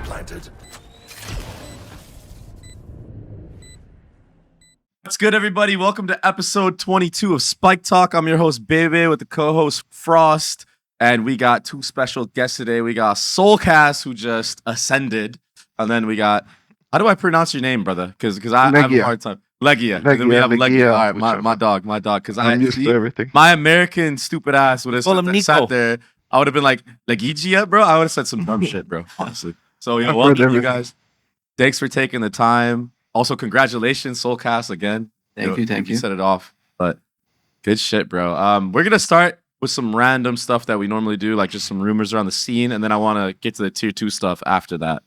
planted. What's good, everybody? Welcome to episode 22 of SpikeTalk. I'm your host, Bebe, with the co-host, Frost. And we got two special guests today. We got soulcas, who just ascended. And then we got... How do I pronounce your name, brother? Because I have a hard time. LEGIJA. And then we have LEGIJA. All right, my dog. Because I'm used to everything. My American stupid ass would have sat there. I would have been like, LEGIJA, bro? I would have said some dumb shit, bro, honestly. So, welcome, you guys. Thanks for taking the time. Also, congratulations, soulcas, again. Thank you. You set it off, but good shit, bro. We're going to start with some random stuff that we normally do, like just some rumors around the scene, and then I want to get to the tier 2 stuff after that,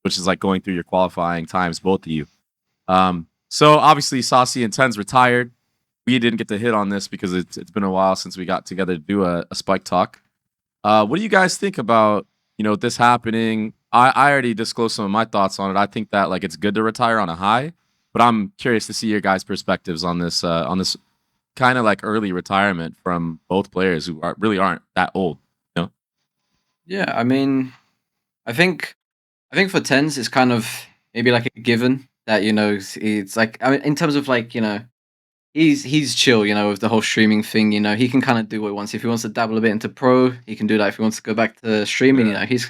which is like going through your qualifying times, both of you. So, obviously, Sacy and Tenz retired. We didn't get to hit on this because it's been a while since we got together to do a SpikeTalk. What do you guys think about, this happening? I already disclosed some of my thoughts on it. I think that like it's good to retire on a high, but I'm curious to see your guys' perspectives on this kind of like early retirement from both players who really aren't that old. Yeah, I mean, I think for Tenz it's kind of maybe like a given that it's like, I mean, in terms of like he's chill with the whole streaming thing. He can kind of do what he wants. If he wants to dabble a bit into pro, he can do that. If he wants to go back to streaming, he's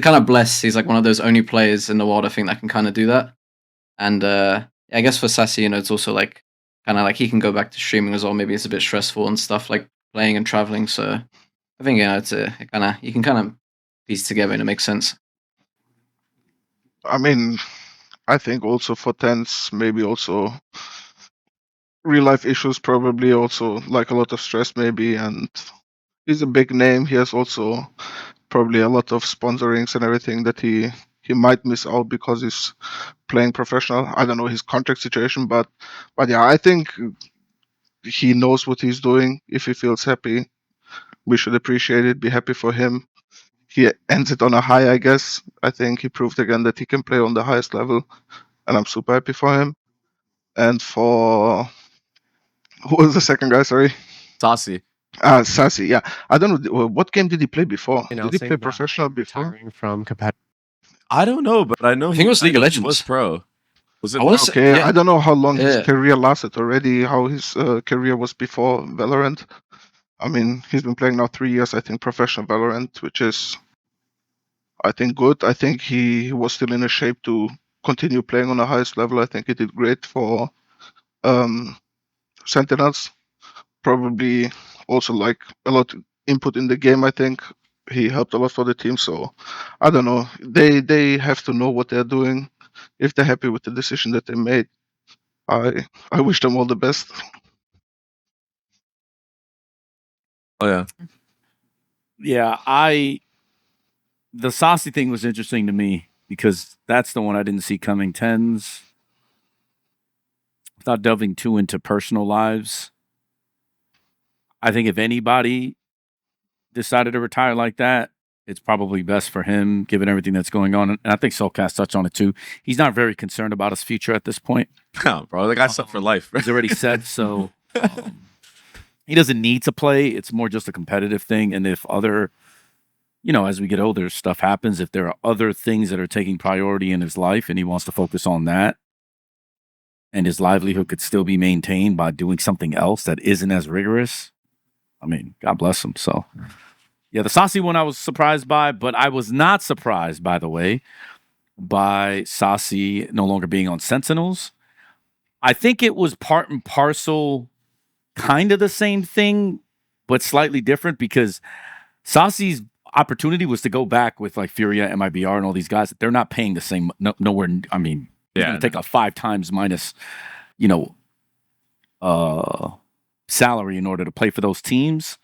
kind of blessed. He's like one of those only players in the world, I think, that can kind of do that. And I guess for Sacy, it's also like kind of like he can go back to streaming as well. Maybe it's a bit stressful and stuff, like playing and traveling. So I think you can kind of piece together and it makes sense. I mean, I think also for Tenz, maybe also real life issues, probably also like a lot of stress, maybe. And he's a big name. He has also probably a lot of sponsorings and everything that he might miss out because he's playing professional. I don't know his contract situation, but yeah, I think he knows what he's doing. If he feels happy, we should appreciate it, be happy for him. He ends it on a high, I guess. I think he proved again that he can play on the highest level, and I'm super happy for him. And for... who was the second guy, sorry? Sacy. Sacy, yeah. I don't know. What game did he play before? Did he play professional before? From competitive. I don't know, but I know I think it was League of Legends. Was pro. Was it? Okay, yeah. I don't know how long his career lasted already, how his career was before Valorant. I mean, he's been playing now 3 years, I think, professional Valorant, which is, I think, good. I think he was still in a shape to continue playing on the highest level. I think he did great for Sentinels. Probably also like a lot of input in the game. I think he helped a lot for the team. So I don't know. They have to know what they're doing. If they're happy with the decision that they made, I wish them all the best. Oh yeah. Yeah, the Sacy thing was interesting to me because that's the one I didn't see coming. Tenz, without delving too into personal lives, I think if anybody decided to retire like that, it's probably best for him, given everything that's going on. And I think soulcas touched on it too. He's not very concerned about his future at this point. No, bro, the guy's set for life. He's already said so. He doesn't need to play. It's more just a competitive thing. And if other, as we get older, stuff happens, if there are other things that are taking priority in his life and he wants to focus on that, and his livelihood could still be maintained by doing something else that isn't as rigorous, I mean, God bless him. So, yeah, the Sacy one I was surprised by, but I was not surprised, by the way, by Sacy no longer being on Sentinels. I think it was part and parcel, kind of the same thing, but slightly different, because Sacy's opportunity was to go back with like Furia, MIBR, and all these guys. They're not paying the same, nowhere. I mean, he's going to take a 5 times minus, salary in order to play for those teams.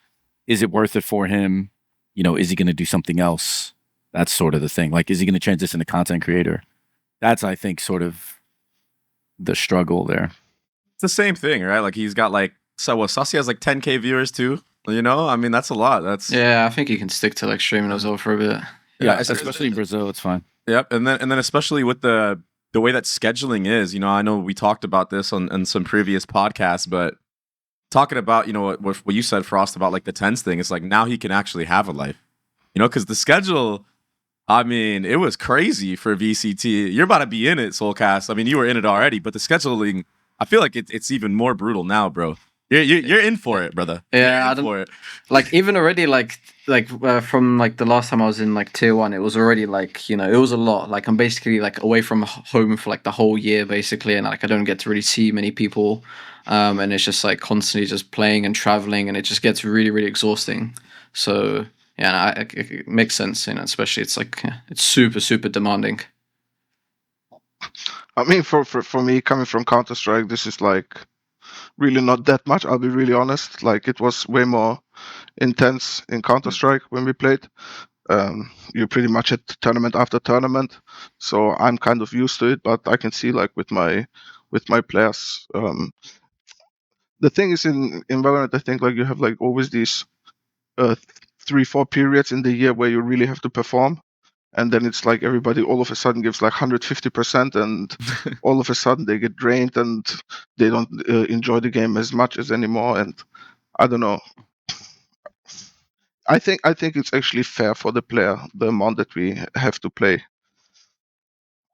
Is it worth it for him? Is he going to do something else? That's sort of the thing. Like, is he going to transition to content creator? That's, I think, sort of the struggle there. It's the same thing, right? Like, he's got like, Sacy has like 10K viewers too. I mean, that's a lot. Yeah, I think he can stick to like streaming as well for a bit. Yeah, especially in Brazil, it's fine. Yep, and then especially with the way that scheduling is. I know we talked about this on some previous podcasts, but talking about what you said, Frost, about like the Tenz thing, it's like now he can actually have a life. Because the schedule, I mean, it was crazy for VCT. You're about to be in it, Soulcas. I mean, you were in it already, but the scheduling, I feel like it's even more brutal now, bro. You're in for it, brother. Yeah, I don't. For it. Like even already, from like the last time I was in like tier 1, it was already like, it was a lot. Like I'm basically like away from home for like the whole year basically, and like I don't get to really see many people, and it's just like constantly just playing and traveling, and it just gets really really exhausting. So yeah, it makes sense, especially it's like it's super super demanding. I mean, for me coming from Counter-Strike, this is like really not that much. I'll be really honest. Like it was way more intense in Counter-Strike when we played. You pretty much had tournament after tournament, so I'm kind of used to it. But I can see like with my players, the thing is in Valorant, I think like you have like always these 3-4 periods in the year where you really have to perform. And then it's like everybody all of a sudden gives like 150%, and all of a sudden they get drained and they don't enjoy the game as much as anymore. And I don't know. I think it's actually fair for the player, the amount that we have to play.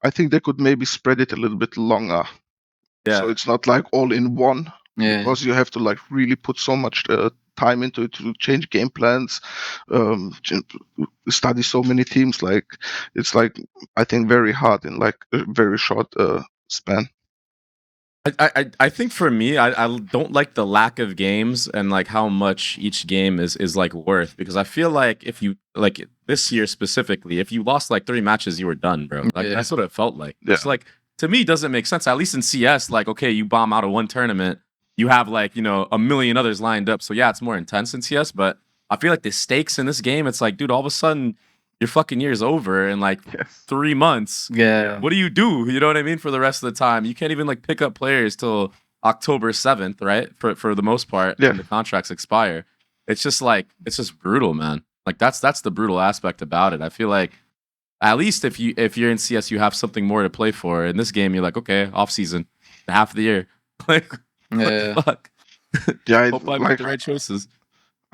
I think they could maybe spread it a little bit longer. Yeah. So it's not like all in one. Yeah. Because you have to like really put so much time into it to change game plans, study so many teams. Like it's like I think very hard in like a very short span. I think for me, I don't like the lack of games and like how much each game is like worth, because I feel like if you like this year specifically, if you lost like 3 matches, you were done, bro. Like that's what it felt like. Yeah. It's like, to me, it doesn't make sense. At least in CS, like, okay, you bomb out of one tournament, you have like, a million others lined up. So yeah, it's more intense in CS, but I feel like the stakes in this game, it's like, dude, all of a sudden your fucking year's over in like 3 months. Yeah. What do? You know what I mean? For the rest of the time, you can't even like pick up players till October 7th, right? For the most part, when the contracts expire. It's just like, it's just brutal, man. Like that's the brutal aspect about it. I feel like at least if you're in CS, you have something more to play for. In this game, you're like, okay, off season, half of the year. Like, what the fuck? Yeah, I hope I make the right choices.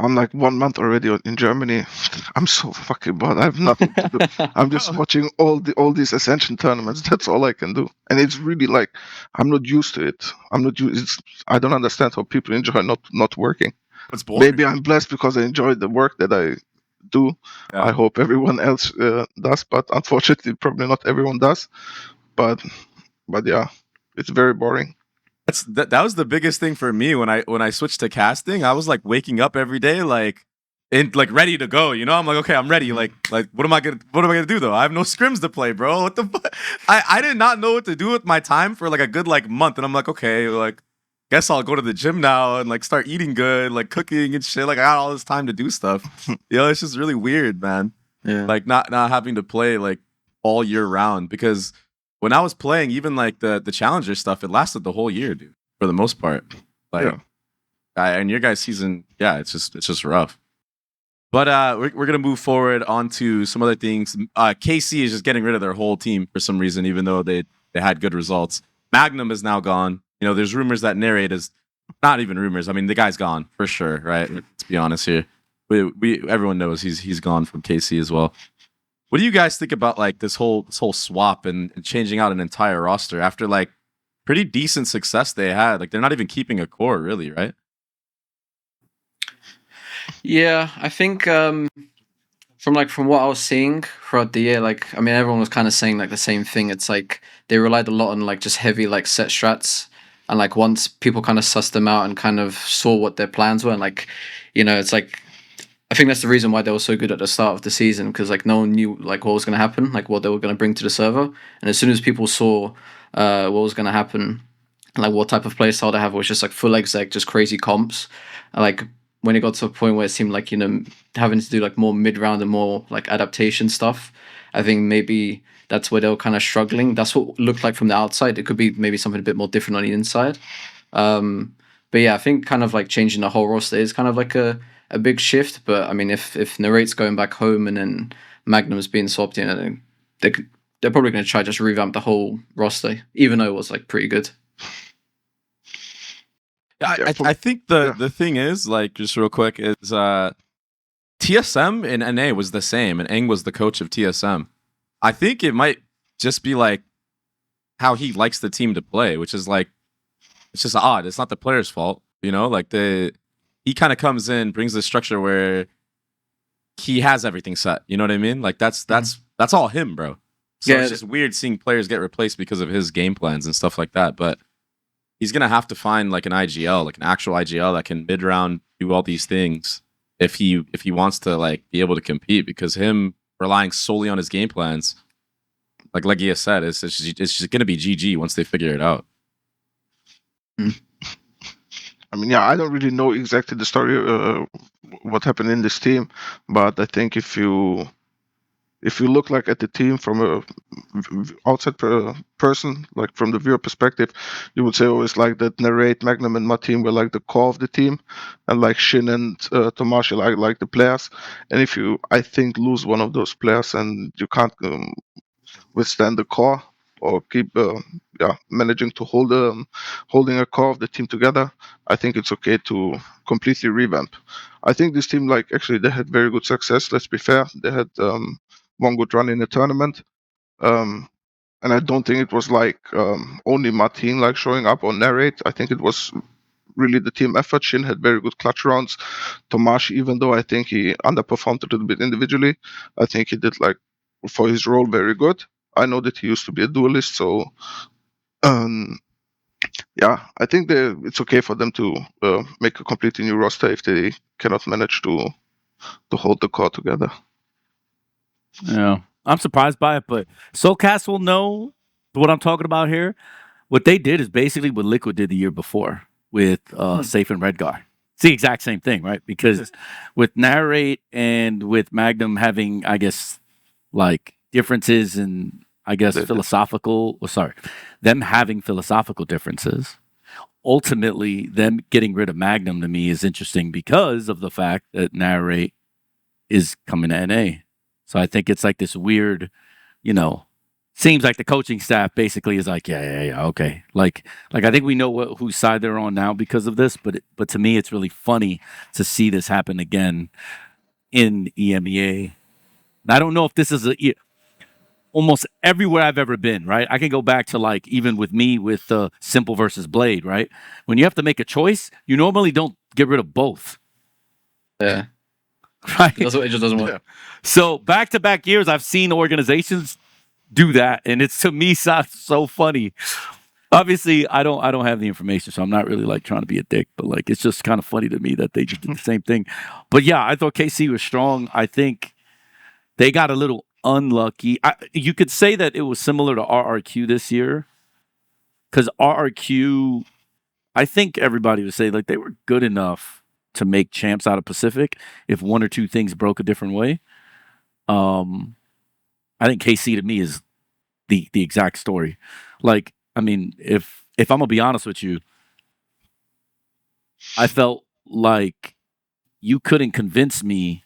I'm like 1 month already in Germany. I'm so fucking bored. I have nothing to do. I'm just watching all these Ascension tournaments. That's all I can do. And it's really like I'm not used to it. I don't understand how people enjoy not working. It's boring. Maybe I'm blessed because I enjoy the work that I do. Yeah. I hope everyone else does, but unfortunately, probably not everyone does. But yeah, it's very boring. That was the biggest thing for me when I switched to casting. I was like waking up every day like ready to go. I'm like, okay, I'm ready. Like what am I gonna do though? I have no scrims to play, bro. What the fuck? I did not know what to do with my time for like a good like month, and I'm like, okay, like guess I'll go to the gym now and like start eating good, like cooking and shit. Like I got all this time to do stuff. It's just really weird, man. Yeah. Like not having to play like all year round, because when I was playing, even like the challenger stuff, it lasted the whole year, dude, for the most part. Like, and your guys' season, it's just rough. But we're gonna move forward onto some other things. KC is just getting rid of their whole team for some reason, even though they had good results. Magnum is now gone. There's rumors that Narrate is not even rumors. I mean, the guy's gone for sure, right? Let's be honest here. Everyone knows he's gone from KC as well. What do you guys think about like this whole swap and changing out an entire roster after like pretty decent success they had? Like they're not even keeping a core, really, right? Yeah, I think from what I was seeing throughout the year, like I mean everyone was kind of saying like the same thing. It's like they relied a lot on like just heavy like set strats, and like once people kind of sussed them out and kind of saw what their plans were, and like it's like I think that's the reason why they were so good at the start of the season, because like no one knew like what was going to happen, like what they were going to bring to the server. And as soon as people saw what was going to happen, and like what type of playstyle they have, was just like full exec, just crazy comps. And, like when it got to a point where it seemed like having to do like more mid-round and more like adaptation stuff, I think maybe that's where they were kind of struggling. That's what it looked like from the outside. It could be maybe something a bit more different on the inside. But yeah, I think kind of like changing the whole roster is kind of like a big shift. But I mean, if Narrate's going back home and then Magnum's being swapped in, they're probably going to try just revamp the whole roster, even though it was like pretty good. I think the thing is, like, just real quick, is TSM in NA was the same, and Eng was the coach of TSM. I think it might just be like how he likes the team to play, which is like, it's just odd. It's not the player's fault, you know. Like he kind of comes in, brings the structure where he has everything set. You know what I mean? Like that's all him, bro. So it's just weird seeing players get replaced because of his game plans and stuff like that. But he's gonna have to find like an IGL, like an actual IGL that can mid round do all these things if he wants to like be able to compete. Because him relying solely on his game plans, like LEGIJA said, it's just gonna be GG once they figure it out. I mean, yeah, I don't really know exactly the story, what happened in this team, but I think if you look like at the team from a outside person, like from the viewer perspective, you would say always like that Narrate, Magnum, and Martin were like the core of the team, and like Shin and Tomashi like the players. And if you, I think, lose one of those players and you can't withstand the core or keep managing to holding a core of the team together, I think it's okay to completely revamp. I think this team, like, actually they had very good success. Let's be fair, they had one good run in the tournament, and I don't think it was like only Martin like showing up or Narrate. I think it was really the team effort. Shin had very good clutch rounds. Tomashi, even though I think he underperformed a little bit individually, I think he did, like, for his role, very good. I know that he used to be a duelist, so yeah, I think it's okay for them to make a completely new roster if they cannot manage to hold the core together. Yeah, I'm surprised by it, but soulcas will know what I'm talking about here. What they did is basically what Liquid did the year before with Safe and Redgar. It's the exact same thing, right? Because with Narrate and with Magnum having, I guess, like differences in, I guess, them having philosophical differences. Ultimately, them getting rid of Magnum to me is interesting because of the fact that Narrate is coming to NA. So I think it's like this weird, seems like the coaching staff basically is like, yeah, okay. Like I think we know whose side they're on now because of this, but to me, it's really funny to see this happen again in EMEA. And I don't know if this is almost everywhere I've ever been, right? I can go back to like even with me with Simple versus Blade, right? When you have to make a choice, you normally don't get rid of both. Yeah. Right? It just doesn't work. Yeah. So back-to-back years, I've seen organizations do that, and it's, to me, sounds so funny. Obviously, I don't have the information, so I'm not really like trying to be a dick, but like it's just kind of funny to me that they just did the same thing. But yeah, I thought KC was strong. I think they got a little unlucky. You could say that it was similar to RRQ this year, because RRQ, I think everybody would say like they were good enough to make champs out of Pacific if one or two things broke a different way. I think KC to me is the exact story. Like, I mean, if I'm gonna be honest with you, I felt like you couldn't convince me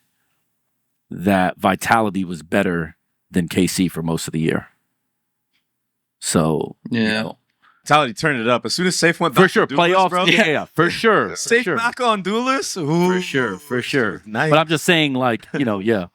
that Vitality was better than KC for most of the year. So, yeah. Vitality turned it up as soon as Safe went back. For sure, to Duelist, playoffs. bro. Yeah, for sure. Safe for sure. back on Duelist. Ooh, For sure. Nice. But I'm just saying, like, yeah.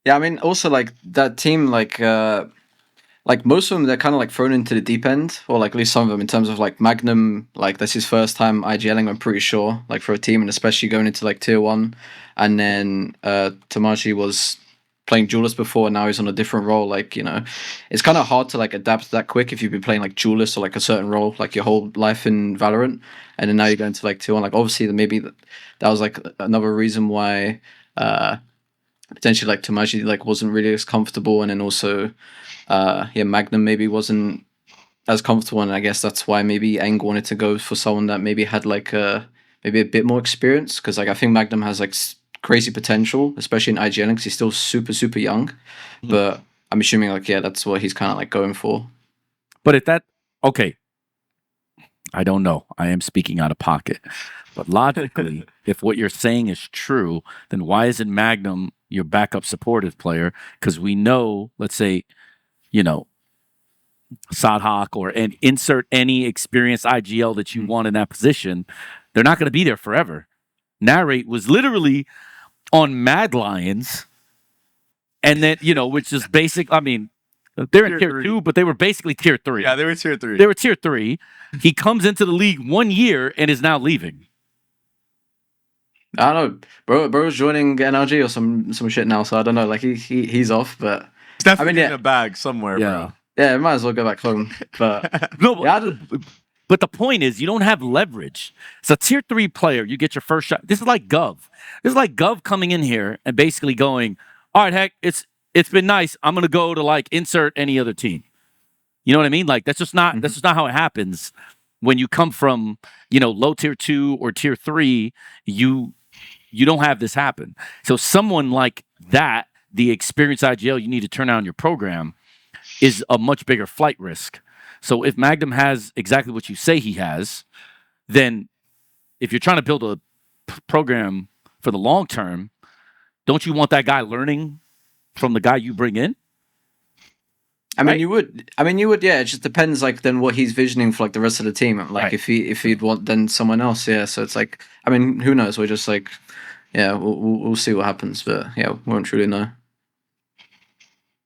Yeah, I mean, also like that team, like most of them, they're kind of like thrown into the deep end, or like at least some of them, in terms of like Magnum, like that's his first time IGLing, I'm pretty sure, like for a team, and especially going into like tier 1. And then Tomashi was playing Duelist before, and now he's on a different role. Like, it's kind of hard to like adapt that quick if you've been playing like Duelist or like a certain role like your whole life in Valorant, and then now you're going to like tier 1. Like obviously maybe that was like another reason why potentially like Tomashi like wasn't really as comfortable, and then also Magnum maybe wasn't as comfortable, and I guess that's why maybe Eng wanted to go for someone that maybe had like maybe a bit more experience, because like I think Magnum has like crazy potential, especially in IGN, because he's still super, super young. But I'm assuming like, yeah, that's what he's kind of like going for. But okay, I don't know. I am speaking out of pocket. But logically, if what you're saying is true, then why isn't Magnum your backup supportive player? Because we know, let's say, Sadhak and insert any experienced IGL that you want in that position, they're not going to be there forever. Narrate was literally on Mad Lions, and then which is basic. I mean, they're in tier 2, but they were basically tier 3. Yeah, they were tier 3. They were tier 3. He comes into the league 1 year and is now leaving. I don't know, bro's joining NRG or some shit now, so I don't know. Like he's off, but He's definitely in a bag somewhere, bro. Yeah, might as well go back home. But No, yeah, but the point is, you don't have leverage. It's a tier 3 player. You get your first shot. This is like Gov. This is like Gov coming in here and basically going, all right, heck, it's been nice. I'm gonna go to like insert any other team. You know what I mean? Like that's just not how it happens. When you come from low tier 2 or tier 3, you don't have this happen. So someone like that, the experienced IGL, you need to turn on your program, is a much bigger flight risk. So if Magnum has exactly what you say he has, then if you're trying to build a program for the long term, don't you want that guy learning from the guy you bring in? I mean, you would. Yeah, it just depends. Like, then what he's visioning for like the rest of the team. Like, if he'd want then someone else. Yeah. So it's like, I mean, who knows? We're just like, yeah, we'll see what happens. But yeah, we won't truly know.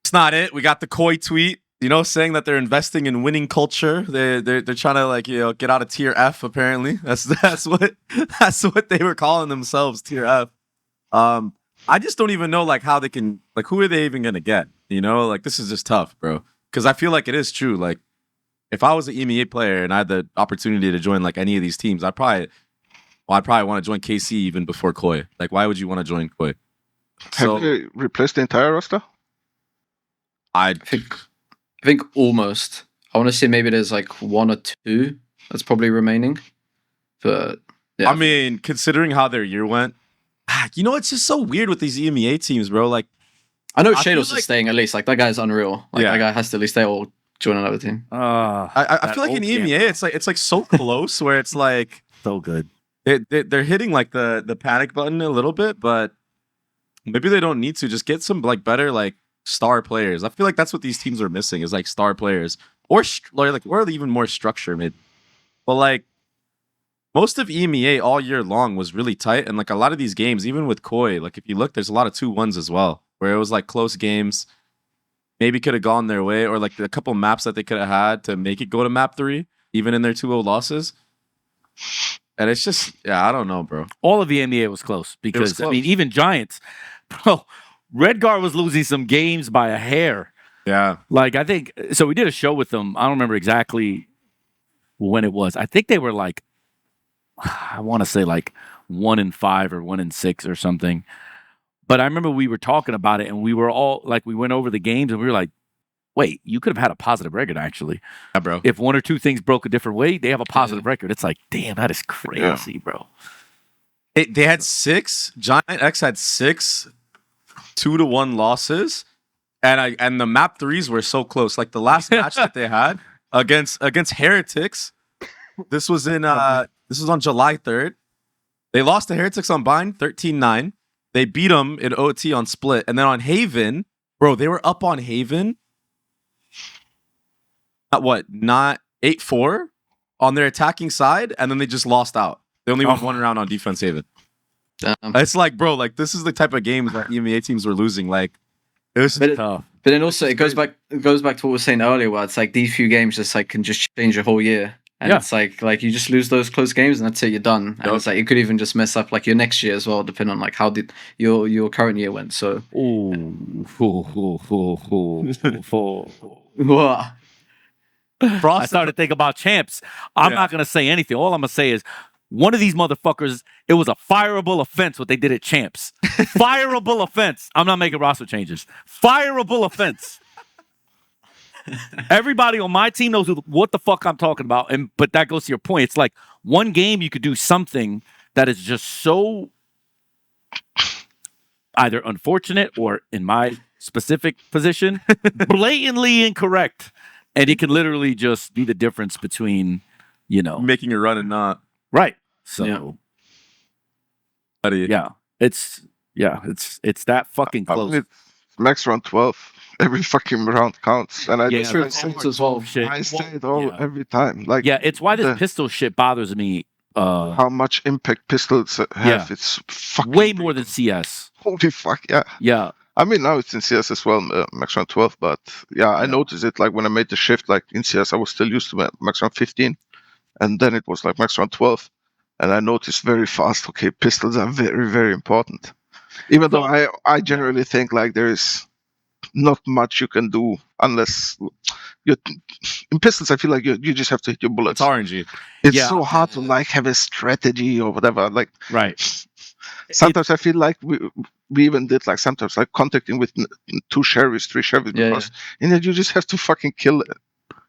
It's not it. We got the Koi tweet, saying that they're investing in winning culture. They're trying to like get out of tier F. Apparently, that's what they were calling themselves, tier F. I just don't even know like how they can like who are they even gonna get? Like this is just tough, bro. Because I feel like it is true. Like if I was an EMEA player and I had the opportunity to join like any of these teams, I'd probably want to join KC even before Koi. Like why would you want to join Koi? Have they replaced the entire roster? I think almost. I want to say maybe there's like 1 or 2 that's probably remaining. But yeah. I mean, considering how their year went, it's just so weird with these EMEA teams, bro. Like, I know Shadows is staying at least. Like that guy's unreal. Like that guy has to at least stay or join another team. I feel like in EMEA, it's like so close where it's like so good. They're hitting like the panic button a little bit, but maybe they don't need to. Just get some like better like star players. I feel like that's what these teams are missing is like star players or even more structure mid. But like most of EMEA all year long was really tight, and like a lot of these games, even with Koi, like if you look, there's a lot of 2-1s as well, where it was like close games, maybe could have gone their way, or like a couple maps that they could have had to make it go to map 3, even in their 2-0 losses. And it's just, I don't know, bro. All of the EMEA was close because I mean, even Giants, bro. Redgar was losing some games by a hair. Yeah. Like, I think, so we did a show with them. I don't remember exactly when it was. I think they were like, I want to say like 1-5 or 1-6 or something. But I remember we were talking about it and we were all like, we went over the games and we were like, wait, you could have had a positive record actually. Yeah, bro. If 1 or 2 things broke a different way, they have a positive record. It's like, damn, that is crazy, bro. They had 6. Giant X had 6 2-1 losses, and the map 3s were so close. Like the last match that they had against Heretics, this was on July 3rd. They lost to Heretics on Bind 13-9. They beat them in OT on Split, and then on Haven, bro, they were up on Haven. Not 8-4 on their attacking side, and then they just lost out. They only won 1 round on defense Haven. It's like, bro, like this is the type of games that EMEA teams were losing. Like, it was tough. But then also it goes back to what we were saying earlier, where it's like these few games just like can just change your whole year, and it's like you just lose those close games and that's it, you're done. And it's like it could even just mess up like your next year as well, depending on like how did your current year went. So, what? I started to think about champs. I'm not gonna say anything. All I'm gonna say is, one of these motherfuckers, it was a fireable offense what they did at champs. Fireable offense. I'm not making roster changes. Fireable offense. Everybody on my team knows what the fuck I'm talking about. But that goes to your point. It's like one game you could do something that is just so either unfortunate or, in my specific position, blatantly incorrect. And it can literally just be the difference between, making a run and not. Right. So, it's that fucking close. Max round 12. Every fucking round counts, and I as well. I stayed every time. Like, it's why this pistol shit bothers me how much impact pistols have. Yeah. It's fucking way more than CS. holy fuck, yeah. Yeah. I mean, now it's in CS as well, max round 12, but yeah, I noticed it like when I made the shift, like in CS, I was still used to max round 15, and then it was like max round 12, and I noticed very fast, okay, pistols are very, very important. Even though I generally think like there is not much you can do unless in pistols, I feel like you just have to hit your bullets. It's RNG. It's Yeah. so hard to like have a strategy or whatever. Like Right. sometimes I feel like we even did like sometimes like contacting with 2 sheriffs, 3 sheriffs, because in it you just have to fucking kill it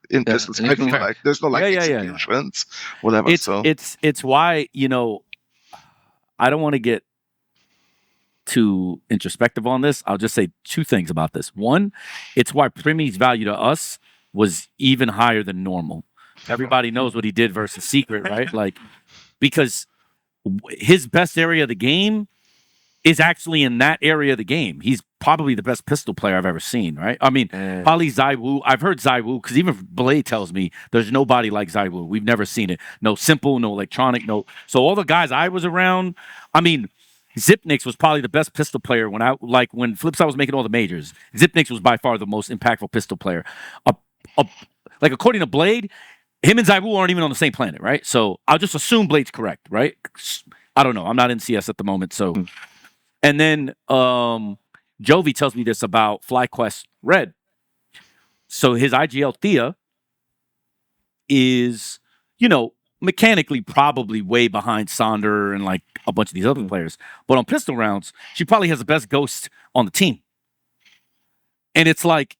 in pistols. and I you feel can- like there's no like executions, whatever. It's why, you know, I don't want to get too introspective on this. I'll just say 2 things about this. One, it's why Primi's value to us was even higher than normal. Everybody knows what he did versus Secret, right? Like, because his best area of the game is actually in that area of the game. He's probably the best pistol player I've ever seen, right? I mean, probably Zywoo. I've heard Zywoo, because even Blade tells me there's nobody like Zywoo. We've never seen it. No simple, no electronic, no. So all the guys I was around, I mean, Zipnix was probably the best pistol player when Flipsid was making all the majors. Zipnix was by far the most impactful pistol player. Like according to Blade, him and Zywoo aren't even on the same planet, right? So I'll just assume Blade's correct, right? I don't know. I'm not in CS at the moment, so. And then Jovi tells me this about FlyQuest Red. So his IGL Thea is, you know, mechanically probably way behind Sonder and like a bunch of these other players. But on pistol rounds, she probably has the best ghost on the team. And it's like,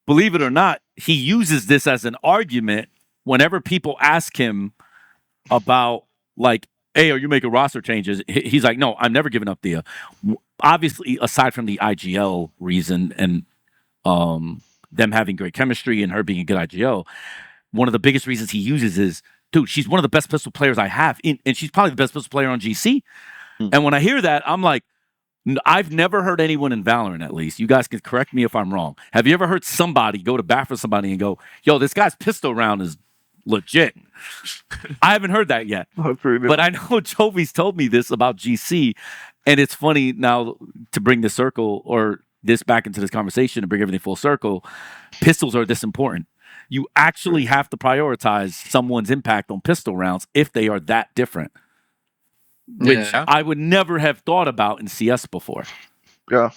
believe it or not, he uses this as an argument whenever people ask him about like, hey, are you making roster changes? He's like, no, I'm never giving up Thea. Obviously, aside from the IGL reason and them having great chemistry and her being a good IGL, one of the biggest reasons he uses is, dude, she's one of the best pistol players I have, and she's probably the best pistol player on GC. And when I hear that, I'm like, I've never heard anyone in Valorant, at least. You guys can correct me if I'm wrong. Have you ever heard somebody go to bat for somebody and go, yo, this guy's pistol round is legit? I haven't heard that yet. But I know Jovi's told me this about GC, and it's funny now to bring this circle or this back into this conversation and bring everything full circle. Pistols are this important. You actually have to prioritize someone's impact on pistol rounds if they are that different, which I would never have thought about in CS before. Yeah.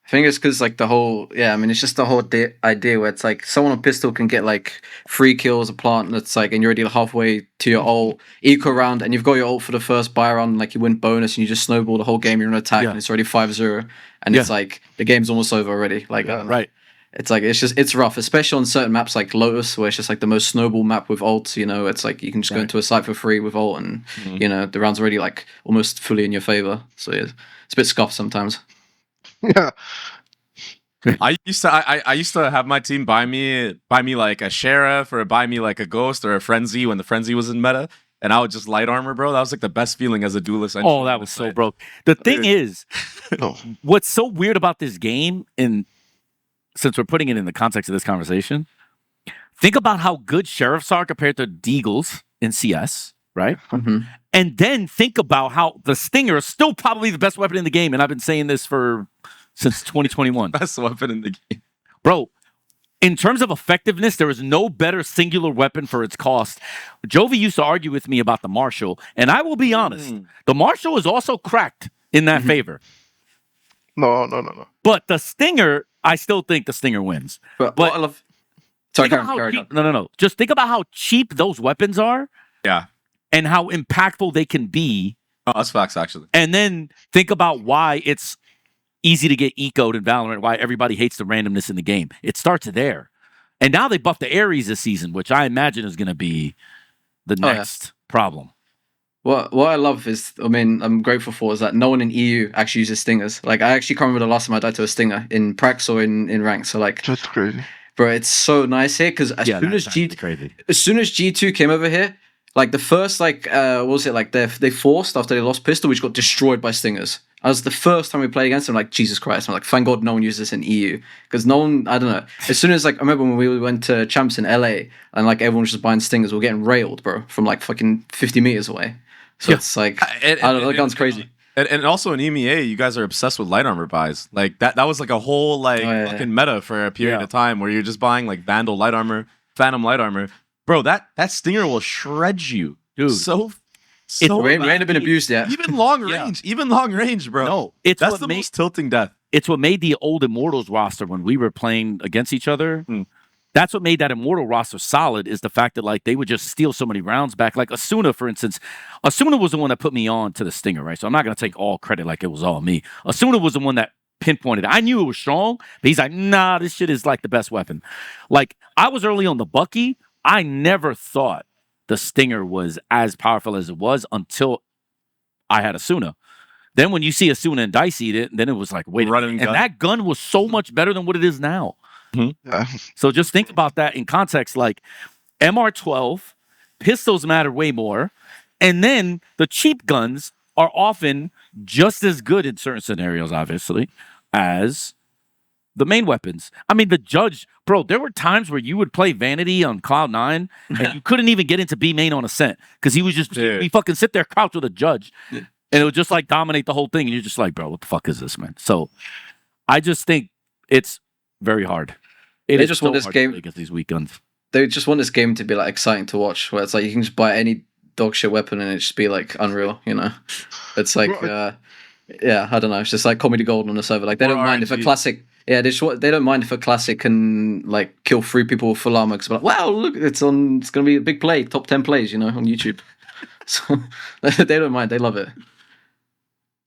I think it's because like the whole, I mean, it's just the whole idea where it's like someone on pistol can get like 3 kills a plant that's like, and you're already halfway to your ult eco round, and you've got your ult for the first buy round, and like you win bonus, and you just snowball the whole game. You're on attack, and it's already 5-0, and it's like the game's almost over already. Like, Right. It's like it's rough, especially on certain maps like Lotus, where it's just like the most snowball map with ult. You know, it's like you can just go into a site for free with ult, and you know the round's already like almost fully in your favor. So it's a bit scuffed sometimes. Yeah. I used to have my team buy me like a sheriff or buy me like a ghost or a frenzy when the frenzy was in meta, and I would just light armor, bro. That was like the best feeling as a duelist. Oh, that was so broke. The thing is, what's so weird about this game, and since we're putting it in the context of this conversation, think about how good sheriffs are compared to deagles in CS, right? And then think about how the stinger is still probably the best weapon in the game, and I've been saying this since 2021. Best weapon in the game. Bro, in terms of effectiveness, there is no better singular weapon for its cost. Jovi used to argue with me about the Marshall, and I will be honest, the Marshall is also cracked in that favor. No. But the Stinger, I still think the Stinger wins. But what I love... Sorry, No. Just think about how cheap those weapons are. Yeah. And how impactful they can be. Oh, that's facts, actually. And then think about why it's easy to get ecoed in Valorant, why everybody hates the randomness in the game. It starts there. And now they buffed the Ares this season, which I imagine is going to be the next problem. What I love is, I mean, I'm grateful for is that no one in EU actually uses stingers. Like, I actually can't remember the last time I died to a stinger in Prax or in rank. So, like, that's crazy, bro. It's so nice here because as soon as G2 came over here, like the first what was it, like they forced after they lost pistol, which got destroyed by stingers. That was the first time we played against them. Like, Jesus Christ! I'm like, thank God no one uses this in EU, because no one, I don't know. As soon as, like, I remember when we went to champs in LA and like everyone was just buying stingers, we were getting railed, bro, from like fucking 50 meters away. So Yeah. it's like I don't know, that gun's crazy. And also in EMEA, you guys are obsessed with light armor buys. Like that was like a whole fucking meta for a period of time where you're just buying like Vandal light armor, Phantom light armor. Bro, that stinger will shred you, dude. So we ain't been abused yet. Even long range, bro. No, that's the most tilting death. It's what made the old Immortals roster when we were playing against each other. That's what made that Immortal roster solid, is the fact that like they would just steal so many rounds back. Like Asuna, for instance. Asuna was the one that put me on to the stinger, right? So I'm not gonna take all credit like it was all me. Asuna was the one that pinpointed. I knew it was strong, but he's like, nah, this shit is like the best weapon. Like I was early on the Bucky. I never thought the stinger was as powerful as it was until I had Asuna. Then when you see Asuna and Dicey, then it was like, wait, and that gun was so much better than what it is now. Yeah. So just think about that in context. Like MR12, pistols matter way more. And then the cheap guns are often just as good in certain scenarios, obviously, as the main weapons. I mean, the Judge, bro, there were times where you would play Vanity on Cloud9 and you couldn't even get into B main on Ascent because he was just, we fucking sit there crouch with a Judge and it would just like dominate the whole thing. And you're just like, bro, what the fuck is this, man? So I just think it's very hard. They just want this game against these weak guns. They just want this game to be like exciting to watch, where it's like you can just buy any dog shit weapon and it just be like unreal, you know? It's like, yeah, I don't know. It's just like Comedy Gold on the server. Like they don't mind if a classic, they don't mind if a classic can like kill 3 people with full armor. Because like, wow, look, it's gonna be a big play, top 10 plays, you know, on YouTube. So they don't mind. They love it.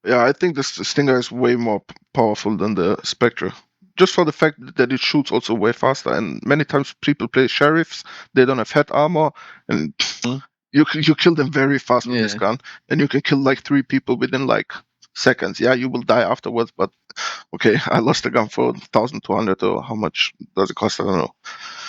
Yeah, I think the Stinger is way more powerful than the Spectre. Just for the fact that it shoots also way faster, and many times people play sheriffs, they don't have head armor, and you kill them very fast with this gun, and you can kill like 3 people within like seconds. Yeah, you will die afterwards, but okay, I lost the gun for 1,200 or how much does it cost? I don't know.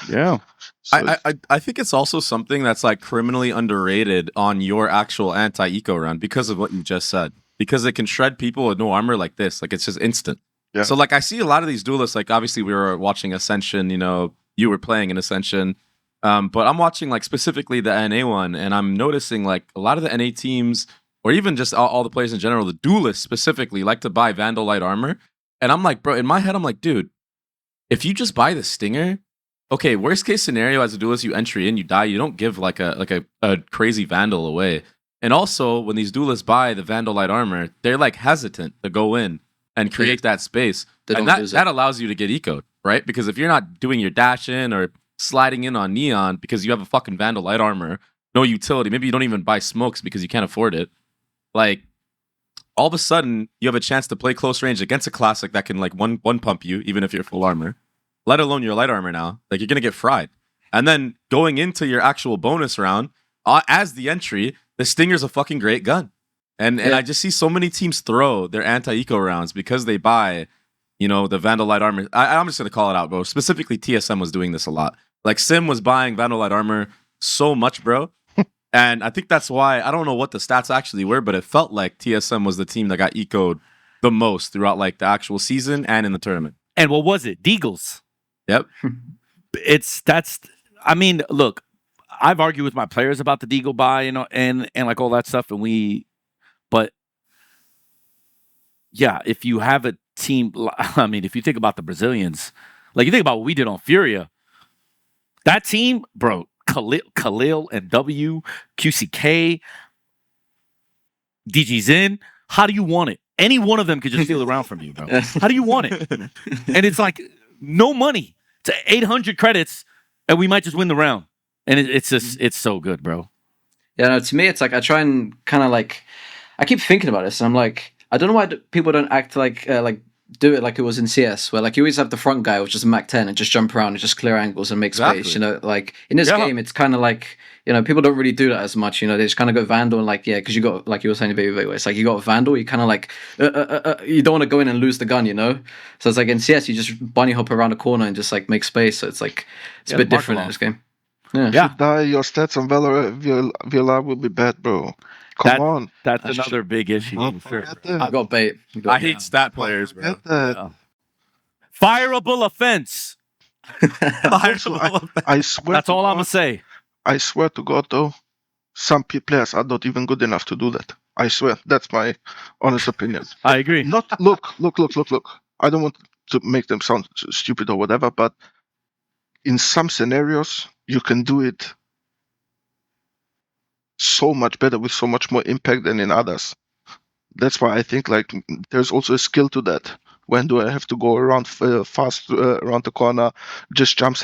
Yeah. So I think it's also something that's like criminally underrated on your actual anti-eco run because of what you just said. Because it can shred people with no armor like this. Like it's just instant. Yeah. So like I see a lot of these duelists, like obviously we were watching Ascension, you know, you were playing in Ascension. But I'm watching like specifically the NA one, and I'm noticing like a lot of the NA teams, or even just all the players in general, the duelists specifically like to buy Vandal light armor. And I'm like, bro, in my head, I'm like, dude, if you just buy the Stinger, okay, worst case scenario as a duelist, you entry in, you die, you don't give like a crazy Vandal away. And also, when these duelists buy the Vandal light armor, they're like hesitant to go in and create that space. And that allows you to get ecoed, right? Because if you're not doing your dash in or sliding in on Neon because you have a fucking Vandal light armor, no utility, maybe you don't even buy smokes because you can't afford it, like all of a sudden you have a chance to play close range against a classic that can like one pump you, even if you're full armor, let alone your light armor now. Like you're going to get fried. And then going into your actual bonus round, as the entry, the Stinger's a fucking great gun. And I just see so many teams throw their anti-eco rounds because they buy, you know, the Vandal light armor. I'm just going to call it out, bro. Specifically, TSM was doing this a lot. Like Sim was buying Vandal light armor so much, bro. And I think that's why, I don't know what the stats actually were, but it felt like TSM was the team that got ecoed the most throughout like the actual season and in the tournament. And what was it? Deagles. Yep. I mean, look, I've argued with my players about the Deagle buy, you know, and like all that stuff, but yeah, if you have a team, I mean, if you think about the Brazilians, like you think about what we did on Furia, that team, bro, Khalil and W, QCK, DG Zen, how do you want it? Any one of them could just steal around from you, bro. How do you want it? And it's like no money. It's 800 credits, and we might just win the round. And it's just, it's so good, bro. Yeah, no, to me, it's like I try and kind of like, I keep thinking about this, and I'm like, I don't know why people don't act like do it like it was in CS, where like you always have the front guy, which is a Mac 10, and just jump around and just clear angles and make space. You know, like in this game, it's kind of like, you know, people don't really do that as much. You know, they just kind of go Vandal and like, yeah, because you got, like you were saying, baby, it's like you got Vandal, you kind of like, you don't want to go in and lose the gun, you know. So it's like in CS, you just bunny hop around a corner and just like make space. So it's like it's a bit different in this game. Yeah. If you die, your stats on Valorant VLR will be bad, bro. Come on. That's another big issue. I got bait. I hate stat players, bro. Fireable offense. I swear. That's all I'm gonna say. I swear to God, though, some players are not even good enough to do that. I swear, that's my honest opinion. I agree. Not look. I don't want to make them sound stupid or whatever, but in some scenarios, you can do it so much better with so much more impact than in others. That's why I think like there's also a skill to that. When do I have to go around fast around the corner, just jump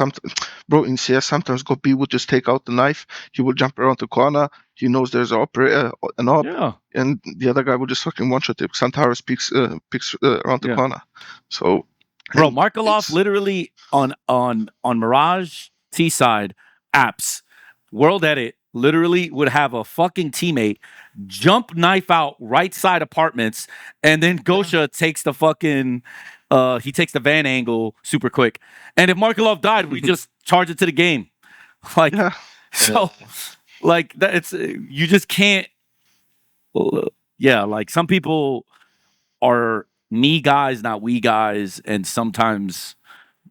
bro, in CS, sometimes God B would just take out the knife. He will jump around the corner. He knows there's an op, Yeah. and the other guy will just fucking one-shot it. Santaris picks around the corner. So, Bro, and Markelov it's- literally on Mirage T side apps, World Edit literally would have a fucking teammate jump knife out right side apartments, and then Gosha takes the fucking he takes the van angle super quick. And if Markelov died, we just charge it to the game. Like Yeah. so like that it's you just can't like some people are me guys, not we guys, and sometimes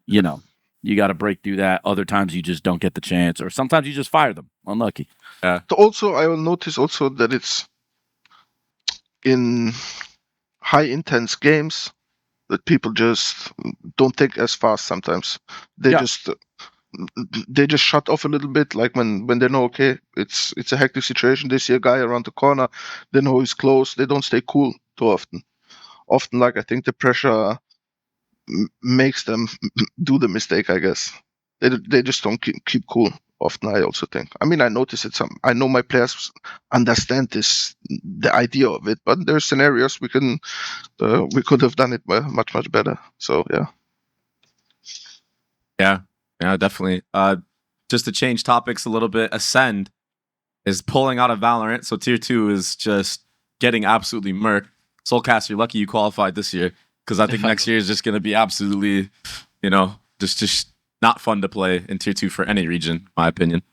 you got to break through that. Other times you just don't get the chance, or sometimes you just fire them. Unlucky. Also, I will notice also that it's in high intense games that people just don't think as fast sometimes. They just shut off a little bit, like when they know, okay, it's a hectic situation, they see a guy around the corner, they know he's close, they don't stay cool too often. Often, like, I think the pressure makes them do the mistake, I guess. They just don't keep cool often, I also think. I mean, I notice it I know my players understand the idea of it, but there's scenarios we could have done it much, much better. So, yeah. Yeah, definitely. Just to change topics a little bit, Ascend is pulling out of Valorant, so tier 2 is just getting absolutely murked. Soulcas, you're lucky you qualified this year, because I think next year is just going to be absolutely, just not fun to play in tier 2 for any region, in my opinion.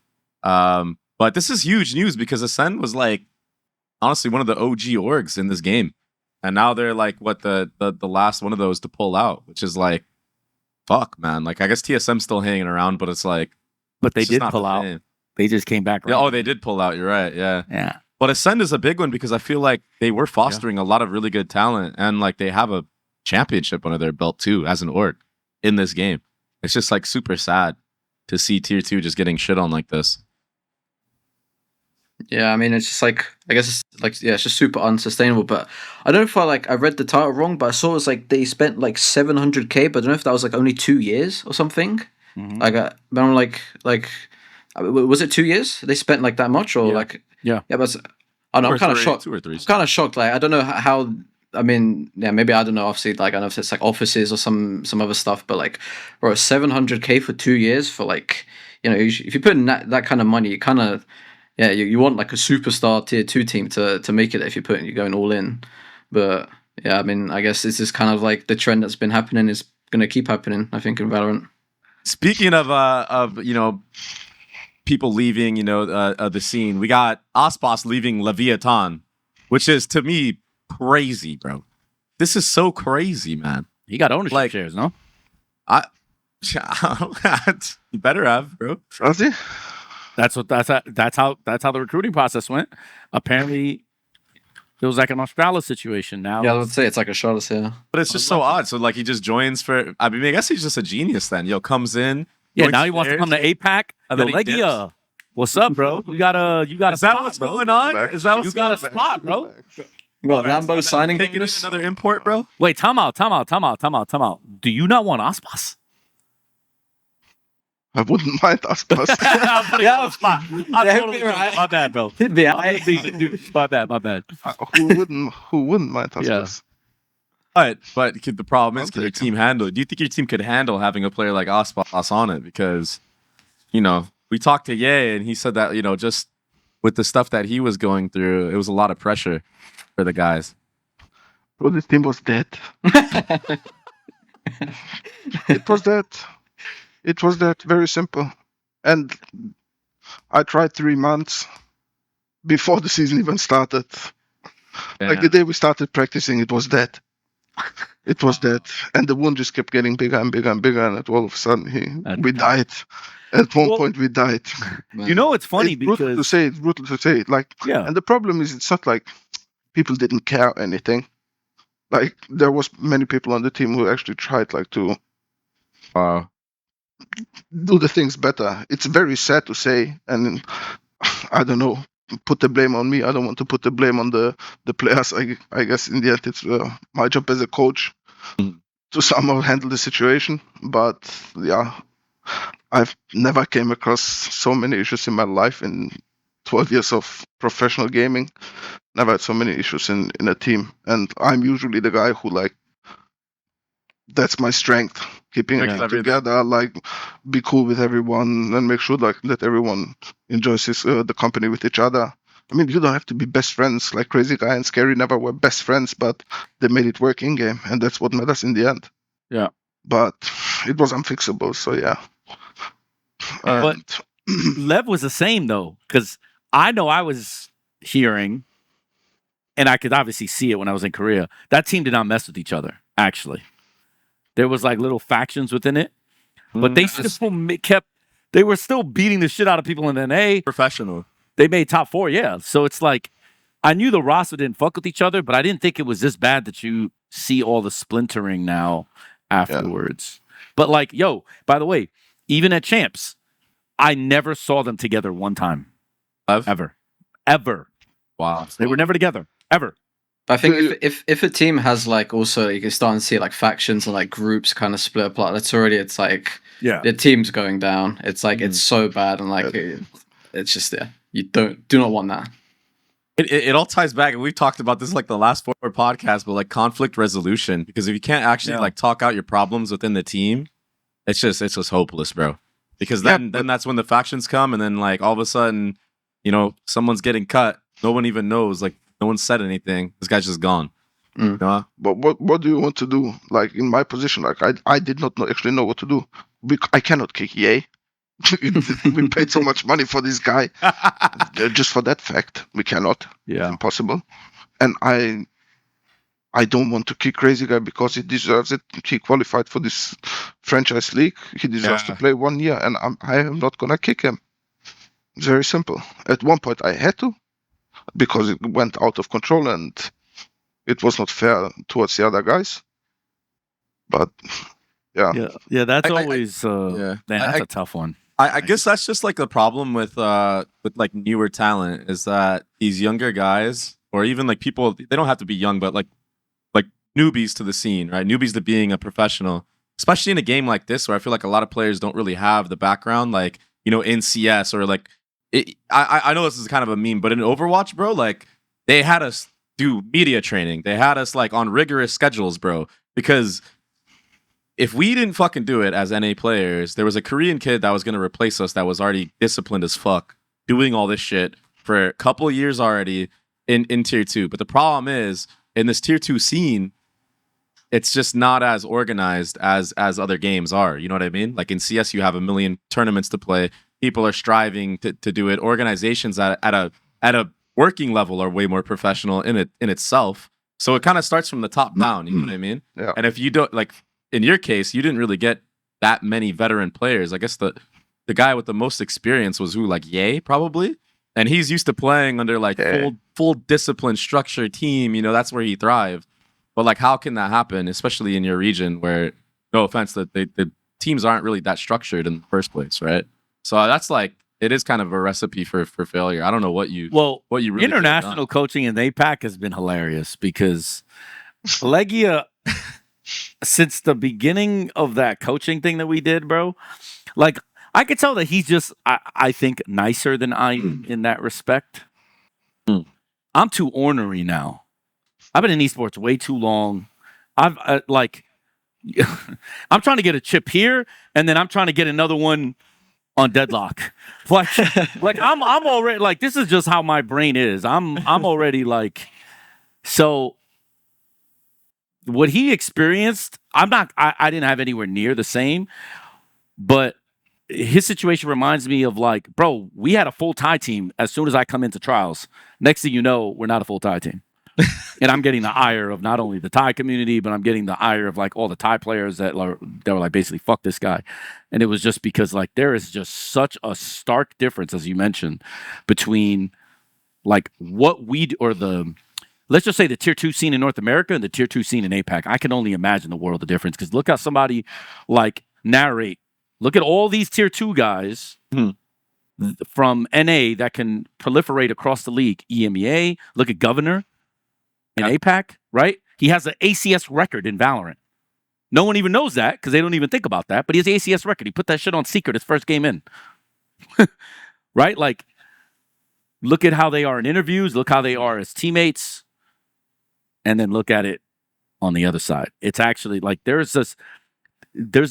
But this is huge news because Ascend was like, honestly, one of the OG orgs in this game. And now they're like, the last one of those to pull out, which is like, fuck, man. Like, I guess TSM's still hanging around, but it's like... But they it's just did not pull the out. same. They just came back. Yeah, oh, they did pull out. You're right. Yeah. Yeah. But Ascend is a big one because I feel like they were fostering a lot of really good talent, and like they have a championship under their belt too as an org in this game. It's just like super sad to see tier 2 just getting shit on like this. Yeah, I mean, it's just like, I guess it's like, yeah, it's just super unsustainable. But I don't know if I read the title wrong, but I saw it was like they spent like 700K, but I don't know if that was like only 2 years or something. Mhm. But I'm like, was it 2 years they spent like that much, or Yeah. like, Yeah. but I don't know, I'm kind of shocked. 2 or 3. I'm kind of shocked. Like, I don't know how. I mean, yeah, maybe I don't know. Obviously, like, I don't know if it's like offices or some other stuff, but like, bro, 700K for 2 years for like, if you put in that kind of money, you kind of, yeah, you want like a superstar tier 2 team to make it if you're going all in. But yeah, I mean, I guess this is kind of like the trend that's been happening is going to keep happening, I think, in Valorant. Speaking of people leaving, the scene, we got Aspas leaving Leviatán, which is to me crazy, bro. This is so crazy, man. He got ownership Like- shares, no? You better have, bro. Does he? That's how the recruiting process went. Apparently, it was like an Australia situation. Now, Yeah, I would say it's like a shot, yeah. But it's just so odd. So like he just joins for. I mean, I guess he's just a genius then. Comes in. yeah. joins Now he wants to shares. come to APAC. And Yo, then he dips. LEGIJA, what's up, bro? You got a Is that spot, what's bro. going on? Is that what's You got a spot, bro. Well, Rambo signing taking in bonus. another import, bro? Wait, time out. Do you not want Aspas? I wouldn't mind Aspas. Yeah, spot. Yeah, you're right. My bad, bro. My bad. Who wouldn't mind Aspas? But the problem is, I'll can your take him. team handle it? Do you think your team could handle having a player like Aspas on it? Because, we talked to Ye and he said that, just with the stuff that he was going through, it was a lot of pressure for the guys. Bro, this team was dead. It was dead. It was that, very simple. And I tried 3 months before the season even started. Like the day we started practicing, it was dead. It was dead. And the wound just kept getting bigger and bigger and bigger, and all of a sudden we died. At one Well, point, we died. You know, it's funny It's brutal to because say. It's brutal to say. Like, yeah, and the problem is, it's not like people didn't care anything. Like, there was many people on the team who actually tried, like, to do the things better. It's very sad to say, and I don't know, put the blame on me. I don't want to put the blame on the players. I guess in the end, it's my job as a coach to somehow handle the situation. But yeah, I've never came across so many issues in my life in 12 years of professional gaming. Never had so many issues in a team, and I'm usually the guy who, like, that's my strength, keeping Fix it everything. together, like, be cool with everyone and make sure, like, that everyone enjoys the company with each other. I mean, you don't have to be best friends. Like, Crazy Guy and Scary never were best friends, but they made it work in game, and that's what matters in the end. Yeah. But it was unfixable, so yeah. But And Lev was the same though, because I know I was hearing, and I could obviously see it when I was in Korea. That team did not mess with each other. Actually, there was like little factions within it, but they still kept. They were still beating the shit out of people in NA. professional. They made top 4, yeah. So it's like I knew the roster didn't fuck with each other, but I didn't think it was this bad that you see all the splintering now afterwards. But like, yo, by the way, even at Champs, I never saw them together one time. Ever. Wow. They were never together. Ever. But I think if a team has like also you can start to see like factions and like groups kind of split apart. That's already it's like Yeah. the team's going down. It's like it's so bad and like it's just you do not want that. It all ties back, and we've talked about this like the last 4 podcasts, but like conflict resolution. Because if you can't actually like talk out your problems within the team, it's just hopeless, bro. Because then that's when the factions come, and then like all of a sudden, you know, someone's getting cut. No one even knows. Like no one said anything. This guy's just gone. You know? but what do you want to do? Like, in my position, like, I did not actually know what to do. I cannot kick EA. We paid so much money for this guy. Just for that fact, we cannot. Yeah. It's impossible. And I don't want to kick Crazy Guy because he deserves it. He qualified for this franchise league. He deserves to play 1 year, and I am not gonna kick him. It's very simple. At one point, I had to, because it went out of control and it was not fair towards the other guys. But yeah. Yeah, that's I- always man, that's a tough one. I guess that's just like the problem with like newer talent is that these younger guys, or even like people, they don't have to be young, but like newbies to the scene, right? Newbies to being a professional, especially in a game like this where I feel like a lot of players don't really have the background, like, you know, in CS or like I know this is kind of a meme, but in Overwatch, bro, like they had us do media training. They had us like on rigorous schedules, bro, because if we didn't fucking do it as NA players, there was a Korean kid that was going to replace us that was already disciplined as fuck, doing all this shit for a couple of years already in tier 2. But the problem is, in this tier 2 scene, it's just not as organized as other games are. You know what I mean? Like in CS, you have a million tournaments to play. People are striving to do it. Organizations at a working level are way more professional in itself. So it kind of starts from the top down. You know what I mean? Yeah. And if you don't, like in your case, you didn't really get that many veteran players. I guess the guy with the most experience was who, like Ye, probably. And he's used to playing under like full discipline, structured team. You know, that's where he thrived. But like, how can that happen, especially in your region where, no offense, that the teams aren't really that structured in the first place, right? So that's like, it is kind of a recipe for failure. I don't know what you really international coaching in APAC has been hilarious because LEGIJA, since the beginning of that coaching thing that we did, bro, like I could tell that he's just, I think, nicer than I am in that respect. I'm too ornery now. I've been in esports way too long. I've like, I'm trying to get a chip here, and then I'm trying to get another one on Deadlock. Like I'm already like, this is just how my brain is. I'm already like, so what he experienced, I didn't have anywhere near the same, but his situation reminds me of like, bro, we had a full tie team as soon as I come into trials. Next thing you know, we're not a full tie team. And I'm getting the ire of not only the Thai community, but I'm getting the ire of like all the Thai players that were like basically fuck this guy. And it was just because like there is just such a stark difference, as you mentioned, between like what we do, or the, let's just say the tier 2 scene in North America and the tier 2 scene in APAC. I can only imagine the world of difference, because look how somebody like Narrate, look at all these tier 2 guys from NA that can proliferate across the league. EMEA, look at Governor in APAC, right? He has an ACS record in Valorant. No one even knows that because they don't even think about that, but he has an ACS record. He put that shit on secret his first game in. Right? Like, look at how they are in interviews, look how they are as teammates, and then look at it on the other side. It's actually like there's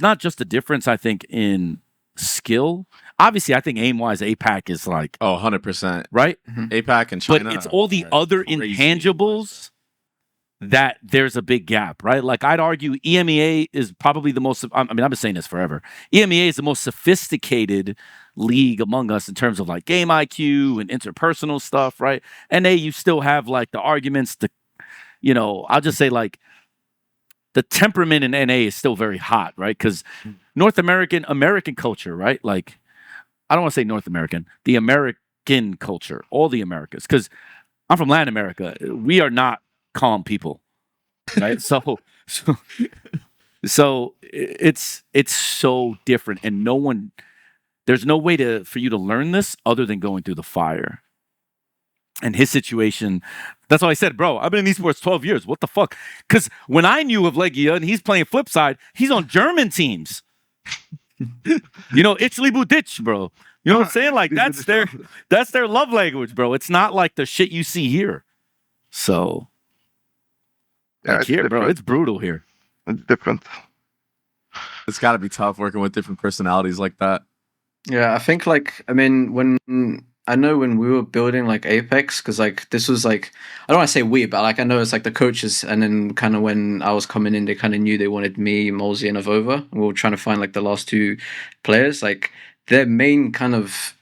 not just a difference, I think, in skill. Obviously, I think aim-wise, APAC is like... Oh, 100%. Right? APAC and China. But it's all the other intangibles that there's a big gap, right? Like, I'd argue EMEA is probably the most... I mean, I've been saying this forever. EMEA is the most sophisticated league among us in terms of, like, game IQ and interpersonal stuff, right? NA, you still have, like, the arguments, I'll just say, like, the temperament in NA is still very hot, right? Because American culture, right? Like, I don't want to say North American, the American culture, all the Americas. Because I'm from Latin America. We are not calm people, right? so it's so different, and there's no way for you to learn this other than going through the fire. And his situation, that's why I said, bro, I've been in esports 12 years. What the fuck? Because when I knew of LEGIJA and he's playing Flipside, he's on German teams. Italy Budich, bro. You know what I'm saying? Like, that's their love language, bro. It's not like the shit you see here. So, Yeah, here, bro, it's brutal here. It's different. It's got to be tough working with different personalities like that. Yeah, I think when we were building like Apeks, because like this was like, I don't want to say we, but like I know it's like the coaches, and then kind of when I was coming in, they kind of knew they wanted me, Molsey, and AvovA, and we were trying to find like the last 2 players. Like their main kind of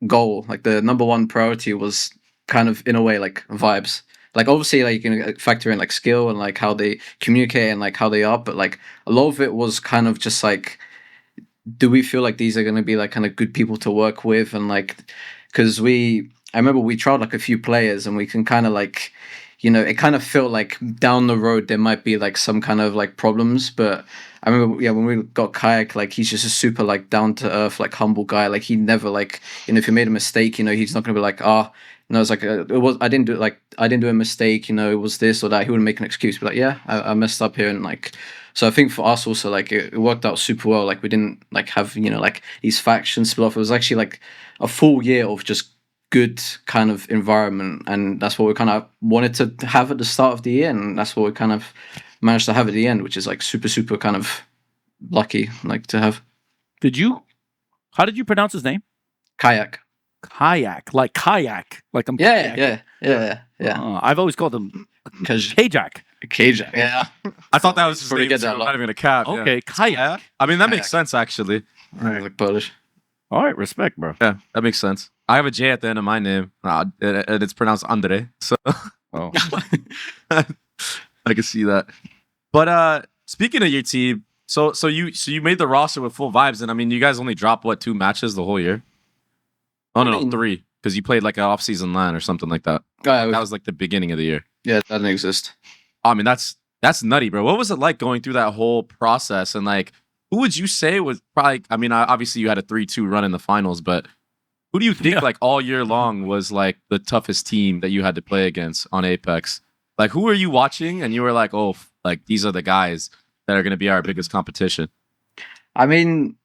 goal, like the number 1 priority, was kind of in a way like vibes. Like obviously like you can factor in like skill and like how they communicate and like how they are, but like a lot of it was kind of just like, do we feel like these are going to be like kind of good people to work with? And like, because I remember we tried like a few players, and we can kind of like, it kind of felt like down the road there might be like some kind of like problems. But I remember, when we got Kayak, like he's just a super like down to earth, like humble guy. Like he never like, if you made a mistake, he's not gonna be like, it's like I didn't do a mistake, it was this or that. He wouldn't make an excuse, be like, yeah, I messed up here, and like. So I think for us also, like it worked out super well. Like we didn't like have like these factions split off. It was actually like a full year of just good kind of environment, and that's what we kind of wanted to have at the start of the year, and that's what we kind of managed to have at the end, which is like super kind of lucky like to have. How did you pronounce his name? Kayak, like kayak, like I'm yeah. I've always called him Kajak. Kajak, yeah. I thought that was his Probably name, get so that I'm lot. not even a cap. Okay, Yeah. kayak. I mean, that Kayak. makes sense, actually. Like Polish. All right, respect, bro. Yeah, that makes sense. I have a J at the end of my name, and it's pronounced Andre, so Oh. I can see that. But speaking of your team, so you made the roster with full vibes, and I mean, you guys only dropped 2 matches the whole year? Oh no, 3, because you played like an off-season LAN or something like that. That was like the beginning of the year. Yeah, that didn't exist. I mean, that's nutty, bro. What was it like going through that whole process? And like, who would you say was probably? I mean, obviously you had a 3-2 run in the finals, but who do you think like all year long was like the toughest team that you had to play against on Apeks? Like, who were you watching and you were like, oh, like these are the guys that are going to be our biggest competition? I mean,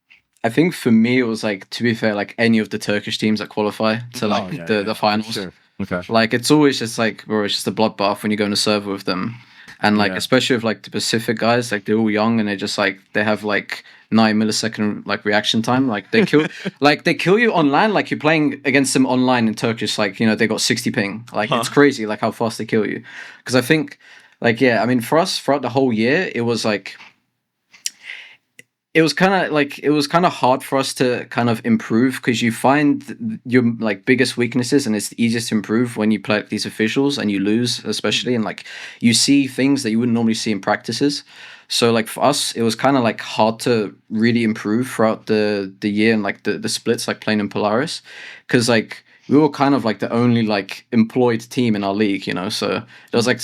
I think for me it was like, to be fair, like any of the Turkish teams that qualify to like the finals. Sure. Okay. Like it's always just like, bro, it's just a bloodbath when you go on a server with them. And like, especially with like the Pacific guys, like they're all young and they're just like, they have like 9 millisecond like reaction time. Like they kill, they kill you online. Like you're playing against them online in Turkish, like, they got 60 ping. Like it's crazy, like how fast they kill you. Because I think like, I mean, for us throughout the whole year, it was like, it was kind of hard for us to kind of improve because you find your like biggest weaknesses, and it's the easiest to improve when you play like, these officials and you lose, especially, and like you see things that you wouldn't normally see in practices. So like for us, it was kind of like hard to really improve throughout the year and like the splits, like playing in Polaris, because like we were kind of like the only like employed team in our league, you know. So there was like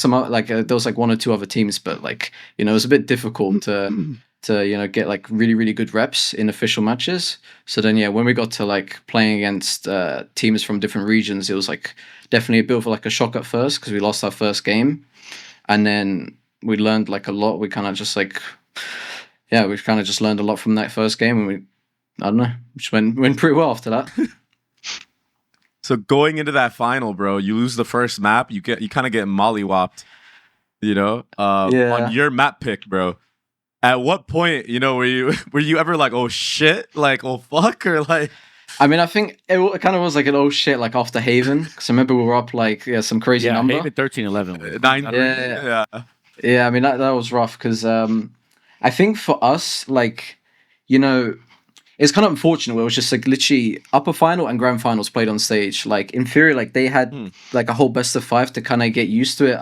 there was like one or two other teams, but like, you know, it was a bit difficult to you know get like really really good reps in official matches. So then yeah, when we got to like playing against teams from different regions, it was like definitely a bit of like a shock at first because we lost our first game, and then we learned like a lot. We kind of just like we kind of just learned a lot from that first game, and we I don't know, just went pretty well after that. So going into that final, bro, you lose the first map, you kind of get mollywopped, you know, on your map pick, bro. At what point, you know, were you ever like, oh shit, like, oh fuck, or like? I mean, I think it kind of was like an oh shit, like after Haven, because I remember we were up like some crazy number. Haven 13-11. 9-3. Yeah. I mean that was rough because I think for us, like, you know, it's kind of unfortunate where it was just like literally upper final and grand finals played on stage. Like in theory, like they had like a whole best of 5 to kind of get used to it.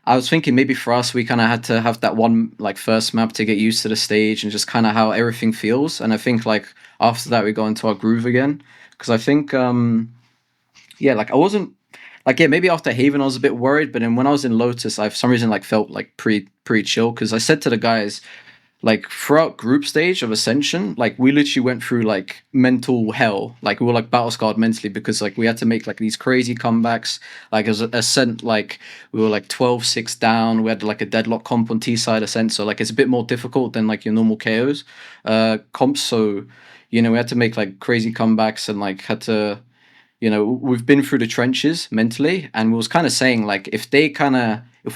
I was thinking maybe for us, we kind of had to have that one like first map to get used to the stage and just kind of how everything feels. And I think like after that, we go into our groove again. Because I think, like I wasn't like, maybe after Haven, I was a bit worried. But then when I was in Lotus, I for some reason like felt like pretty chill. Because I said to the guys, like throughout group stage of Ascension, like we literally went through like mental hell. Like we were like battle scarred mentally because like we had to make like these crazy comebacks. Like as Ascent, like we were like 12-6 down. We had like a deadlock comp on T side Ascent, so like it's a bit more difficult than like your normal KOs comps. So you know we had to make like crazy comebacks and like had to, you know, we've been through the trenches mentally, and we was kind of saying like if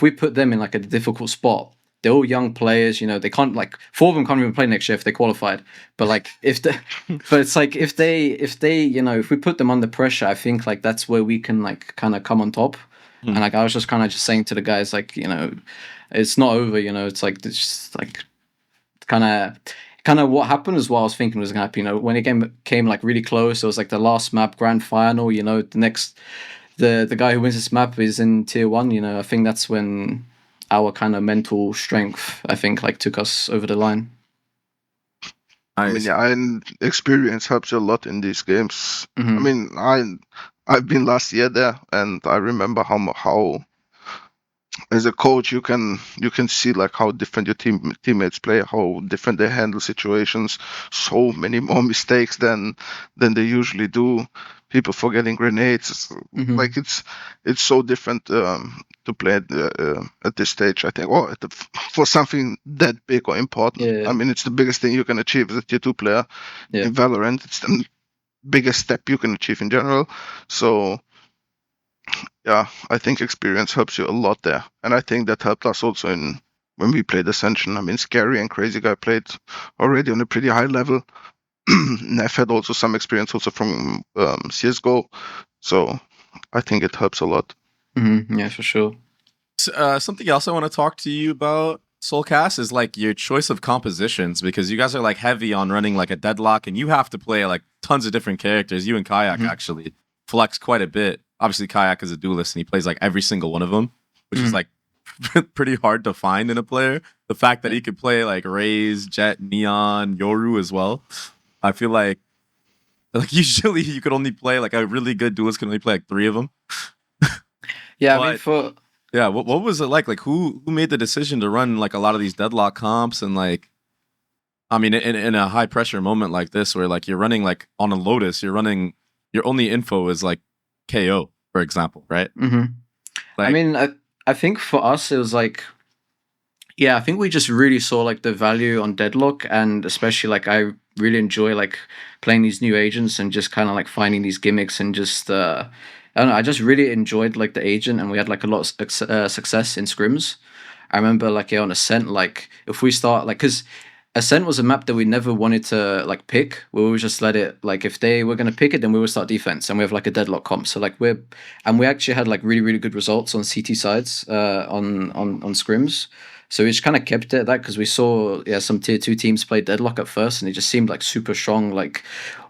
we put them in like a difficult spot. They're all young players, you know. They can't like 4 of them can't even play next year if they qualified. But like but it's like if they you know if we put them under pressure, I think like that's where we can like kind of come on top. And like I was just kind of just saying to the guys like, you know, it's not over, you know. It's like it's just like kind of what happened is what I was thinking was gonna happen. You know, when it came like really close, it was like the last map grand final. You know, the guy who wins this map is in tier 1. You know, I think that's when our kind of mental strength, I think, like took us over the line. I mean, and experience helps you a lot in these games. Mm-hmm. I mean, I've been last year there, and I remember how as a coach you can see like how different your teammates play, how different they handle situations. So many more mistakes than they usually do. People forgetting grenades. Like it's so different to play at this stage, I think, or for something that big or important. Yeah. I mean, it's the biggest thing you can achieve as a tier 2 player in Valorant. It's the biggest step you can achieve in general. So yeah, I think experience helps you a lot there, and I think that helped us also when we played Ascension. I mean, Scary and Crazy Guy played already on a pretty high level. Neff had also some experience also from CSGO, so I think it helps a lot. Yeah, for sure. Something else I want to talk to you about, soulcas, is like your choice of compositions, because you guys are like heavy on running like a Deadlock, and you have to play like tons of different characters. You and Kayak actually flex quite a bit. Obviously, Kayak is a duelist, and he plays like every single one of them, which is like pretty hard to find in a player. The fact that he could play like Raze, Jet, Neon, Yoru as well. I feel like usually you could only play like a really good duelist can only play like 3 of them. Yeah, but, what was it like? Like who made the decision to run like a lot of these Deadlock comps, and like, I mean, in a high pressure moment like this where like you're running like on a Lotus, your only info is like KO, for example, right? Like, I mean, I think for us it was like, yeah, I think we just really saw like the value on Deadlock, and especially like I really enjoy like playing these new agents and just kind of like finding these gimmicks and just I don't know, I just really enjoyed like the agent, and we had like a lot of success in scrims. I remember like on Ascent, like if we start like, because Ascent was a map that we never wanted to like pick. We would just let it, like if they were going to pick it, then we would start defense, and we have like a Deadlock comp. So like we actually had like really, really good results on CT sides on scrims. So we just kind of kept it at that because we saw some tier 2 teams play Deadlock at first, and it just seemed like super strong. Like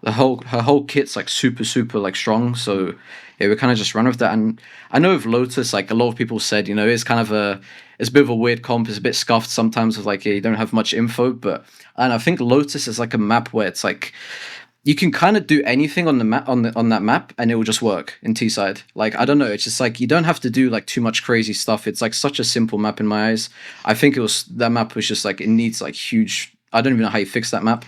her whole kit's like super like strong. So yeah, we kind of just run with that. And I know with Lotus, like a lot of people said, it's kind of it's a bit of a weird comp. It's a bit scuffed sometimes with like you don't have much info, and I think Lotus is like a map where it's like you can kind of do anything on the map on that map and it will just work in T-side. Like I don't know, it's just like you don't have to do like too much crazy stuff. It's like such a simple map in my eyes. I think that map was just like it needs like huge. I don't even know how you fix that map.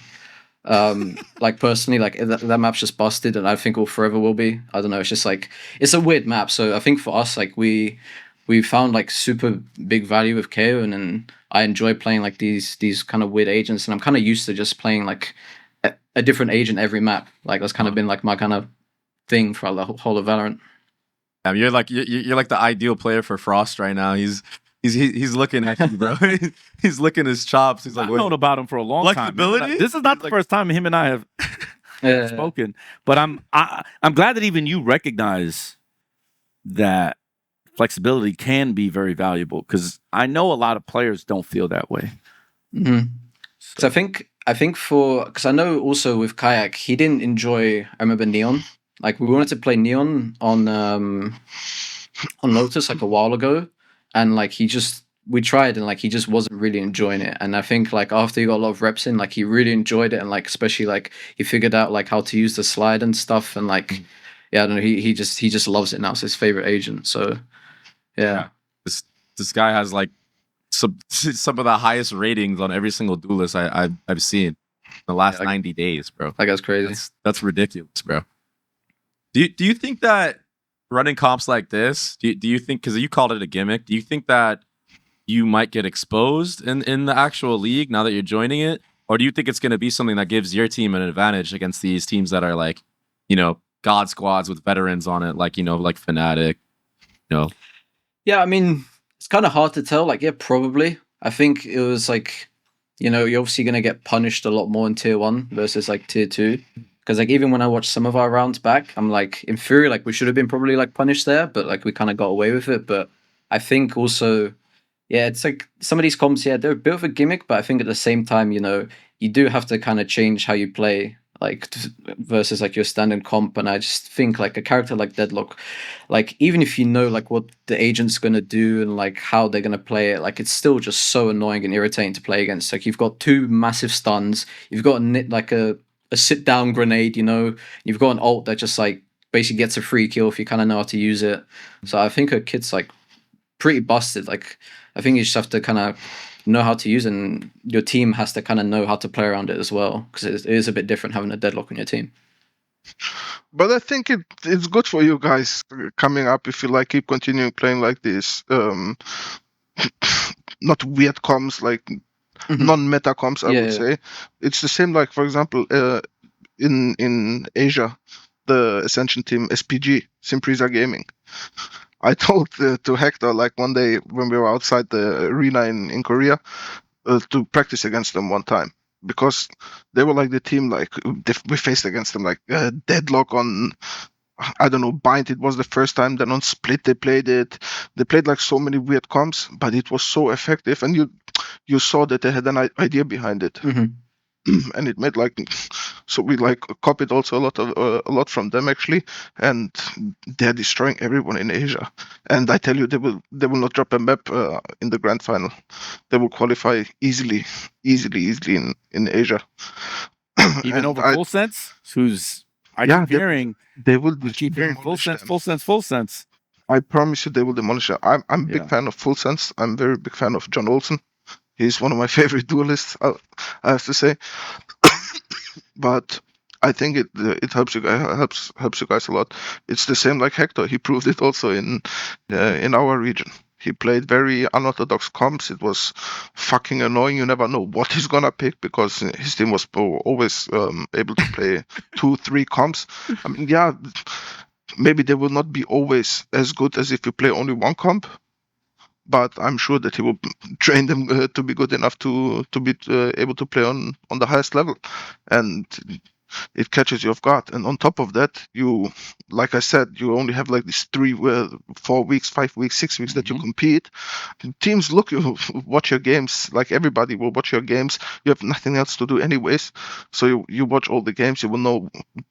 Like personally, like that map's just busted, and I think it forever will be. I don't know. It's just like it's a weird map. So I think for us, like we found like super big value with KO, and then I enjoy playing like these kind of weird agents, and I'm kind of used to just playing like a different agent every map. Like that's kind of been like my kind of thing for the whole of Valorant. You're like the ideal player for Frost right now. He's looking at you, bro. He's licking his chops. He's like, I've known about him for a long time. This is not the first time him and I have spoken, but I'm glad that even you recognize that flexibility can be very valuable, because I know a lot of players don't feel that way. Mm-hmm. So I think because I know also with Kayak, he didn't enjoy. I remember Neon. Like we wanted to play Neon on Lotus like a while ago, and like we tried, and like he just wasn't really enjoying it. And I think like after he got a lot of reps in, like he really enjoyed it, and like especially like he figured out like how to use the slide and stuff, and like I don't know, he just loves it now. It's his favorite agent. So yeah. This guy has like some of the highest ratings on every single duelist I've seen in the last 90 days, bro. That guy's crazy. That's ridiculous, bro. Do you think that running comps like this, do you think, because you called it a gimmick, do you think that you might get exposed in the actual league now that you're joining it? Or do you think it's going to be something that gives your team an advantage against these teams that are like, God squads with veterans on it, like, like Fnatic, Yeah, I mean, it's kind of hard to tell. Like, yeah, probably. I think it was like, you're obviously going to get punished a lot more in tier 1 versus like tier 2. Because like even when I watched some of our rounds back, I'm like, in theory, like we should have been probably like punished there, but like we kind of got away with it. But I think also, yeah, it's like some of these comps, yeah, they're a bit of a gimmick, but I think at the same time, you do have to kind of change how you play, like versus like your standard comp. And I just think like a character like Deadlock, like even if you know like what the agent's gonna do and like how they're gonna play it, like it's still just so annoying and irritating to play against. Like you've got 2 massive stuns, you've got like a sit down grenade, you've got an ult that just like basically gets a free kill if you kind of know how to use it. So I think her kit's like pretty busted. Like I think you just have to kind of know how to use it, and your team has to kind of know how to play around it as well, because it is a bit different having a Deadlock on your team. But I think it's good for you guys coming up if you like keep continuing playing like this. Not weird comms, like non-meta comms, I would say. It's the same, like, for example, in Asia, the Ascension team, SPG, Simprisa Gaming. I told to Hector, like, one day when we were outside the arena in Korea, to practice against them one time. Because they were like the team, like, we faced against them, like, Deadlock on, I don't know, Bind, it was the first time. Then on Split, they played it. They played, like, so many weird comps, but it was so effective. And you saw that they had an idea behind it. And it made like, so we like copied also a lot from them actually, and they're destroying everyone in Asia. And I tell you, they will not drop a map in the grand final. They will qualify easily in Asia. Even over Full Sense, who's I keep hearing they will. Keep hearing Full Sense. I promise you, they will demolish it. I'm a big fan of Full Sense. I'm a very big fan of John Olsen. He's one of my favorite duelists, I have to say. But I think it helps you guys, helps you guys a lot. It's the same like Hector. He proved it also in our region. He played very unorthodox comps. It was fucking annoying. You never know what he's gonna pick, because his team was always able to play 2-3 comps. I mean, yeah, maybe they will not be always as good as if you play only one comp. But I'm sure that he will train them to be good enough to be able to play on the highest level. And it catches you off guard. And on top of that, you, like I said, you only have like these 4 weeks, 5 weeks, 6 weeks that you compete. Teams look you watch your games, like everybody will watch your games. You have nothing else to do anyways, so you watch all the games. You will know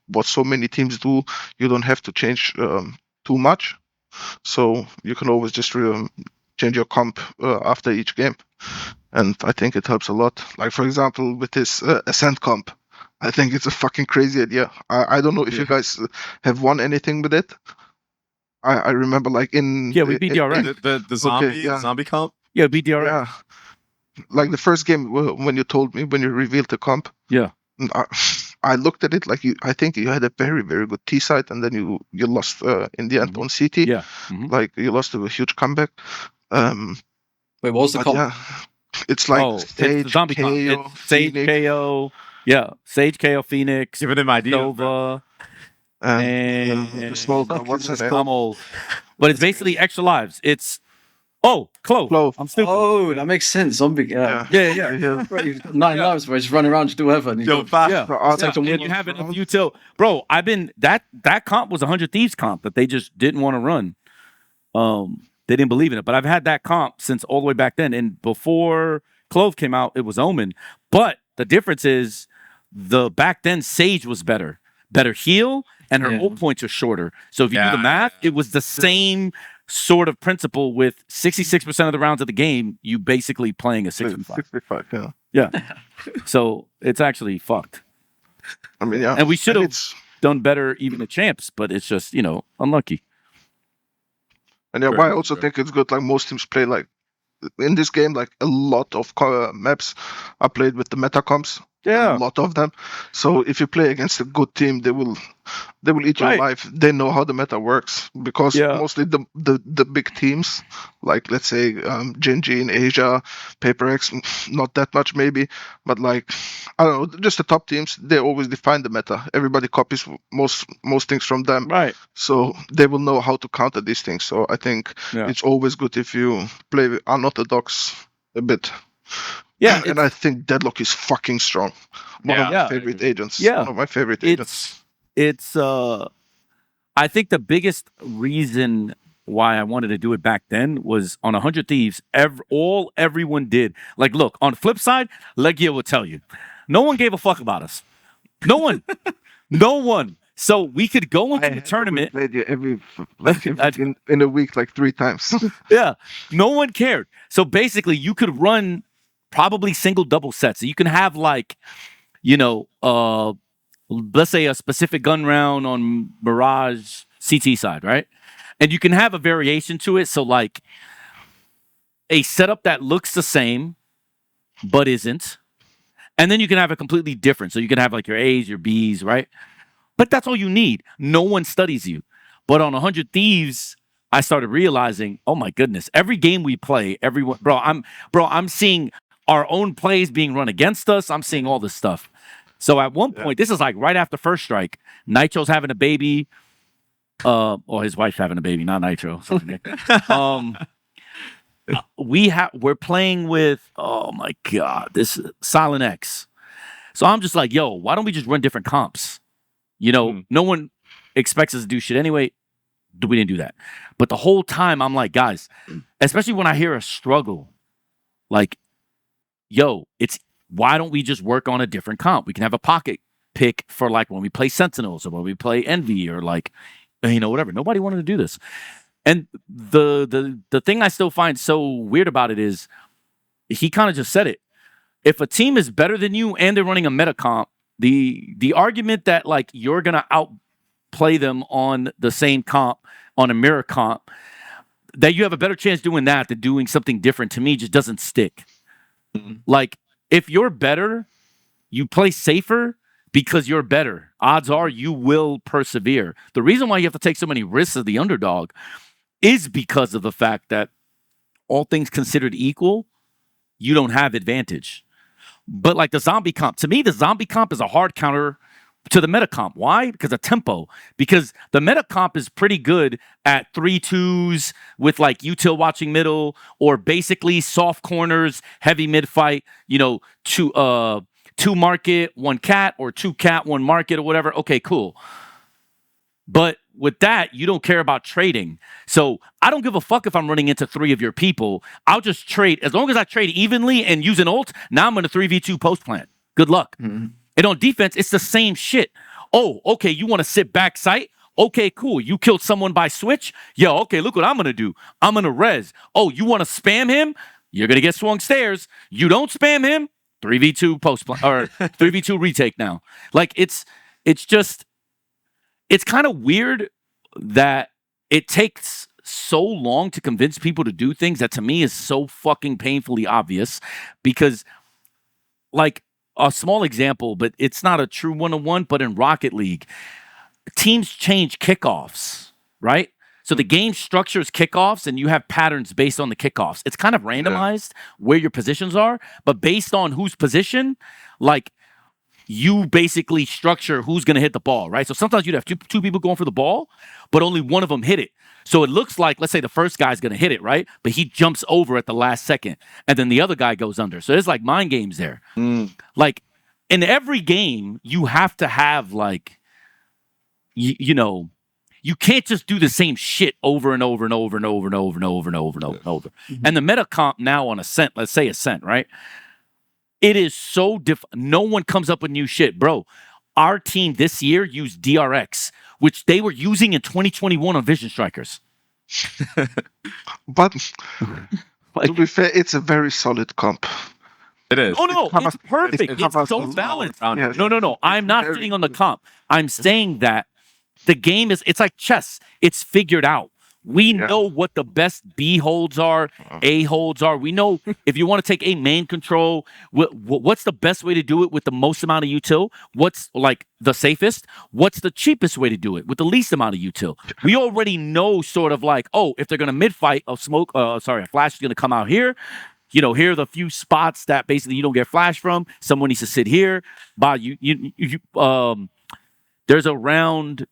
what so many teams do. You don't have to change too much, so you can always just change your comp after each game. And I think it helps a lot. Like, for example, with this Ascend comp, I think it's a fucking crazy idea. I don't know if you guys have won anything with it. I remember, like, in... Yeah, we beat DRX. The zombie, Okay, yeah. zombie comp? Yeah, beat DRX. Yeah. Like, the first game, when you told me, when you revealed the comp, Yeah. I looked at it like I think you had a very, very good T side, and then you lost in the end on CT. Yeah. Like, you lost to a huge comeback. Wait, what was the But comp? yeah, it's like It's the Sage, zombie comp. KO, It's Sage Phoenix, KO. Yeah, Sage KO Phoenix. Give it an idea. Nova. and And Smoke. What's his name? I'm old. But it's basically extra lives. It's Clove. Clove. I'm stupid. Oh, that makes sense. Zombie. Yeah. Yeah. Right, you've got 9 lives, bro. Just running around, just do whatever. And you Yo, go, fast. Yeah. Like Yeah, and you have enough util. Bro, I've been that comp was 100 Thieves comp that they just didn't want to run. They didn't believe in it. But I've had that comp since all the way back then. And before Clove came out, it was Omen. But the difference is the back then Sage was better heal, and her ult points are shorter. So if you do the math, it was the same sort of principle with 66% of the rounds of the game, you basically playing a 65. 65, yeah. Yeah. So it's actually fucked. I mean, yeah. And we should have it's- done better even at champs, but it's just, unlucky. And yeah, Sure, why I also sure. think it's good. Like, most teams play, like, in this game, like, a lot of maps are played with the meta comps. A lot of them. So if you play against a good team, they will eat your Right. life. They know how the meta works, because Yeah. mostly the big teams, like, let's say Genji in Asia, PaperX, not that much maybe, but, like, I don't know, just the top teams, they always define the meta. Everybody copies most things from them, Right. so they will know how to counter these things. So I think it's always good if you play with unorthodox a bit. Yeah. And I think Deadlock is fucking strong. One of my Yeah. favorite agents. Yeah. One of my favorite agents. It's I think the biggest reason why I wanted to do it back then was on 100 Thieves, everyone did. Like, look, on the flip side, LEGIJA will tell you, no one gave a fuck about us. No one. No one. So we could go into the tournament. Played you in a week, like 3 times. Yeah. No one cared. So basically, you could run probably single double sets. So you can have, like, let's say a specific gun round on Mirage CT side, right? And you can have a variation to it. So, like, a setup that looks the same but isn't. And then you can have a completely different. So you can have, like, your A's, your B's, right? But that's all you need. No one studies you. But on 100 Thieves, I started realizing, oh my goodness, every game we play, everyone, I'm seeing our own plays being run against us. I'm seeing all this stuff. So at one point, this is like right after First Strike, Nitro's having a baby, or his wife's having a baby, not Nitro. Sorry, Nick. We're playing with, oh my God, this Silent X. So I'm just like, yo, why don't we just run different comps? No one expects us to do shit anyway. We didn't do that. But the whole time I'm like, guys, especially when I hear a struggle, like, yo, why don't we just work on a different comp? We can have a pocket pick for, like, when we play Sentinels or when we play Envy or, like, whatever. Nobody wanted to do this. And the thing I still find so weird about it is he kind of just said it. If a team is better than you and they're running a meta comp, the argument that, like, you're gonna outplay them on the same comp, on a mirror comp, that you have a better chance doing that than doing something different, to me just doesn't stick. Like, if you're better, you play safer because you're better. Odds are you will persevere. The reason why you have to take so many risks as the underdog is because of the fact that, all things considered equal, you don't have advantage. But, like, the zombie comp, to me, the zombie comp is a hard counter to the meta comp. Why? Because of tempo. Because the meta comp is pretty good at 3-2s with, like, util watching middle, or basically soft corners, heavy mid fight, 2 2 market, 1 cat, or 2 cat, 1 market, or whatever. Okay, cool. But with that, you don't care about trading. So I don't give a fuck if I'm running into 3 of your people. I'll just trade. As long as I trade evenly and use an ult, now I'm going to 3v2 post plant. Good luck. Mm-hmm. And on defense, it's the same shit. Oh, okay, you want to sit back sight? Okay, cool. You killed someone by switch? Yo, okay, look what I'm going to do. I'm going to res. Oh, you want to spam him? You're going to get swung stairs. You don't spam him? 3v2 post plant or 3v2 retake now. Like it's kind of weird that it takes so long to convince people to do things that to me is so fucking painfully obvious. Because, like, a small example, but it's not a true one-on-one, but in Rocket League, teams change kickoffs, right? So the game structures kickoffs and you have patterns based on the kickoffs. It's kind of randomized where your positions are, but based on whose position, like, you basically structure who's going to hit the ball, right? So sometimes you'd have two people going for the ball, but only one of them hit it. So it looks like, let's say the first guy's going to hit it, right? But he jumps over at the last second, and then the other guy goes under. So there's like mind games there. Like in every game, you have to have like, you know, you can't just do the same shit over and over and over and over and over and over and over and over and over. And the meta comp now on Ascent, let's say Ascent, right? It is so no one comes up with new shit, bro. Our team this year used DRX, which they were using in 2021 on Vision Strikers. But to be fair, it's a very solid comp. It is. Oh no, it's perfect. It's covers so a lot. balanced. Yes. No. I'm not sitting on the comp. I'm saying that the game it's like chess. It's figured out. We know what the best B holds are, A holds are. We know if you want to take a main control, what's the best way to do it with the most amount of util? What's like the safest? What's the cheapest way to do it with the least amount of util? We already know sort of like, oh, if they're going to mid-fight, a flash is going to come out here. You know, here are the few spots that basically you don't get flash from. Someone needs to sit here. There's a round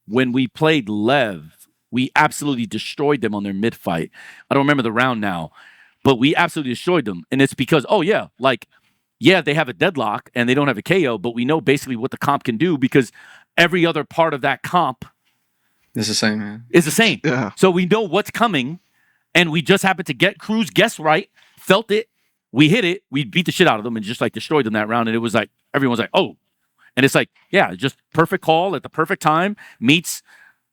when we played Lev. We absolutely destroyed them on their mid fight. I don't remember the round now, but we absolutely destroyed them. And it's because, they have a deadlock and they don't have a KO, but we know basically what the comp can do because every other part of that comp is the same. Man. Is the same. Yeah. So we know what's coming, and we just happened to get Cruz guess right, felt it, we hit it, we beat the shit out of them and just like destroyed them that round. And it was like everyone's like, oh, and it's like, yeah, just perfect call at the perfect time meets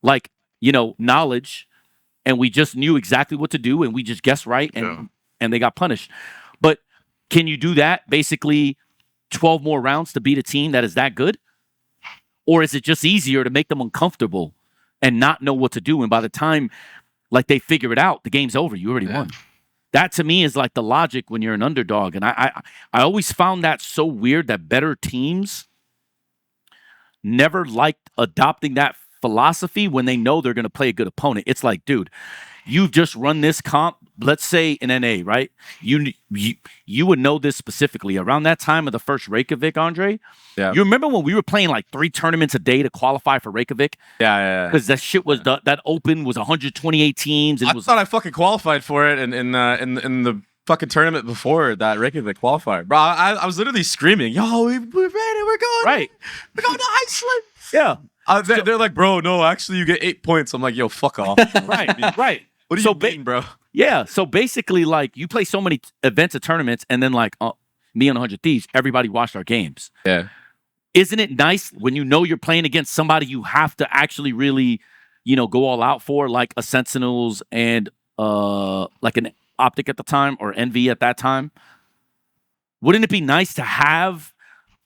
like, you know, knowledge, and we just knew exactly what to do, and we just guessed right, and they got punished. But can you do that basically 12 more rounds to beat a team that is that good? Or is it just easier to make them uncomfortable and not know what to do? And by the time like they figure it out, the game's over. You already won. That to me is like the logic when you're an underdog. And I always found that so weird that better teams never liked adopting that philosophy when they know they're going to play a good opponent. It's like, dude, you've just run this comp, let's say in NA, right? You would know this specifically. Around that time of the first Reykjavik, Andre, you remember when we were playing like 3 tournaments a day to qualify for Reykjavik? Yeah. Because that shit was, that open was 128 teams. I thought I fucking qualified for it in the fucking tournament before that Reykjavik qualifier. Bro, I was literally screaming, yo, we're ready, we're going. Right. We're going to Iceland. Yeah. They're like, bro, no, actually you get 8 points. I'm like, yo, fuck off. Right. What do you mean, bro? Yeah, so basically, like, you play so many events and tournaments, and then, like, me on 100 Thieves, everybody watched our games. Yeah. Isn't it nice when you know you're playing against somebody you have to actually really, you know, go all out for, like a Sentinels and, like, an Optic at the time, or Envy at that time? Wouldn't it be nice to have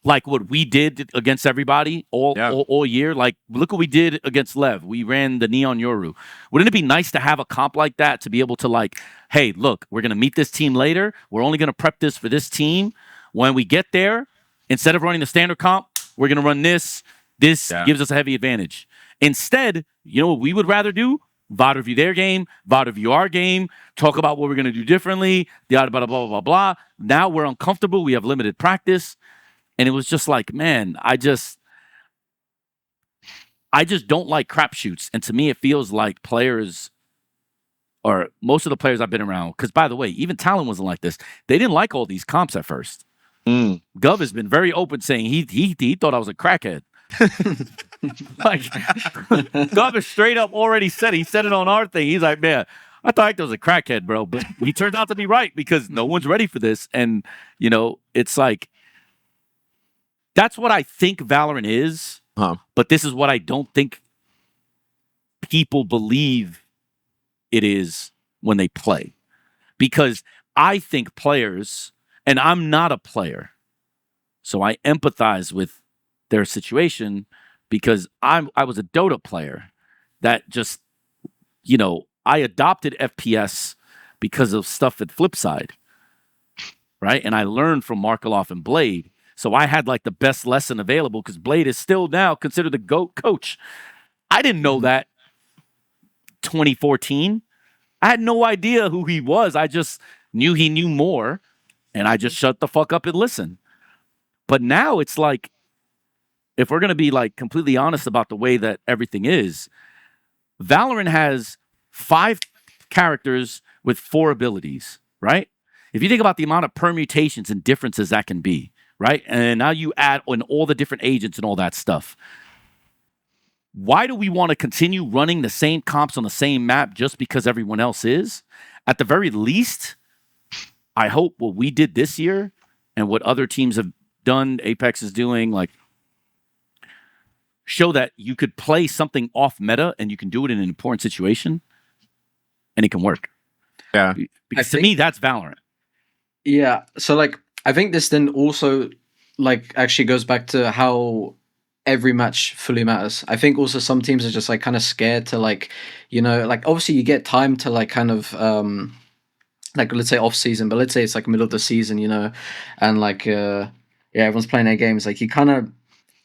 like what we did against everybody all year? Like, look what we did against Lev. We ran the Neon Yoru. Wouldn't it be nice to have a comp like that to be able to like, hey, look, we're going to meet this team later. We're only going to prep this for this team. When we get there, instead of running the standard comp, we're going to run this. This gives us a heavy advantage. Instead, you know what we would rather do? VOD review their game, VOD review our game, talk about what we're going to do differently, blah, blah, blah, blah, blah, blah. Now we're uncomfortable. We have limited practice. And it was just like, man, I just don't like crapshoots. And to me, it feels like players, or most of the players I've been around, because by the way, even Talon wasn't like this. They didn't like all these comps at first. Gov has been very open, saying he thought I was a crackhead. Like, Gov has straight up already said, he said it on our thing. He's like, man, I thought Hector was a crackhead, bro. But he turns out to be right, because no one's ready for this. And, you know, it's like, that's what I think Valorant is. But this is what I don't think people believe it is when they play. Because I think players, and I'm not a player, so I empathize with their situation, because I was a Dota player that just, you know, I adopted FPS because of stuff at Flipside, right? And I learned from Markeloff and Blade. So I had like the best lesson available, because Blade is still now considered the GOAT coach. I didn't know that 2014. I had no idea who he was. I just knew he knew more, and I just shut the fuck up and listened. But now it's like, if we're going to be like completely honest about the way that everything is, Valorant has 5 characters with 4 abilities, right? If you think about the amount of permutations and differences that can be, right? And now you add on all the different agents and all that stuff. Why do we want to continue running the same comps on the same map just because everyone else is? At the very least, I hope what we did this year and what other teams have done, Apeks is doing, like, show that you could play something off meta and you can do it in an important situation and it can work. Yeah. Because to me, that's Valorant. Yeah. So, like, I think this then also, like, actually goes back to how every match fully matters. I think also some teams are just, like, kind of scared to, like, you know, like, obviously you get time to, like, kind of, like, let's say off season, but let's say it's, like, middle of the season, you know, and, like, yeah, everyone's playing their games. Like, you kind of,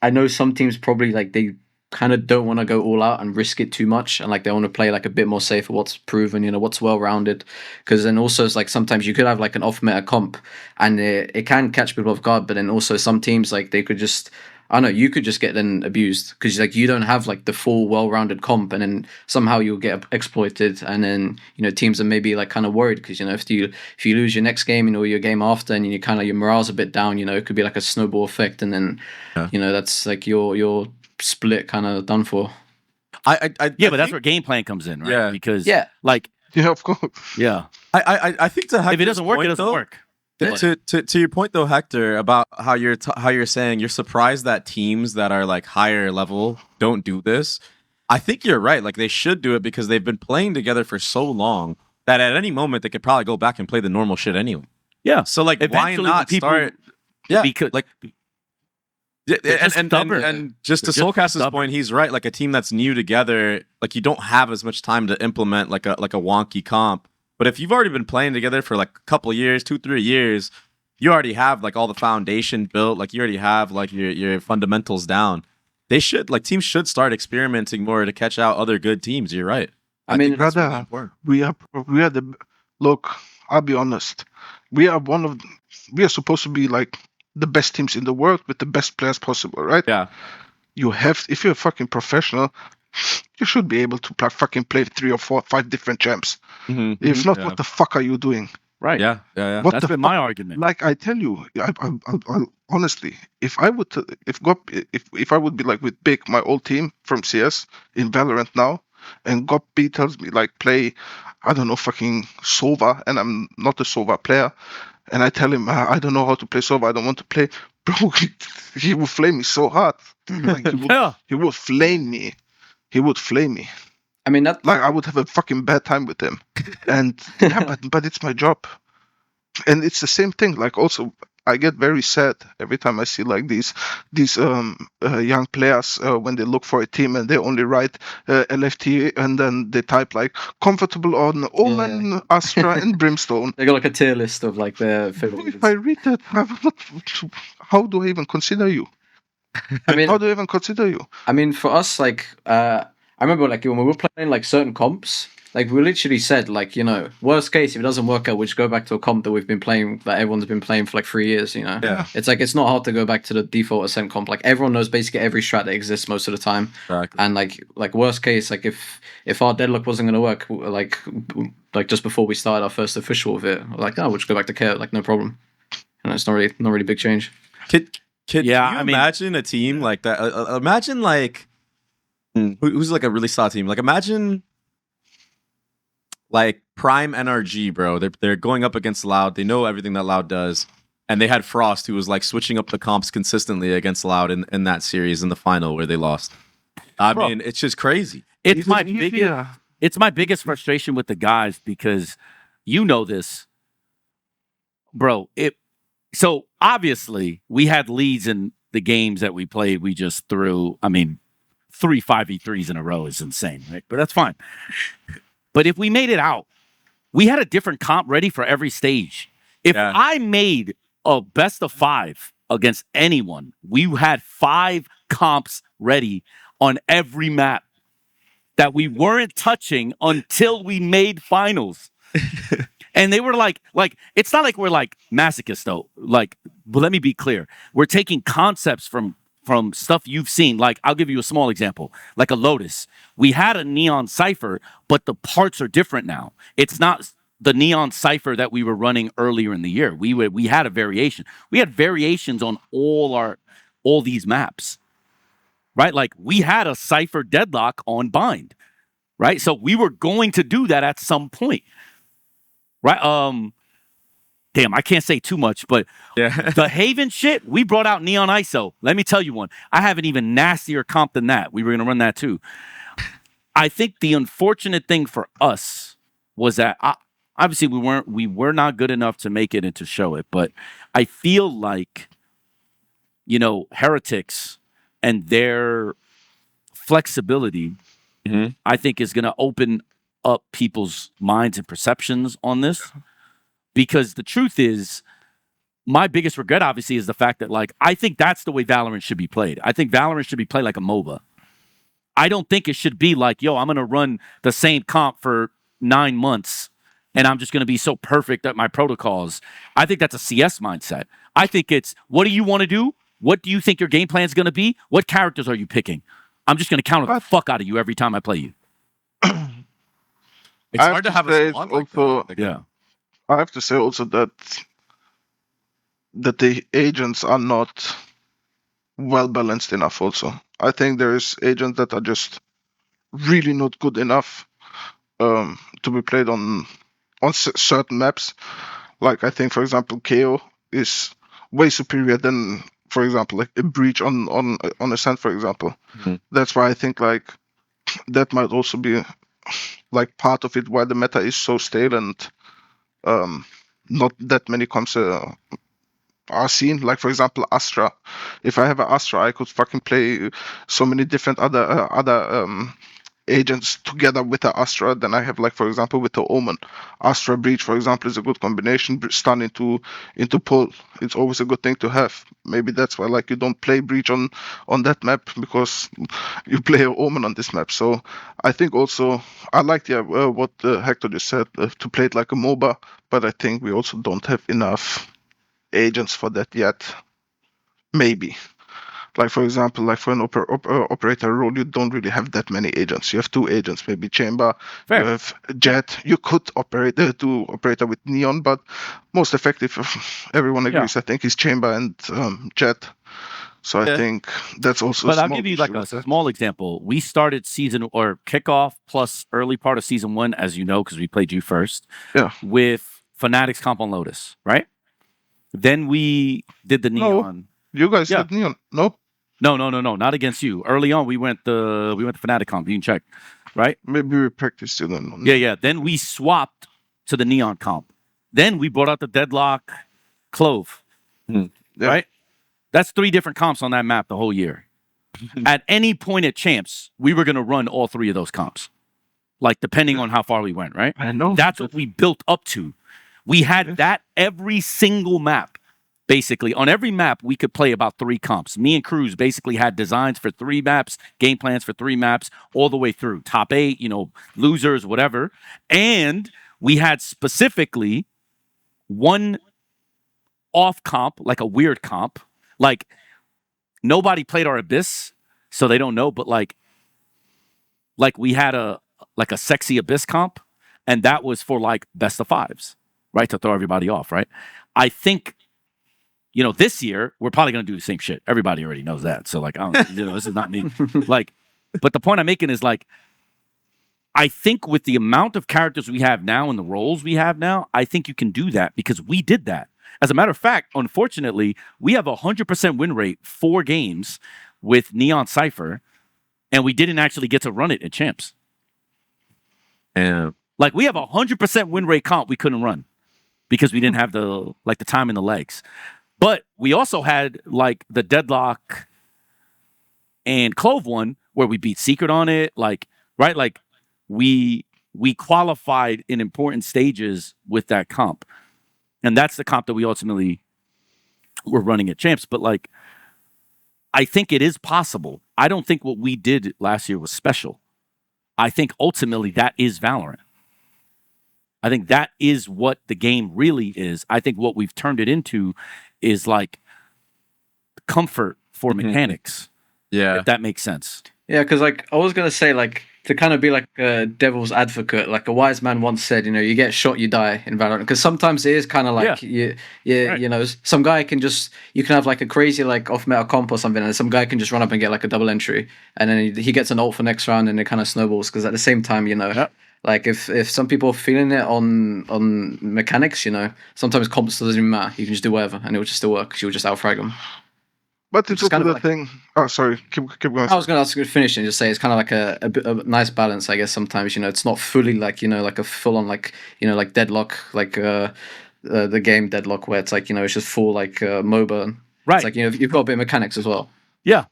I know some teams probably, like, they kind of don't want to go all out and risk it too much, and like they want to play like a bit more safer, what's proven, you know, what's well rounded, because then also it's like sometimes you could have like an off meta comp and it can catch people off guard, but then also some teams, like, they could just, I don't know, you could just get then abused because like you don't have like the full well-rounded comp, and then somehow you'll get exploited, and then, you know, teams are maybe like kind of worried because, you know, if you lose your next game, you know, your game after, and you kind of, your morale's a bit down, you know, it could be like a snowball effect, and then you know, that's like your split kind of done for. I but that's where game plan comes in, right? Yeah. Because of course. I think to if it doesn't work, it doesn't work. To your point though, Hector, about how you're saying you're surprised that teams that are like higher level don't do this. I think you're right. Like, they should do it because they've been playing together for so long that at any moment they could probably go back and play the normal shit anyway. Yeah. So like, eventually, why not start? Yeah. Because like. And just to soulcas's point, he's right. Like, a team that's new together, like, you don't have as much time to implement like a wonky comp. But if you've already been playing together for like a couple of years, 2-3 years, you already have like all the foundation built. Like, you already have like your fundamentals down. They should, like, teams should start experimenting more to catch out other good teams. You're right. I mean, brother, we are the look. I'll be honest. We are supposed to be like the best teams in the world with the best players possible, right? Yeah. You have, if you're a fucking professional, you should be able to fucking play 3 or 4, 5 different champs. If not, what the fuck are you doing? Right. Yeah. What That's been my argument. Like, I tell you, I honestly, if I would be like with Big, my old team from CS in Valorant now, and GOP tells me like play, I don't know, fucking Sova, and I'm not a Sova player, and I tell him I don't know how to play Sova, I don't want to play, bro, he would flame me so hard. Like, he would flame me. He would flame me. I mean, that, like, I would have a fucking bad time with him. And yeah, but it's my job. And it's the same thing. Like, also, I get very sad every time I see like these young players when they look for a team and they only write LFT and then they type like comfortable on Omen, Astra, and Brimstone. They got like a tier list of like their favorite. If I read that, how do I even consider you? I mean, how do I even consider you? I mean, for us, like, I remember like when we were playing like certain comps, like we literally said, like, you know, worst case, if it doesn't work out, we just go back to a comp that we've been playing, that everyone's been playing for like 3 years, you know? Yeah. It's like, it's not hard to go back to the default Ascent comp. Like, everyone knows basically every strat that exists most of the time. Exactly. And like worst case, like if our Deadlock wasn't going to work, like just before we started our first official with it, like, oh, we'll just go back to cked, like, no problem. And it's not really big change. Could Yeah, you I mean- imagine a team like that? Imagine like who's like a really solid team. Like imagine like Prime NRG, bro. They're going up against Loud. They know everything that Loud does. And they had Frost, who was like switching up the comps consistently against Loud in that series in the final where they lost. I Bro. mean, it's just crazy. It's my Even if biggest. you- It's my biggest frustration with the guys because you know this, bro. So obviously we had leads in the games that we played. We just threw. I mean, 3 5v3s in a row is insane, right? But that's fine. But if we made it out, we had a different comp ready for every stage. If Yeah. I made a best of 5 against anyone, we had 5 comps ready on every map that we weren't touching until we made finals. And they were like, it's not like we're like masochists though. Like, but let me be clear. We're taking concepts from stuff you've seen. Like, I'll give you a small example. Like a Lotus. We had a Neon Cypher, but the parts are different now. It's not the Neon Cypher that we were running earlier in the year. We had a variation. We had variations on all these maps. Right? Like we had a Cypher Deadlock on Bind. Right? So we were going to do that at some point. Right? Damn, I can't say too much, but Yeah. the Haven shit, we brought out Neon ISO. Let me tell you one. I have an even nastier comp than that. We were going to run that too. I think the unfortunate thing for us was that obviously we were not good enough to make it and to show it, but I feel like, you know, Heretics and their flexibility, Mhm. I think is going to open up people's minds and perceptions on this. Because the truth is, my biggest regret, obviously, is the fact that, like, I think that's the way Valorant should be played. I think Valorant should be played like a MOBA. I don't think it should be like, yo, I'm going to run the same comp for 9 months, and I'm just going to be so perfect at my protocols. I think that's a CS mindset. I think it's, what do you want to do? What do you think your game plan is going to be? What characters are you picking? I'm just going to counter the fuck out of you every time I play you. It's I hard to have have to say a it's squad like also- that. Like, Yeah. I have to say also that the agents are not well balanced enough. Also, I think there is agents that are just really not good enough to be played on certain maps. Like I think, for example, KO is way superior than, for example, like a Breach on Ascend, for example. Mhm. That's why I think like that might also be like part of it why the meta is so stale and not that many comps are seen. Like for example, Astra. If I have an Astra, I could fucking play so many different other agents together with the Astra than I have, like for example, with the Omen. Astra Breach, for example, is a good combination. Stun into pull. It's always a good thing to have. Maybe that's why like you don't play Breach on that map, because you play Omen on this map. So I think also I like what Hector just said, to play it like a MOBA, but I think we also don't have enough agents for that yet. Maybe. Like for example, like for an operator role, you don't really have that many agents. You have 2 agents, maybe Chamber. Fair. You have Jet. You could do operator with Neon, but most effective, everyone agrees, I think, is Chamber and Jet. So I Yeah. think that's also. But a I'll small give you issue like a with that. small example. We started season or kickoff plus early part of season 1, as you know, because we played you first. Yeah. With Fanatics comp on Lotus, right? Then we did the No. Neon. You guys Yeah. had Neon, no? No, not against you. Early on, we went the Fnatic comp. You can check, right? Maybe we practiced it then. Yeah. Then we swapped to the Neon comp. Then we brought out the Deadlock Clove, Yeah. right? That's 3 different comps on that map the whole year. At any point at Champs, we were going to run all 3 of those comps, like depending on how far we went, right? I know. That's what we built up to. We had that every single map. Basically, on every map, we could play about 3 comps. Me and Cruz basically had designs for 3 maps, game plans for 3 maps, all the way through. Top 8, losers, whatever. And we had specifically 1 off comp, like a weird comp. Like, nobody played our Abyss, so they don't know, but like we had a sexy Abyss comp, and that was for like best of 5s, right? To throw everybody off, right? I think this year we're probably going to do the same shit. Everybody already knows that. So like, I don't, this is not me. Like, but the point I'm making is like, I think with the amount of characters we have now and the roles we have now, I think you can do that because we did that. As a matter of fact, unfortunately, we have 100% win rate 4 games with Neon Cypher, and we didn't actually get to run it at Champs. And Like we have 100% win rate comp we couldn't run because we didn't have the time in the legs. But we also had like the Deadlock and Clove one where we beat Secret on it, like right, like we qualified in important stages with that comp. And that's the comp that we ultimately were running at Champs. But like, I think it is possible. I don't think what we did last year was special. I think ultimately that is Valorant. I think that is what the game really is. I think what we've turned it into is like comfort for mechanics. yeah, If that makes sense. Yeah, because like I was gonna say, like to kind of be like a devil's advocate, like a wise man once said, you get shot, you die in Valorant. Because sometimes it is kind of like Right. some guy can you can have like a crazy like off meta comp or something, and some guy can just run up and get like a double entry, and then he gets an ult for next round, and it kind of snowballs. Because at the same time, Yep. like if some people are feeling it on mechanics, sometimes comps doesn't even matter. You can just do whatever, and it will just still work. 'Cause you'll just outfrag them. But it's It's kind also of the thing. Oh, sorry. Keep going. I was going to finish and just say it's kind of like a nice balance, I guess. Sometimes it's not fully like like a full on like like Deadlock, like the game Deadlock, where it's like it's just full like MOBA. Right. It's like you've got a bit of mechanics as well. Yeah.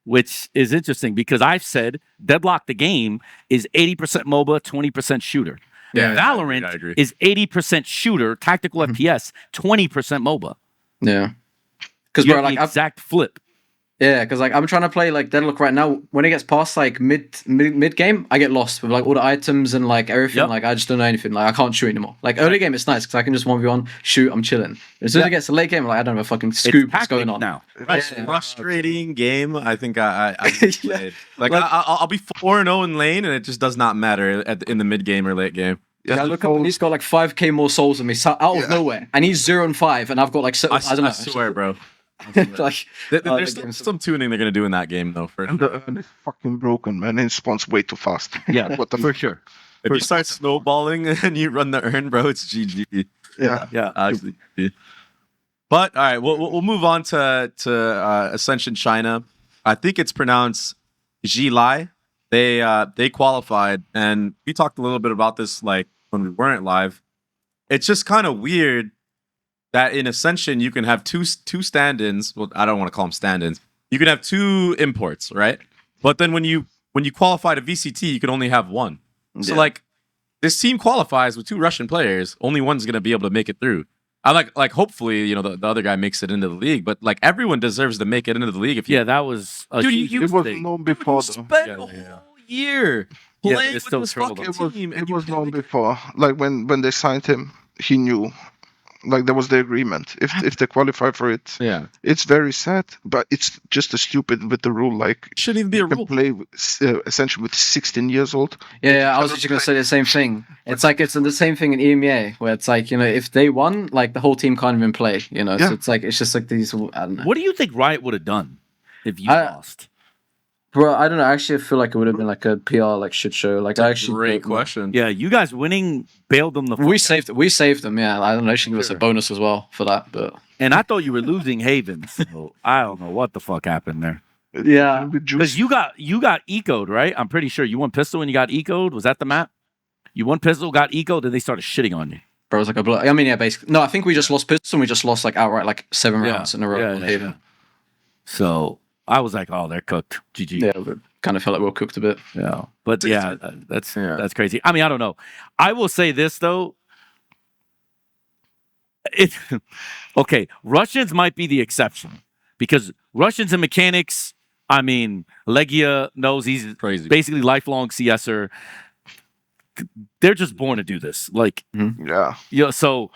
Which is interesting because I've said Deadlock the game is 80% MOBA, 20% shooter. Yeah, Valorant I agree. is 80% shooter, tactical FPS, 20% MOBA. Yeah. Because You bro, have the like exact flip. because like I'm trying to play like Deadlock right now. When it gets past like mid game, I get lost with like all the items and like everything. Yep. Like I just don't know anything. Like I can't shoot anymore. Like early game, it's nice because I can just 1v1 shoot. I'm chilling. As soon as it gets to late game, like I don't have a fucking scoop what's going on now. Most Yeah. frustrating game I think I Yeah. played. Like, Like- I'll be 4-0 in lane, and it just does not matter in the mid game or late game. Yeah, I look up and he's got like 5k more souls than me, out of nowhere, and he's 0 and 5, and I've got like I don't know. I swear, bro. Like There's that game's- some tuning they're gonna do in that game though. For And the urn is fucking broken, man. It spawns way too fast. Yeah, What the for sure. if you start snowballing and you run the urn, bro, it's GG. Yeah. Yeah. Actually, but all right, we'll move on to Ascension China. I think it's pronounced Jilai. They qualified, and we talked a little bit about this like when we weren't live. It's just kind of weird that in Ascension you can have two stand-ins. Well, I don't want to call them stand-ins. You can have 2 imports, right? But then when you qualify to VCT, you can only have 1. So Yeah. like this team qualifies with 2 Russian players. Only one's gonna be able to make it through. I like hopefully the other guy makes it into the league, but like everyone deserves to make it into the league. If you, Yeah, that was a Dude, huge you It was mistake. known before, though. spent Yeah, a yeah. whole year Yeah, playing it's with still this trouble. fucking team, and It you was can't known make it. before. Like when they signed him, he knew. Like there was the agreement. If they qualify for it, Yeah, it's very sad, but it's just as stupid with the rule. Like it shouldn't even be a you can rule. play Ascension with 16 years old. Yeah, I was just gonna say the same thing. It's like it's the same thing in EMEA where it's like if they won, like the whole team can't even play. Yeah. So it's like it's just like these. I don't know. What do you think Riot would have done if you I- lost? Bro, I don't know. Actually, I feel like it would have been like a PR like shit show. Like I actually Great don't know. question. Yeah, you guys winning bailed them the fuck We out. saved them. Yeah, I don't know. She give us a bonus as well for that, but And I thought you were losing Haven, so I don't know what the fuck happened there. yeah. With Because juice. you got ecoed, right? I'm pretty sure you won pistol and you got ecoed. Was that the map? You won pistol, got ecoed, and they started shitting on you. Bro, it was like a blow. I mean, yeah, basically. No, I think we just lost pistol. And we just lost like outright like 7 rounds in a row. Yeah, on yeah, Haven. yeah. So I was like, oh, they're cooked. GG. Yeah, we kind of felt like we were cooked a bit. Yeah. But yeah, that's Yeah. that's crazy. I mean, I don't know. I will say this though. Okay, Russians might be the exception because Russians and mechanics, I mean, LEGIJA knows he's Crazy. basically lifelong CSer. They're just born to do this. Like, Yeah. so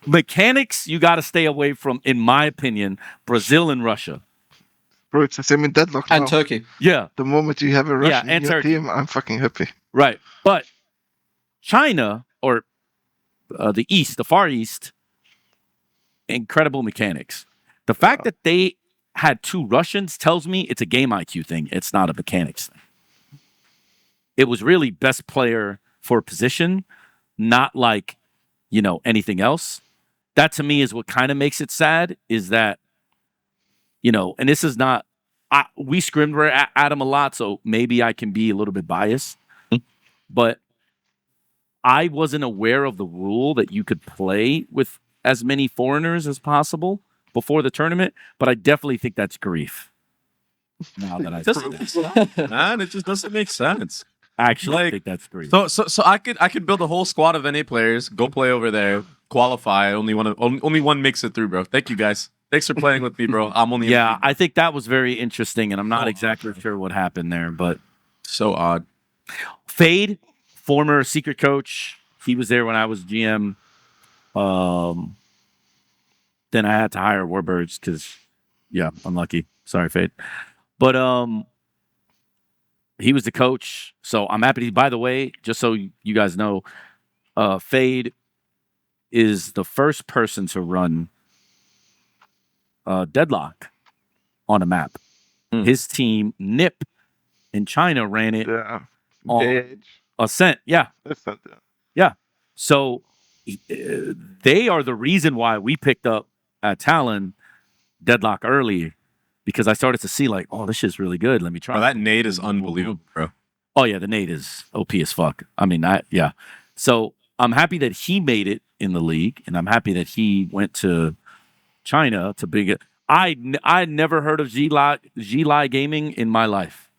mechanics, you got to stay away from, in my opinion, Brazil and Russia. Bro, it's the same in Deadlock And now. Turkey. Yeah, The moment you have a Russian and in your Turkey. team, I'm fucking happy. right. But China or the East, the Far East, incredible mechanics. The fact that they had 2 Russians tells me it's a game IQ thing. It's not a mechanics thing. It was really best player for position, not like, anything else. That to me is what kind of makes it sad, is that, and this is not, we scrimmed at him a lot, so maybe I can be a little bit biased, but I wasn't aware of the rule that you could play with as many foreigners as possible before the tournament, but I definitely think that's grief. Now that I doesn't make sense, man. It just doesn't make sense. Actually, Like, I think that's grief. So I could build a whole squad of NA players, go play over there, qualify. Only one makes it through, bro. Thank you guys. Thanks for playing with me, bro. I'm only Yeah, I think that was very interesting, and I'm not exactly sure what happened there, but so odd. Fade, former secret coach, he was there when I was GM. Then I had to hire Warbirds because, unlucky. Sorry, Fade. But he was the coach, so I'm happy to. By the way, just so you guys know, Fade is the first person to run Deadlock on a map. His team, Nip, in China, ran it on Ascent. Yeah. Ascent, Yeah. So they are the reason why we picked up at Talon Deadlock early, because I started to see like, oh, this shit's really good. Let me try. Bro, that nade is unbelievable, bro. Oh yeah, the nade is OP as fuck. I mean, yeah. So I'm happy that he made it in the league, and I'm happy that he went to China to big it. I never heard of G-Li Gaming in my life.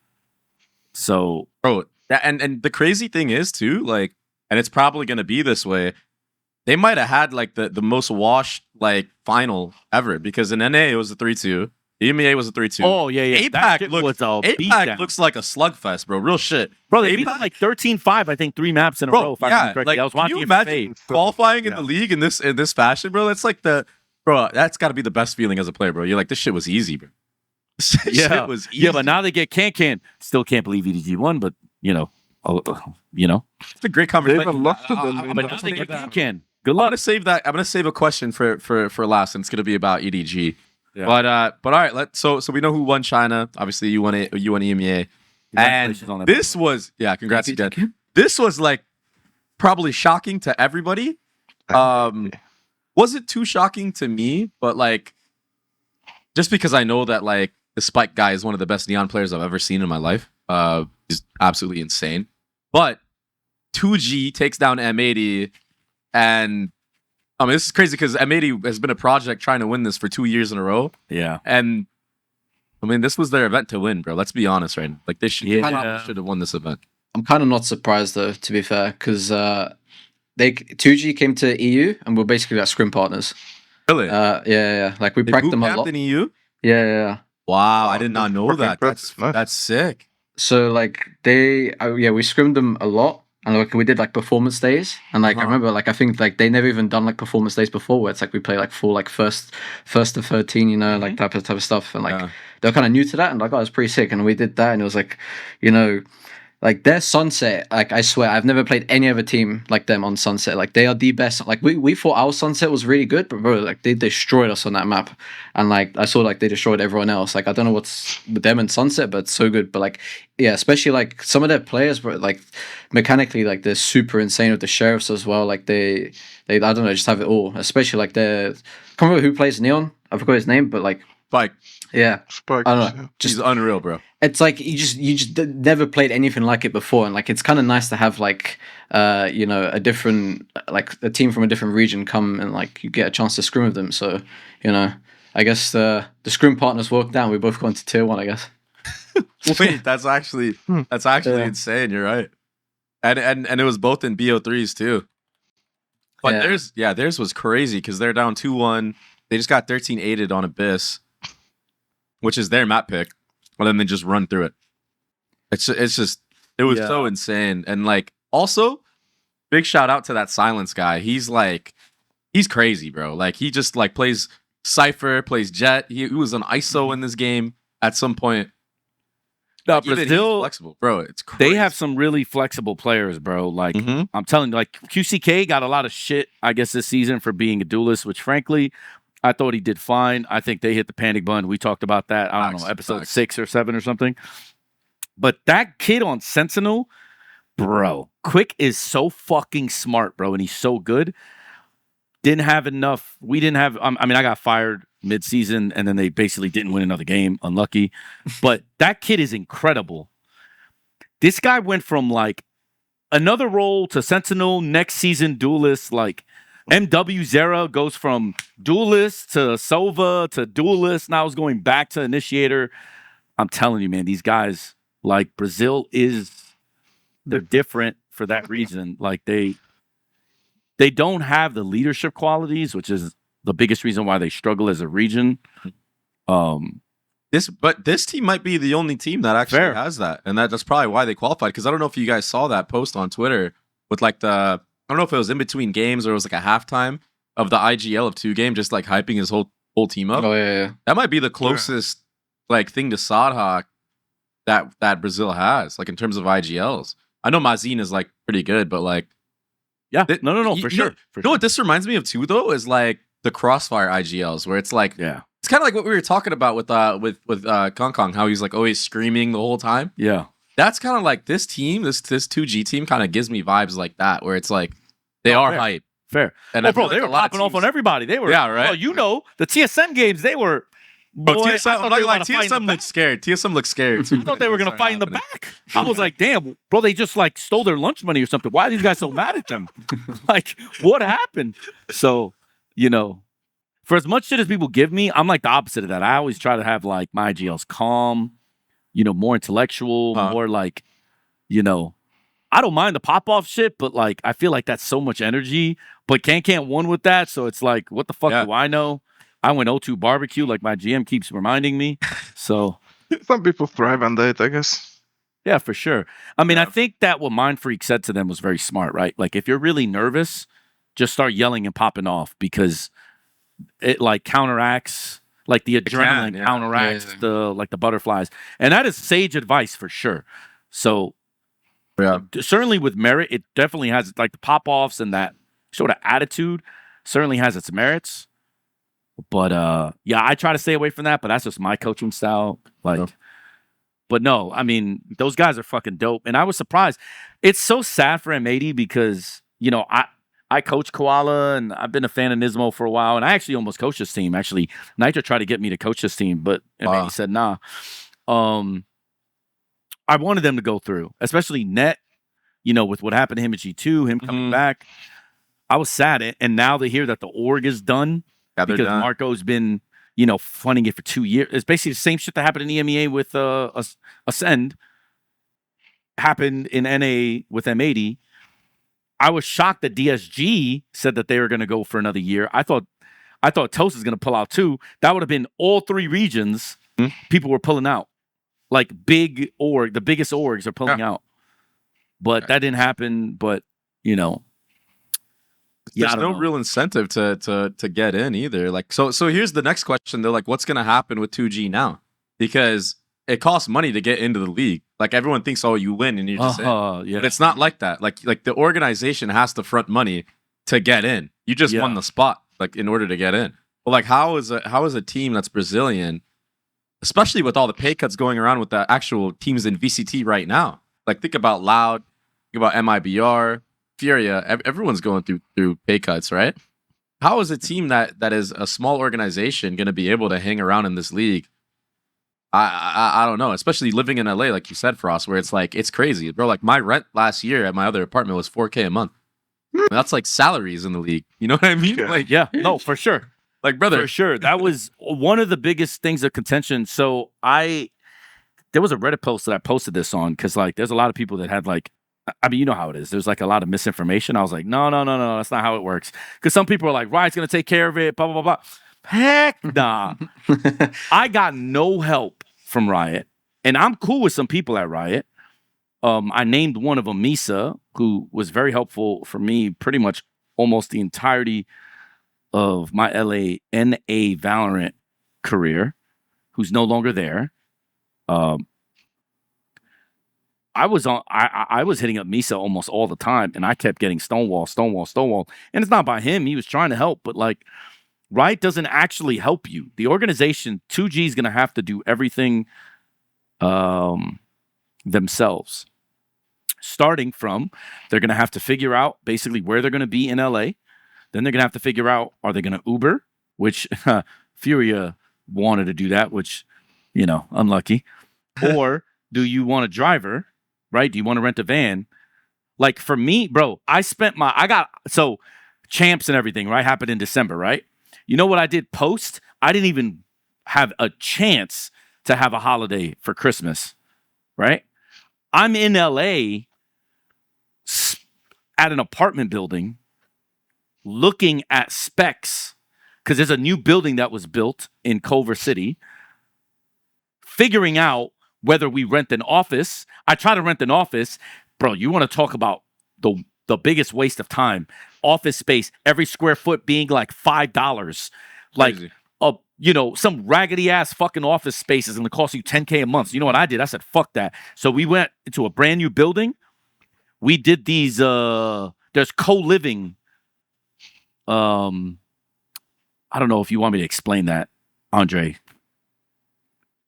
So, bro, and the crazy thing is too, like, and it's probably gonna be this way. They might have had like the most washed like final ever, because in NA it was a 3-2. EMEA was a 3-2. Oh yeah. Apeks looks like a slugfest, bro. Real shit, bro. They beat them like 13-5, I think, 3 maps in a row. If I remember correctly. Like, I was watching. Can you imagine qualifying in the league in this fashion, bro? That's like bro. That's got to be the best feeling as a player, bro. You're like, this shit was easy, bro. Shit was easy. Yeah, but now they get can. Still can't believe EDG won, but it's a great conversation. They even lost to them. But now they get can. Good luck. I'm gonna save that. I'm gonna save a question for last, and it's gonna be about EDG. Yeah. But all right, so we know who won China. Obviously, you won EMEA, and this was congrats again. This was like probably shocking to everybody. Wasn't too shocking to me, but like just because I know that like the Spike guy is one of the best Neon players I've ever seen in my life. He's absolutely insane. But 2G takes down M80, and I mean, this is crazy because M80 has been a project trying to win this for 2 years in a row. Yeah. And I mean, this was their event to win, bro. Let's be honest, right? Like, they should have won this event. I'm kind of not surprised, though, to be fair, because 2G came to EU and we're basically like scrim partners. Really? Yeah. Like, we pranked them a lot. in EU? Yeah. Wow, I did not know that. That's sick. So, like, we scrimmed them a lot. And like we did like performance days, and like I remember like I think like they never even done like performance days before, where it's like we play like full like first to 13, like type of stuff, and like they're kind of new to that, and like, oh, it's pretty sick, and we did that, and it was like, like their Sunset, like I swear I've never played any other team like them on Sunset. Like they are the best. Like we thought our Sunset was really good, but bro, like they destroyed us on that map, and like I saw like they destroyed everyone else. Like I don't know what's with them and Sunset, but it's so good. But like especially like some of their players, bro, like mechanically, like they're super insane with the sheriffs as well. Like they I don't know, just have it all. Especially like I can't remember who plays Neon. I forgot his name, but like Spike. Yeah, Spike. I don't know. He's unreal, bro. It's like you just never played anything like it before, and like it's kind of nice to have like a different like a team from a different region come and like you get a chance to scrim with them. So I guess the scrim partners worked out. We both got into tier 1, I guess. Wait, that's actually insane. You're right, and it was both in BO3s too. But theirs was crazy because they're down 2-1. They just got 13-8'd on Abyss, which is their map pick, and then they just run through it. It was so insane. And like also, big shout out to that Silence guy. He's crazy, bro. Like he just like plays Cypher, plays Jet. He was an ISO in this game at some point. No, but still flexible, bro. It's crazy. They have some really flexible players, bro. Like I'm telling you, like QCK got a lot of shit, I guess, this season for being a duelist, which frankly, I thought he did fine. I think they hit the panic button. We talked about that. I don't know, episode 6 or 7 or something. But that kid on Sentinel, bro, Quick is so fucking smart, bro, and he's so good. Didn't have enough. We didn't have. I mean, I got fired mid-season, and then they basically didn't win another game. Unlucky. But that kid is incredible. This guy went from like another role to Sentinel, next season Duelist. Like MW Zera goes from Duelist to Sova to Duelist. Now is going back to Initiator. I'm telling you, man, these guys, like Brazil they're different for that reason. Like they don't have the leadership qualities, which is the biggest reason why they struggle as a region. This team might be the only team that actually has that, and that's probably why they qualified. Because I don't know if you guys saw that post on Twitter with like I don't know if it was in between games or it was like a halftime of the IGL of 2 game, just like hyping his whole team up. Oh yeah. That might be the closest like thing to Sadhawk that Brazil has, like in terms of IGLs. I know Mazin is like pretty good, but like no, for sure. You know what this reminds me of too, though, is like the Crossfire IGLs, where it's like it's kind of like what we were talking about with Kong Kong, how he's like always screaming the whole time. Yeah, that's kind of like this team, this 2G team, kind of gives me vibes like that, where it's like they are hype. Fair. And bro, they were popping off on everybody. They were, right. Well, you know, the TSM games, they were. Boy, TSM looked scared. TSM looked scared too. I thought they were gonna fight in the back. I was like, damn, bro, they just like stole their lunch money or something. Why are these guys so mad at them? Like, what happened? So, you know, for as much shit as people give me, I'm like the opposite of that. I always try to have like my GLs calm, you know, more intellectual, more like, you know, I don't mind the pop-off shit, but like I feel like that's so much energy. But can't won with that. So it's like, what the fuck do I know? I went O2 barbecue, like my GM keeps reminding me. So some people thrive on that, I guess. Yeah, for sure. I mean, I think that what Mind Freak said to them was very smart, right? Like, if you're really nervous, just start yelling and popping off because it like counteracts, like the adrenaline counteracts the butterflies, and that is sage advice for sure. So, certainly with merit, it definitely has like the pop offs and that sort of attitude. Certainly has its merits. But I try to stay away from that, but that's just my coaching style. Like, but no, I mean, those guys are fucking dope. And I was surprised. It's so sad for M80 because, you know, I coach Koala and I've been a fan of Nismo for a while. And I actually almost coached this team. Actually, Nitro tried to get me to coach this team, but M80 said nah. I wanted them to go through, especially Net, you know, with what happened to him at G2, him coming back. I was sad. And now they hear that the org is done. Because Marco's been, you know, funding it for 2 years. It's basically the same shit that happened in EMEA with Ascend happened in NA with M80. I was shocked that DSG said that they were going to go for another year. I thought Toast is going to pull out too. That would have been all 3 regions. People were pulling out, like the biggest orgs are pulling out. But that didn't happen. But you know. There's no real incentive to get in either. Like so here's the next question. They're like, what's gonna happen with 2G now? Because it costs money to get into the league. Like everyone thinks, oh, you win and you're just in. But it's not like that. Like the organization has to front money to get in. You just won the spot, like in order to get in. But like how is a team that's Brazilian, especially with all the pay cuts going around with the actual teams in VCT right now? Like think about Loud, think about MIBR. Furia, everyone's going through pay cuts, right? How is a team that is a small organization going to be able to hang around in this league? I don't know, especially living in LA, like you said, Frost, where it's like it's crazy, bro. Like my rent last year at my other apartment was $4K a month. That's like salaries in the league. You know what I mean? Like, no, for sure. Like, brother, for sure. That was one of the biggest things of contention. So there was a Reddit post that I posted this on because like there's a lot of people that had like. I mean, you know how it is. There's like a lot of misinformation. I was like, no, that's not how it works. Because some people are like, Riot's going to take care of it, blah, blah, blah, blah. Heck nah. I got no help from Riot. And I'm cool with some people at Riot. I named one of them Misa, who was very helpful for me pretty much almost the entirety of my NA Valorant career, who's no longer there. I was hitting up Misa almost all the time, and I kept getting stonewall. And it's not by him; he was trying to help, but like Riot doesn't actually help you. The organization, 2G, is going to have to do everything themselves. Starting from, they're going to have to figure out basically where they're going to be in LA. Then they're going to have to figure out, are they going to Uber? Which Furia wanted to do that, which, you know, unlucky. Or do you want a driver, right? Do you want to rent a van? Like for me, bro, so champs and everything, right? Happened in December, right? You know what I did post? I didn't even have a chance to have a holiday for Christmas, right? I'm in LA at an apartment building looking at specs because there's a new building that was built in Culver City, figuring out whether we rent an office. I try to rent an office. Bro, you want to talk about the biggest waste of time. Office space, every square foot being like $5. Like, you know, some raggedy ass fucking office space is going to cost you $10K a month. So you know what I did? I said, fuck that. So we went into a brand new building. We did these, there's co-living. I don't know if you want me to explain that, Andre.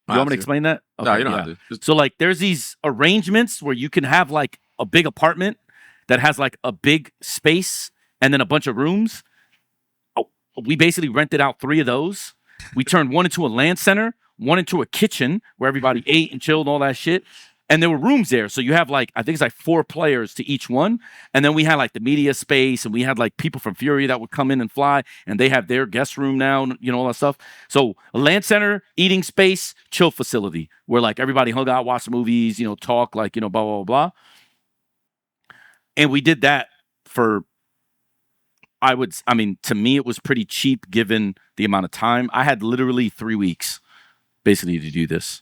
You want me to explain that? Okay, no, you don't have to. So like there's these arrangements where you can have like a big apartment that has like a big space and then a bunch of rooms. Oh, we basically rented out 3 of those. We turned one into a LAN center, one into a kitchen where everybody ate and chilled and all that shit. And there were rooms there. So you have like, I think it's like 4 players to each one. And then we had like the media space and we had like people from Fury that would come in and fly and they have their guest room now, you know, all that stuff. So a LAN center, eating space, chill facility where like everybody hung out, watched movies, you know, talk like, you know, blah, blah, blah. And we did that for, to me, it was pretty cheap given the amount of time. I had literally 3 weeks basically to do this.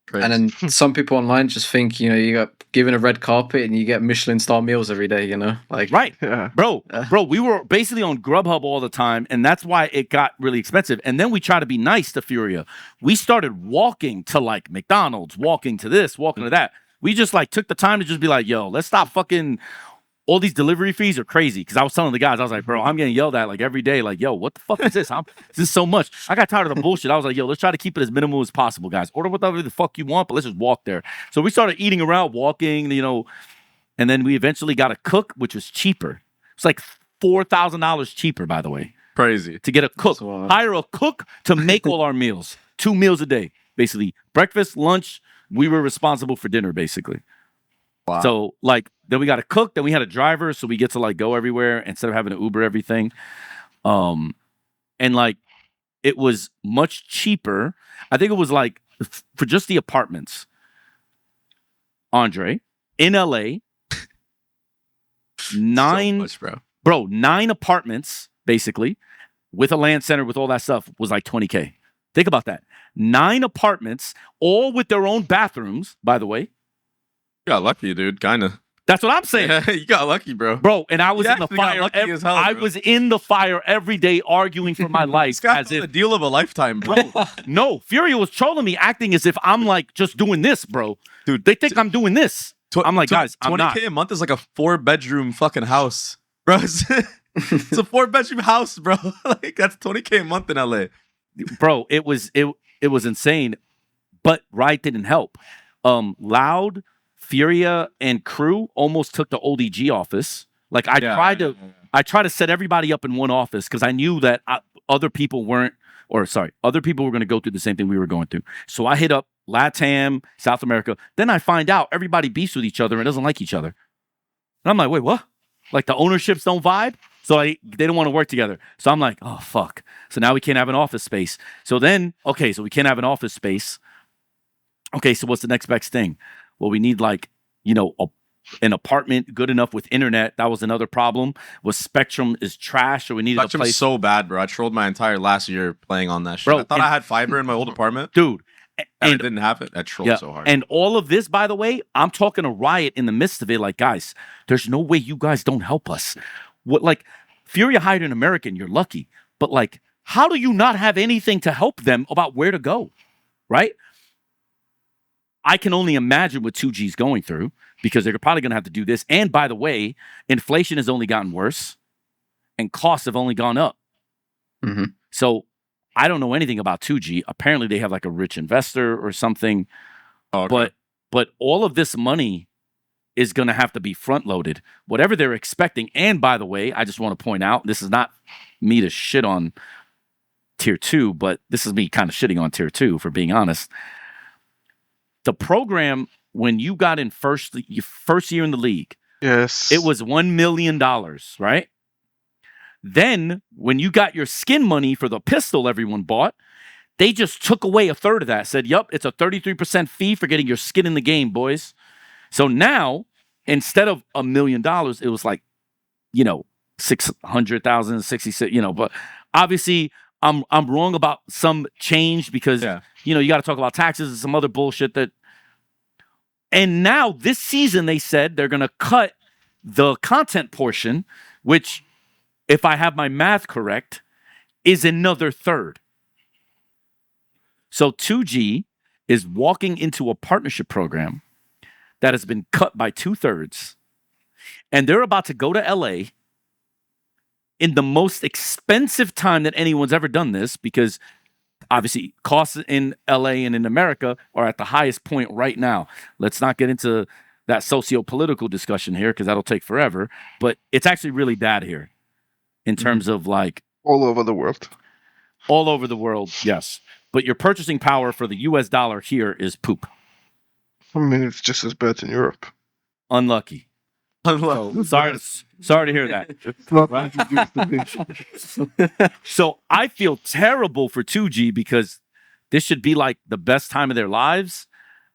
Crazy. And then some people online just think, you know, you got given a red carpet and you get Michelin star meals every day, you know? Like, right. Yeah. Bro, we were basically on Grubhub all the time, and that's why it got really expensive. And then we try to be nice to Furia. We started walking to like McDonald's, walking to this, walking to that. We just like took the time to just be like, yo, let's stop fucking all these delivery fees are crazy. Because I was telling the guys, I was like, bro, I'm getting yelled at like every day. Like, yo, what the fuck is this? This is so much. I got tired of the bullshit. I was like, yo, let's try to keep it as minimal as possible, guys. Order whatever the fuck you want, but let's just walk there. So we started eating around, walking, you know, and then we eventually got a cook, which was cheaper. It's like $4,000 cheaper, by the way. Crazy. To get a cook. Hire a cook to make all our meals. 2 meals a day, basically. Breakfast, lunch, we were responsible for dinner, basically. Wow. So, like, then we got a cook, then we had a driver, so we get to, like, go everywhere instead of having to Uber everything. And, like, it was much cheaper. I think it was, like, for just the apartments, Andre, in LA, 9... So much, bro. 9 apartments, basically, with a LAN center, with all that stuff, was like $20K. Think about that. 9 apartments, all with their own bathrooms, by the way. You got lucky, dude. Kinda. That's what I'm saying. Yeah, you got lucky, bro. Bro, and I was You in the actually got fire. lucky as hell, I bro. was in the fire every day arguing for my life. This guy as was if, the deal of a lifetime, bro. no, Fury was trolling me, acting as if I'm like just doing this, bro. Dude, They think I'm doing this. I'm like, guys, I'm 20K not. a month is like a 4-bedroom fucking house, bro. It's a 4-bedroom house, bro. Like that's 20K a month in LA. Bro, it was insane. But Riot didn't help. Loud, Furia, and Crew almost took the ODG office. Like I tried to set everybody up in one office because I knew that other people were going to go through the same thing we were going through. So I hit up LATAM, South America. Then I find out everybody beefs with each other and doesn't like each other. And I'm like, wait, what? Like the ownerships don't vibe? So they don't want to work together. So I'm like, oh, fuck. So now we can't have an office space. So then, okay, so we can't have an office space. Okay, so what's the next best thing? Well, we need like, you know, an apartment good enough with internet. That was another problem. Was Spectrum is trash, so we needed Spectrum's a place. so bad, bro. I trolled my entire last year playing on that shit. Bro, I thought I had fiber in my old apartment. Dude. And And I didn't have it. I trolled so hard. And all of this, by the way, I'm talking to Riot in the midst of it. Like, guys, there's no way you guys don't help us. What, like, Furia hired an American, you're lucky. But, like, how do you not have anything to help them about where to go? Right? I can only imagine what 2G's going through because they're probably going to have to do this. And by the way, inflation has only gotten worse and costs have only gone up. hmm So I don't know anything about 2G. Apparently they have like a rich investor or something. Oh, okay. But all of this money is going to have to be front loaded. Whatever they're expecting. And by the way, I just want to point out, this is not me to shit on tier 2, but this is me kind of shitting on tier 2, for being honest. The program, when you got in your first year in the league, Yes. it was $1 million, right? Then when you got your skin money for the pistol everyone bought, they just took away a third of that. Said, "Yup, it's a 33% fee for getting your skin in the game, boys." So now, instead of $1 million, it was like, 600,000, 66, but obviously I'm wrong about some change because, you got to talk about taxes and some other bullshit and now this season they said they're going to cut the content portion, which, if I have my math correct, is another third. So 2G is walking into a partnership program that has been cut by 2/3, and they're about to go to LA in the most expensive time that anyone's ever done this, because obviously costs in LA and in America are at the highest point right now. Let's not get into that socio-political discussion here because that'll take forever, but it's actually really bad here in terms of like all over the world. All over the world, yes. But your purchasing power for the US dollar here is poop. I mean, it's just as bad in Europe. Unlucky. So, sorry to hear that. It's not like it used to be. So I feel terrible for 2G because this should be like the best time of their lives,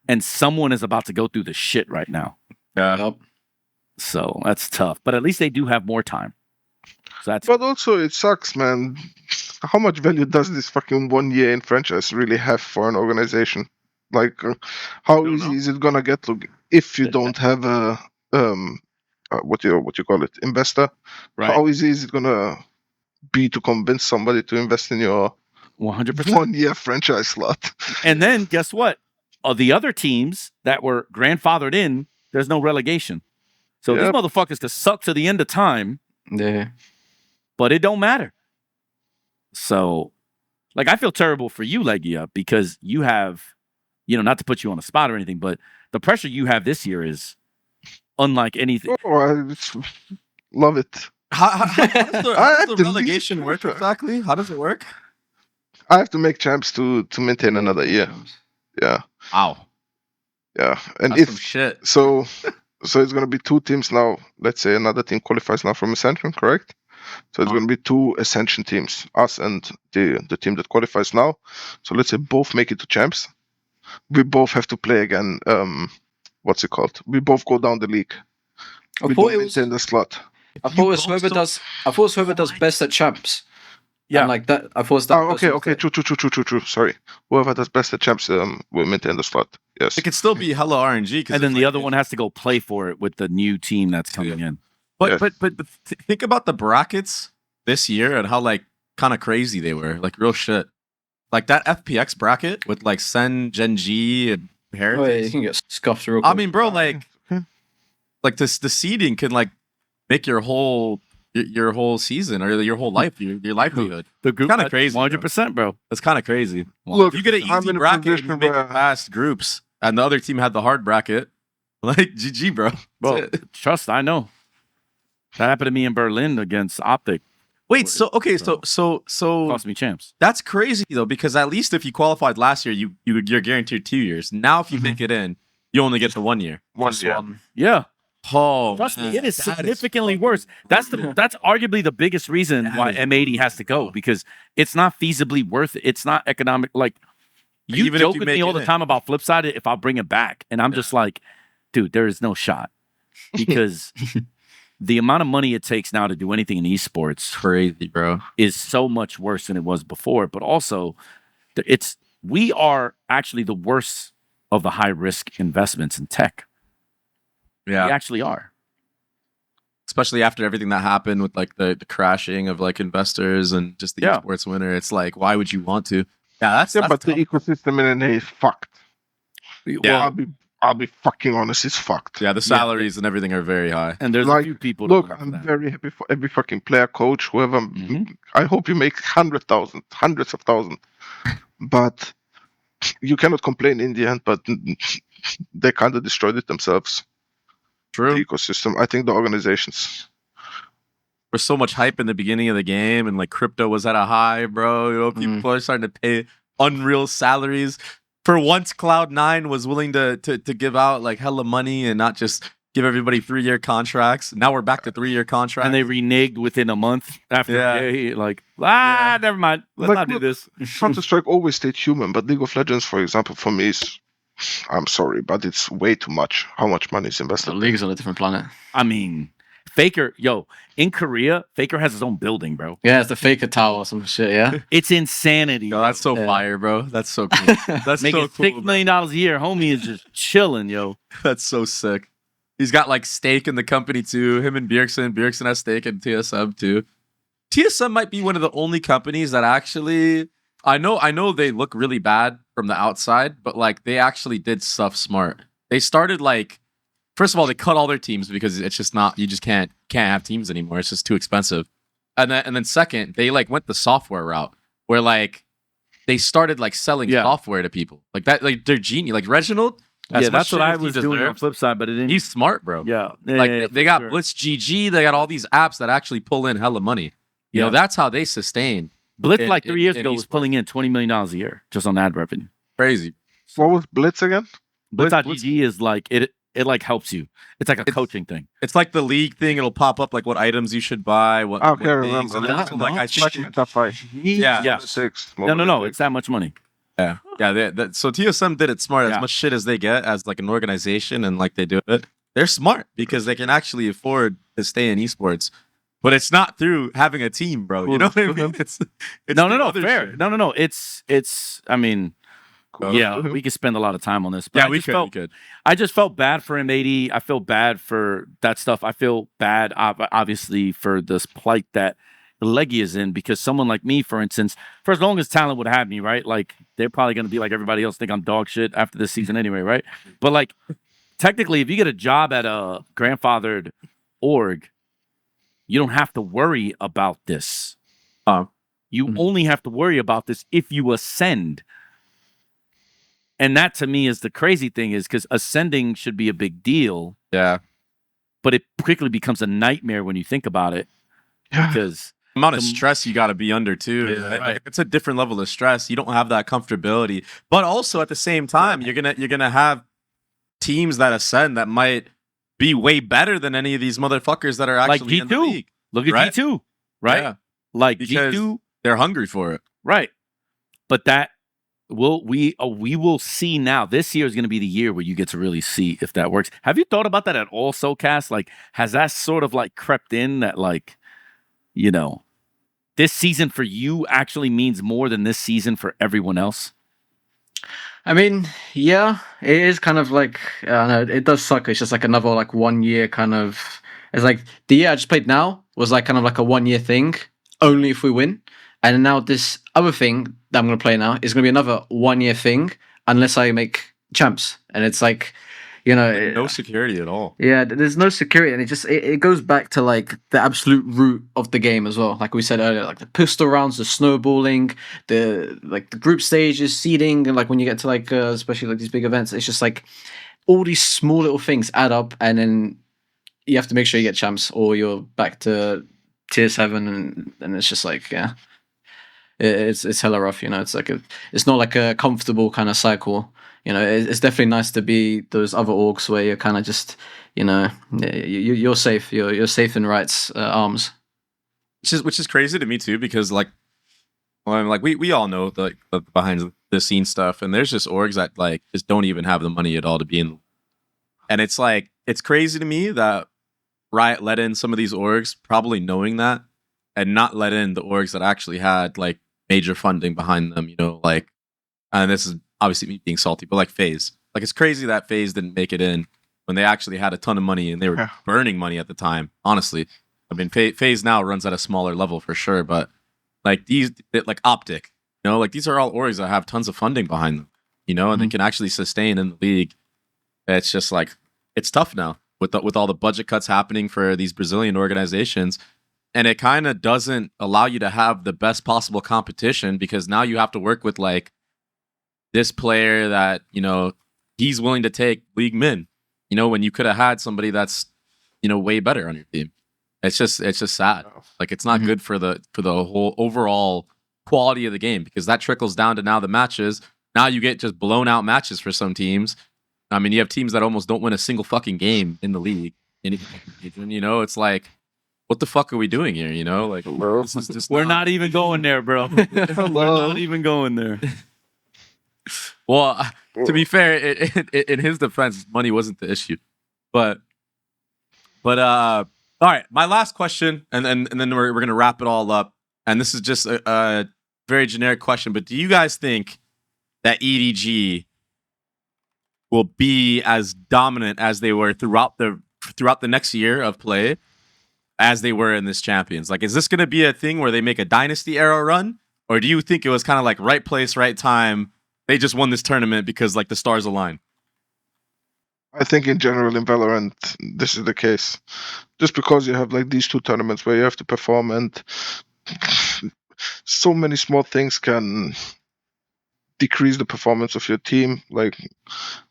and someone is about to go through the shit right now. Yep. So that's tough. But at least they do have more time. So that's But also, it sucks, man. How much value does this fucking 1 year in franchise really have for an organization? Like, how easy is it gonna get to if you don't have a what you call it, investor? right. How easy is it gonna be to convince somebody to invest in your 100%. 1 year franchise slot? And then guess what? The other teams that were grandfathered in, there's no relegation. So these motherfuckers could suck to the end of time. Yeah. But it don't matter. So, like, I feel terrible for you, LEGIJA, because you have, not to put you on the spot or anything, but the pressure you have this year is unlike anything. Oh, I love it. How does the relegation work exactly? How does it work? I have to make champs to maintain another year. Yeah. Wow. Yeah. And That's some shit. So it's gonna be 2 teams now. Let's say another team qualifies now from Ascension, correct? So it's gonna be 2 Ascension teams, us and the team that qualifies now. So let's say both make it to champs. We both have to play again. What's it called? We both go down the league. I We thought don't it was. maintain the slot. I thought it was whoever does. I thought it was whoever does best at champs. Yeah. And like that. I thought it was that. Oh, okay, person okay, true. Sorry. Whoever does best at champs will maintain the slot. Yes. It could still be hella RNG. And then the other one has to go play for it with the new team that's coming in. But think about the brackets this year and how like kind of crazy they were. Like real shit. Like that FPX bracket with like Sen, Gen G, and Oh, yeah, Heritage. you can get scuffed real quick. I mean, bro, like the seeding can like make your whole season or your whole life, your livelihood. The group Kind of crazy. 100%, bro. That's kind of crazy. Look, You get an I'm easy in a bracket and position you make where- it past groups, and the other team had the hard bracket. Like GG, bro. Bro, That's it. trust, I know. That happened to me in Berlin against Optic. Wait, so Cost me champs. that's crazy though, because at least if you qualified last year, you're guaranteed 2 years. Now if you make it in, you only get the 1 year. Yeah. Oh, Trust man, me, it is that significantly worse. That's arguably the biggest reason why M80 has to go, because it's not feasibly worth it. It's not economic. Like, you Even if joke you with make me all it the in. time about Flipside if I'll bring it back, and I'm just like, dude, there is no shot, because the amount of money it takes now to do anything in esports crazy, bro. is so much worse than it was before. But also, we are actually the worst of the high risk investments in tech. Yeah, We actually are. especially after everything that happened with like the crashing of like investors and just the Yeah. esports winner. It's like, why would you want to? Yeah, that's Yeah, but the tough. ecosystem in NA is fucked. Yeah. I'll be fucking honest, it's fucked. Yeah, the salaries and everything are very high. And there's a few people. Look, I'm very happy for every fucking player, coach, whoever. I hope you make 100,000, hundreds of thousands. But you cannot complain in the end. But they kind of destroyed it themselves. True. The ecosystem. I think the organizations. There's so much hype in the beginning of the game, and like crypto was at a high, bro. You know, people are starting to pay unreal salaries. For once, Cloud9 was willing to give out like hella money and not just give everybody 3-year contracts. Now we're back to 3-year contracts. And they reneged within a month after. Never mind. Let's not do this. Counter-Strike always stayed human, but League of Legends, for example, for me is, I'm sorry, but it's way too much. How much money is invested? The league's on a different planet. I mean, Faker, in Korea, Faker has his own building, bro. Yeah, it's the Faker Tower or some shit, yeah? It's insanity. Yo, that's so fire, bro. That's so cool. That's making so cool, $6 million a year. Homie is just chilling, yo. That's so sick. He's got like stake in the company too. Him and Bjergsen. Bjergsen has stake in TSM too. TSM might be one of the only companies that actually, I know they look really bad from the outside, but like they actually did stuff smart. They started like, first of all, they cut all their teams because it's just not, you just can't have teams anymore. It's just too expensive. And then second, they like went the software route where like they started like selling software to people. Like that, like they're genius. Like Reginald. That's what I was doing on Flipside, but it didn't. He's smart, bro. They got Blitz GG. They got all these apps that actually pull in hella money. You know, that's how they sustain. Blitz 3 years ago was pulling in $20 million a year just on ad revenue. Crazy. What was Blitz again? Blitz.gg is like it like helps you. It's like a coaching thing. It's like the league thing. It'll pop up like what items you should buy. What things. Yeah. 6. No. It's that much money. Yeah. So TSM did it smart. As much shit as they get as like an organization and like they do it, they're smart because they can actually afford to stay in esports. But it's not through having a team, bro. You know what I mean? It's no, fair. Shit. No. It's. I mean, we could spend a lot of time on this. But we could. I just felt bad for M80. I feel bad for that stuff. I feel bad, obviously, for this plight that LEGIJA is in, because someone like me, for instance, for as long as talent would have me, right? Like, they're probably going to be like everybody else, think I'm dog shit after this season anyway, right? But, like, technically, if you get a job at a grandfathered org, you don't have to worry about this. You only have to worry about this if you ascend. And that, to me, is the crazy thing, is because ascending should be a big deal. Yeah. But it quickly becomes a nightmare when you think about it. Yeah. Because the amount of stress you got to be under, too. Yeah, right. It's a different level of stress. You don't have that comfortability. But also, at the same time, you're gonna have teams that ascend that might be way better than any of these motherfuckers that are actually in the league. Look at G2, right? Yeah. Like because G2, they're hungry for it, right? But that we will see now. This year is going to be the year where you get to really see if that works. Have you thought about that at all, soulcas? Like, has that sort of like crept in that, like, you know, this season for you actually means more than this season for everyone else? I mean, yeah, it is kind of like, I don't know, it does suck. It's just like another like 1 year kind of, it's like the year I just played now was like kind of like a 1 year thing, only if we win. And now this other thing that I'm going to play now is going to be another 1 year thing unless I make champs. And it's like, you know, no security at all. Yeah, there's no security, and it goes back to like the absolute root of the game as well. Like we said earlier, like the pistol rounds, the snowballing, the group stages, seeding, and like when you get to like especially like these big events, it's just like all these small little things add up, and then you have to make sure you get champs, or you're back to tier 7, and it's just like it's hella rough. You know, it's like it's not like a comfortable kind of cycle. You know, it's definitely nice to be those other orgs where you're kind of just, you know, you're safe. You're safe in Right's arms. Which is crazy to me too, because like, well, I'm like we all know the behind the scenes stuff, and there's just orgs that like just don't even have the money at all to be in. And it's like, it's crazy to me that Riot let in some of these orgs, probably knowing that, and not let in the orgs that actually had like major funding behind them. You know, like, and this is obviously me being salty, but like FaZe. Like, it's crazy that FaZe didn't make it in when they actually had a ton of money and they were burning money at the time, honestly. I mean, FaZe now runs at a smaller level for sure, but like these, like Optic, you know, like these are all orgs that have tons of funding behind them, you know, and they can actually sustain in the league. It's just like it's tough now with all the budget cuts happening for these Brazilian organizations, and it kind of doesn't allow you to have the best possible competition because now you have to work with like this player that he's willing to take league min. When you could have had somebody that's way better on your team. It's just sad. Like it's not good for the whole overall quality of the game because that trickles down to now the matches. Now you get just blown out matches for some teams. I mean, you have teams that almost don't win a single fucking game in the league. It's like, what the fuck are we doing here? Like, bro, this is just we're not even going there, bro. We're not even going there. Well, to be fair, in his defense, money wasn't the issue. But all right, my last question, and then we're gonna wrap it all up. And this is just a very generic question, but do you guys think that EDG will be as dominant as they were throughout the next year of play as they were in this Champions? Like, is this gonna be a thing where they make a Dynasty era run, or do you think it was kind of like right place, right time? They just won this tournament because like the stars align. I think in general in Valorant this is the case. Just because you have like these two tournaments where you have to perform and so many small things can decrease the performance of your team. Like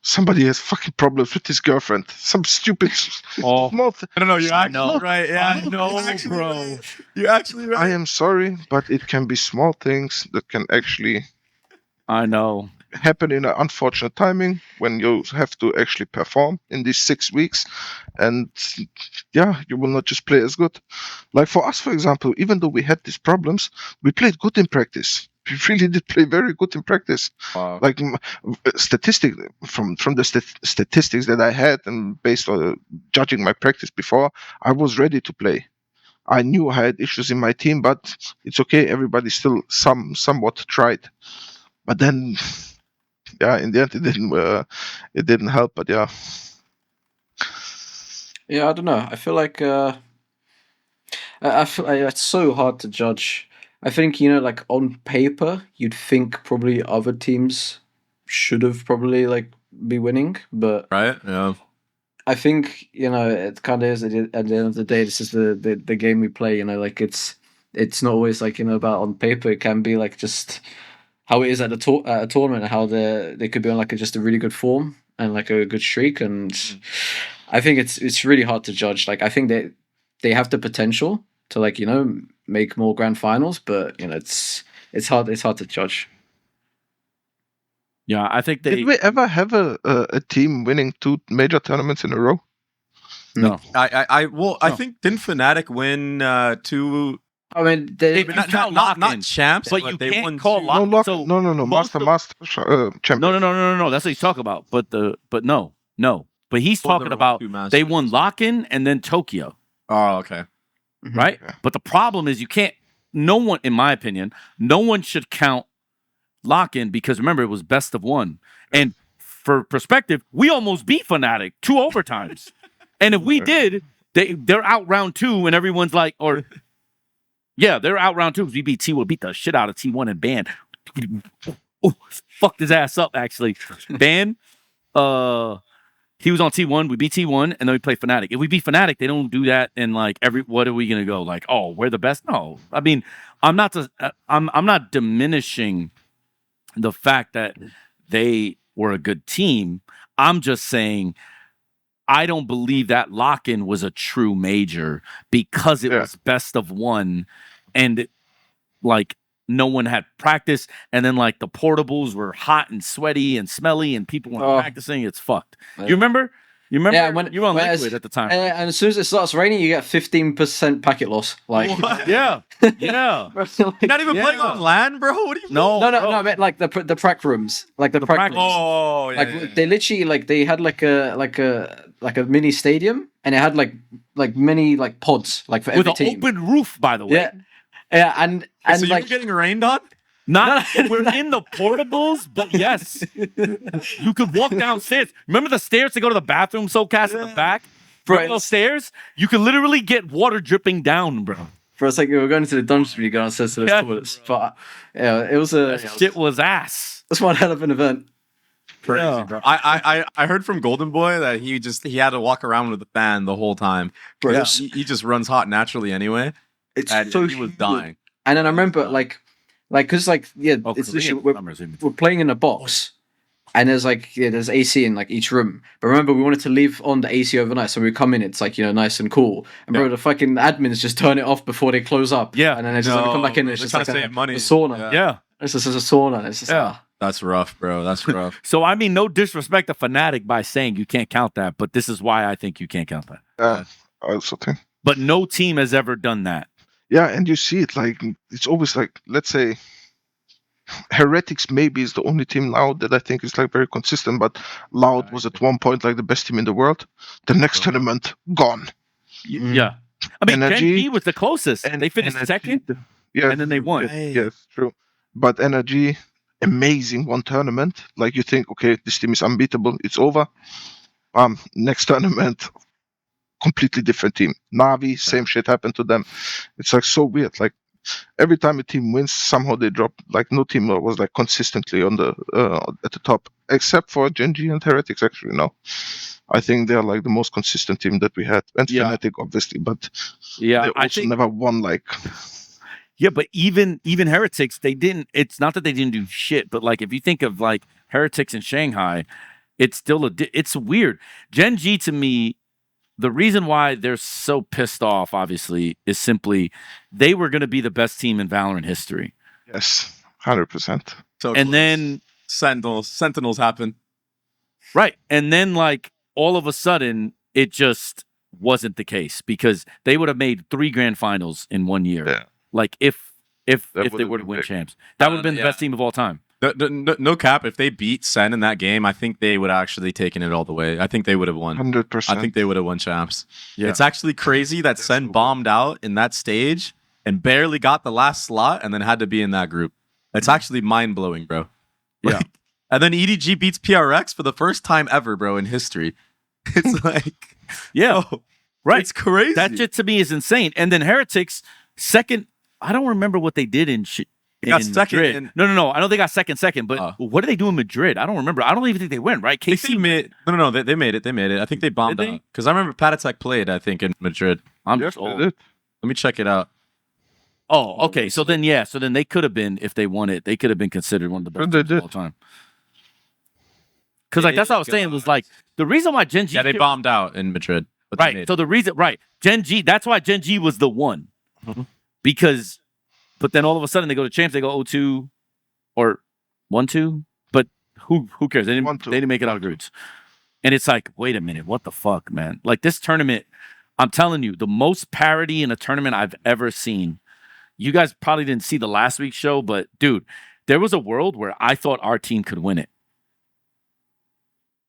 somebody has fucking problems with his girlfriend. Some stupid small thing. I don't know. You're actually right. Yeah, I know, bro. Right. You're actually right. I am sorry, but it can be small things that can actually I know happen in an unfortunate timing when you have to actually perform in these 6 weeks, and you will not just play as good. Like for us, for example, even though we had these problems, we played good in practice. We really did play very good in practice. Wow. Like statistic from the statistics that I had, and based on judging my practice before, I was ready to play. I knew I had issues in my team, but it's okay. Everybody still somewhat tried. But then, in the end, it didn't help. But yeah, I don't know. I feel like I feel like it's so hard to judge. I think like on paper, you'd think probably other teams should have probably like be winning, but right, yeah. I think it kind of is at the end of the day. This is the game we play. Like it's not always like about on paper. It can be like just how it is at a tournament, and how they could be on like just a really good form and like a good streak. And I think it's really hard to judge. Like I think they have the potential to like make more grand finals, but it's hard to judge. Yeah, I think did we ever have a team winning 2 major tournaments in a row? No. I think didn't Fnatic win 2? I mean, they not champs, but you they can't won call 2. lock. No. Master champion. No. That's what he's talking about. But no. But he's talking about they won lock-in and then Tokyo. Oh, okay. Right? Yeah. But the problem is you can't. No one, in my opinion, no one should count lock-in because remember it was best of 1. And for perspective, we almost beat Fnatic 2 overtimes. And if we did, they're out round 2, and everyone's like, yeah, they're out round 2 because we beat T1, beat the shit out of T1 and Ban. Fucked his ass up, actually. Ban, he was on T1, we beat T1, and then we play Fnatic. If we beat Fnatic, they don't do that, and like what are we gonna go? Like, oh, we're the best? No. I mean, I'm not diminishing the fact that they were a good team. I'm just saying I don't believe that lock-in was a true major because it was best of 1 and like no one had practice, and then like the portables were hot and sweaty and smelly and people weren't practicing. It's fucked. Yeah. You remember? Yeah, you were on Liquid at the time. And as soon as it starts raining, you get 15% packet loss. Like, yeah. You're not even playing on LAN, bro. What do you mean? No. I meant like the prac rooms, like the prac rooms. Oh, yeah. Like they literally like they had like a mini stadium, and it had like many like pods like for every team with an open roof, by the way. Yeah, and so like you're getting rained on. We're in the portables, but yes, you could walk downstairs. Remember the stairs to go to the bathroom, soulcas in the back? Bro, those stairs, you could literally get water dripping down, bro. For a second, we were going to the dungeons when you go downstairs to those toilets. But yeah, it was shit was ass. That's one hell of an event. Yeah. bro. I heard from Golden Boy that he had to walk around with the fan the whole time. Bro, Yeah. He just runs hot naturally anyway. it's And so he was humid. dying. And then I remember because it's Oh, literally Korean summers even. we're playing in a box, and there's there's AC in like each room. But remember, we wanted to leave on the AC overnight, so we come in, it's like nice and cool. And bro, the fucking admins just turn it off before they close up. Yeah. and then it's just like, we come back in, and it's they're just trying like to save money. a sauna. Yeah. It's just a sauna. And it's just Yeah. That's rough, bro. That's rough. So I mean, no disrespect to Fnatic by saying you can't count that, but this is why I think you can't count that. I also think. But no team has ever done that. Yeah, and you see it like it's always like, let's say, Heretics maybe is the only team now that I think is like very consistent. But Loud was at one point like the best team in the world. The next tournament gone. Yeah. I mean, Energy- Gen G was the closest. They finished Energy- second, Yeah, and then they won. Yes, true. But Energy, amazing one tournament. Like you think, okay, this team is unbeatable. It's over. Next tournament, completely different team. Navi, same shit happened to them. It's like so weird. Like every time a team wins, somehow they drop. Like no team was like consistently on the at the top, except for Gen G and Heretics. Actually, no. I think they're like the most consistent team that we had, and Yeah. Fnatic obviously, but Yeah, they I also think. never won like. Yeah, but even Heretics, they didn't. It's not that they didn't do shit, but like if you think of like Heretics in Shanghai, it's still it's weird. Gen G to me, the reason why they're so pissed off, obviously, is simply they were going to be the best team in Valorant history, Yes, 100%. So and close. then Sentinels happen. right, and then like all of a sudden it just wasn't the case because they would have made 3 grand finals in 1 year. Yeah. Like if That they would've were to been win big. champs, that would have been the yeah. best team of all time. No cap. If they beat Sen in that game, I think they would have actually taken it all the way. I think they would have won. 100%. I think they would have won champs. Yeah. It's actually crazy that Sen bombed out in that stage and barely got the last slot and then had to be in that group. It's actually mind blowing, bro. Yeah. And then EDG beats PRX for the first time ever, bro, in history. It's like, Yeah. oh, Right. It's crazy. That shit to me is insane. And then Heretics, second, I don't remember what they did in got second Madrid. in- No. I don't think they got second. But what did they do in Madrid? I don't remember. I don't even think they went, right? I think KC they made, no, they made it. They made it. I think they bombed Did they? out. Because I remember Patatek played, I think, in Madrid. I'm Yes, just they old. did. Let me check it out. Oh, okay. So then, yeah. So then they could have been, if they won it, they could have been considered one of the best They teams of did. all time. Because like that's what I was saying was like the reason why Gen G Yeah, they bombed out in Madrid. But they made right. it. So the reason Gen G, that's why Gen G was the one. Mhm. Because but then all of a sudden they go to champs, they go 0-2 or 1-2. But who cares? They 1-2. didn't make it out of groups. And it's like, wait a minute, what the fuck, man? Like this tournament, I'm telling you, the most parity in a tournament I've ever seen. You guys probably didn't see the last week's show, but dude, there was a world where I thought our team could win it.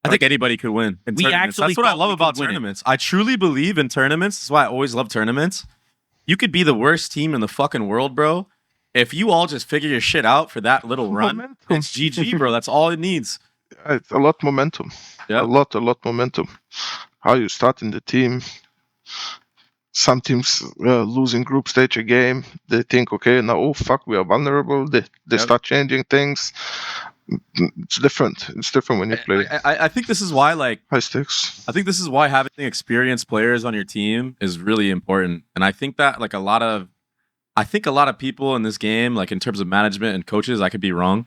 I think anybody could win. In We tournaments. actually That's what I thought love we about could win it. tournaments. I truly believe in tournaments. That's why I always love tournaments. You could be the worst team in the fucking world, bro. If you all just figure your shit out for that little run, Momentum. it's GG, bro. That's all it needs. It's a lot momentum. Yeah. A lot momentum. How you start in the team. Some teams losing group stage a game. They think, okay, now, oh, fuck, we are vulnerable. They Yep. start changing things. It's different. It's different when you play I think this is why, like, high stakes. I think this is why having experienced players on your team is really important. And I think that like a lot of people in this game, like in terms of management and coaches, I could be wrong.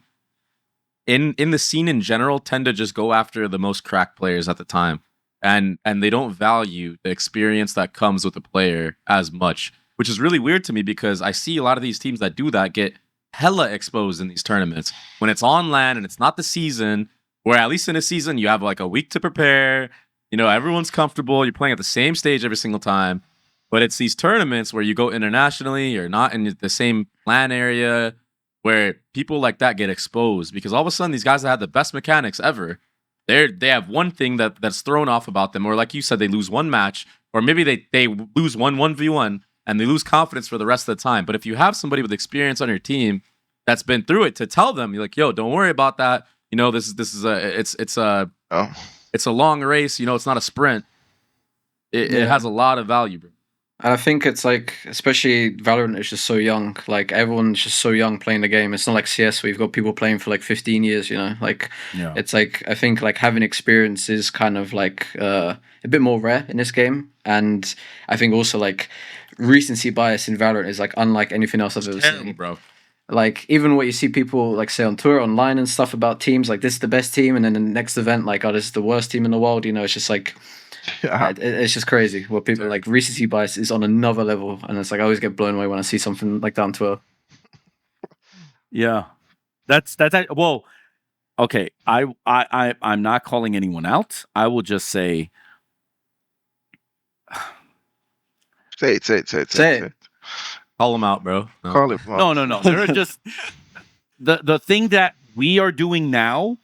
In the scene in general, tend to just go after the most cracked players at the time. And they don't value the experience that comes with a player as much, which is really weird to me because I see a lot of these teams that do that get hella exposed in these tournaments. When it's on LAN and it's not the season, where at least in a season you have like a week to prepare, you know, everyone's comfortable, you're playing at the same stage every single time. But it's these tournaments where you go internationally, you're not in the same LAN area, where people like that get exposed because all of a sudden these guys that had the best mechanics ever, they have one thing that's thrown off about them, or like you said, they lose one match, or maybe they lose 1v1 and they lose confidence for the rest of the time. But if you have somebody with experience on your team that's been through it to tell them, you're like, yo, don't worry about that. You know, this is a long race. You know, it's not a sprint. It has a lot of value, bro. And I think it's like, especially Valorant is just so young. Like everyone's just so young playing the game. It's not like CS where you've got people playing for like 15 years. Like Yeah. it's like I think like having experience is kind of like a bit more rare in this game. And I think also like recency bias in Valorant is like unlike anything else I've ever Terrible, seen. bro. Like even what you see people like say on Twitter, online and stuff about teams, like this is the best team, and then the next event, like oh this is the worst team in the world. It's just like Yeah. it's just crazy. What people like recency bias is on another level, and it's like I always get blown away when I see something like that on Twitter. Yeah, that's well, okay. I'm not calling anyone out. I will just say, Say it. Say it. Call him out, bro. No. Call it. no. There are just the thing that we are doing now,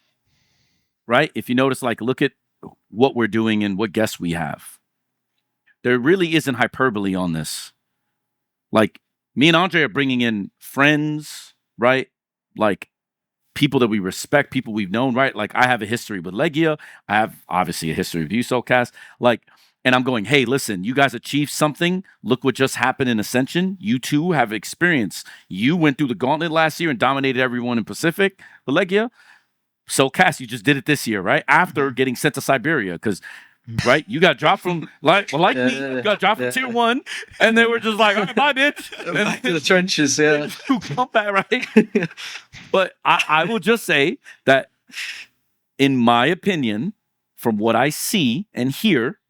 right? If you notice, like, look at what we're doing and what guests we have. There really isn't hyperbole on this. Like, me and Andre are bringing in friends, right? Like, people that we respect, people we've known, right? Like, I have a history with LEGIJA. I have, obviously, a history with you, soulcas. Like, and I'm going, hey, listen, you guys achieved something. Look what just happened in Ascension. You two have experience. You went through the gauntlet last year and dominated everyone in Pacific, the LEGIJA. soulcas, you just did it this year, right? After getting sent to Siberia, because right, you got dropped from me, you got dropped from tier 1, and they were just like, all right, bye, bitch. Back to the trenches, yeah. You come back, right? But I will just say that, in my opinion, from what I see and hear,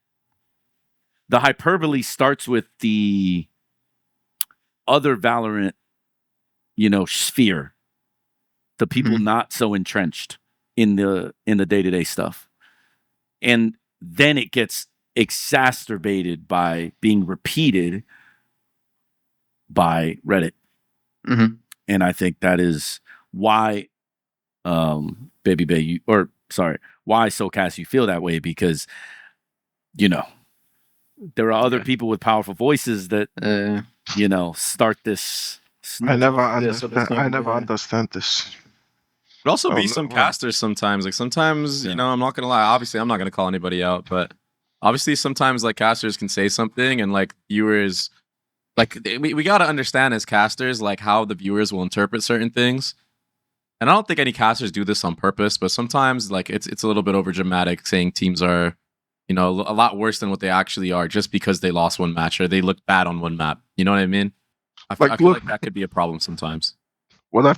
the hyperbole starts with the other Valorant, sphere. The people not so entrenched in the day-to-day stuff. And then it gets exacerbated by being repeated by Reddit. Mm-hmm. And I think that is why why soulcas you feel that way, because there are other people with powerful voices that start this. I never understand this. But also be some casters sometimes. Like sometimes, I'm not gonna lie. Obviously, I'm not gonna call anybody out, but obviously, sometimes like casters can say something, and like viewers, like we gotta understand as casters, like how the viewers will interpret certain things. And I don't think any casters do this on purpose, but sometimes like it's a little bit over dramatic, saying teams are, a lot worse than what they actually are, just because they lost one match or they looked bad on one map. You know what I mean? I feel like that could be a problem sometimes. What I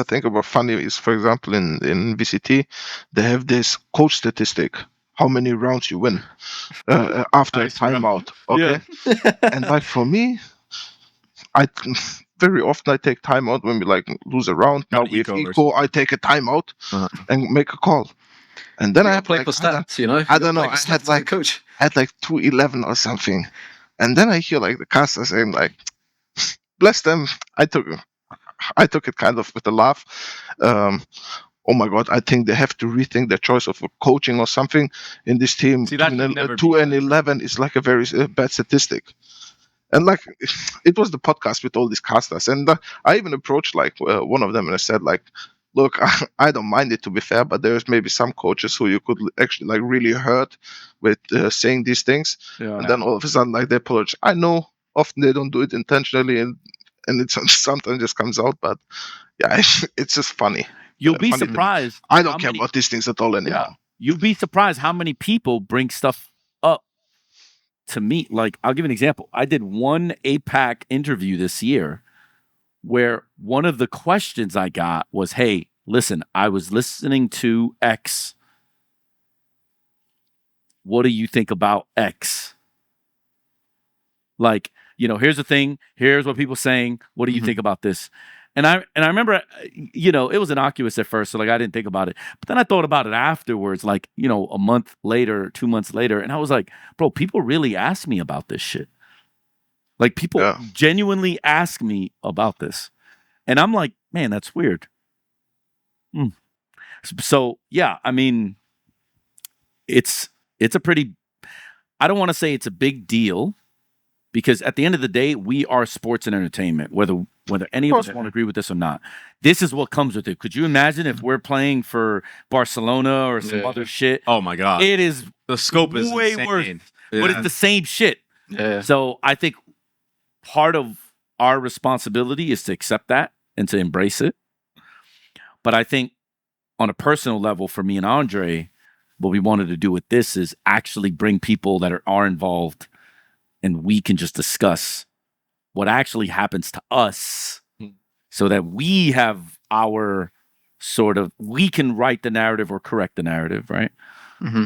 think about funny is, for example, in VCT, they have this coach statistic, how many rounds you win after a timeout. Okay, and like for me, I very often take timeout when we like lose a round. Now we have eco, I take a timeout and make a call, and then I have play for stats. I don't know. I had like 211 or something, and then I hear like the caster saying like, "Bless them." I took it kind of with a laugh. Oh my god! I think they have to rethink their choice of coaching or something in this team. See, 2 and 11 is like a very bad statistic. And like, it was the podcast with all these casters, and I even approached like one of them and I said like, look, I don't mind it, to be fair, but there's maybe some coaches who you could actually like really hurt with saying these things, and then all of a sudden like they apologize. I know often they don't do it intentionally, and it sometimes just comes out, but yeah, it's just funny. You'll be surprised. I don't care about these things at all anymore. Yeah. You'll be surprised how many people bring stuff up to me. Like, I'll give an example. I did one APAC interview this year where one of the questions I got was, hey, listen, I was listening to X. What do you think about X? Like, here's the thing. Here's what people are saying. What do you think about this? And I remember, it was innocuous at first, so like I didn't think about it. But then I thought about it afterwards, like, a month later, 2 months later, and I was like, bro, people really ask me about this shit. Like, people genuinely ask me about this. And I'm like, man, that's weird. So, yeah, I mean, it's a pretty, I don't want to say it's a big deal, because at the end of the day, we are sports and entertainment, whether any of us want to agree with this or not. This is what comes with it. Could you imagine if we're playing for Barcelona or some other shit? Oh my god. It is the scope is way insane. worse. But it's the same shit. Yeah. So I think part of our responsibility is to accept that and to embrace it. But I think on a personal level, for me and Andre, what we wanted to do with this is actually bring people that are involved, and we can just discuss what actually happens to us so that we have our we can write the narrative or correct the narrative, right?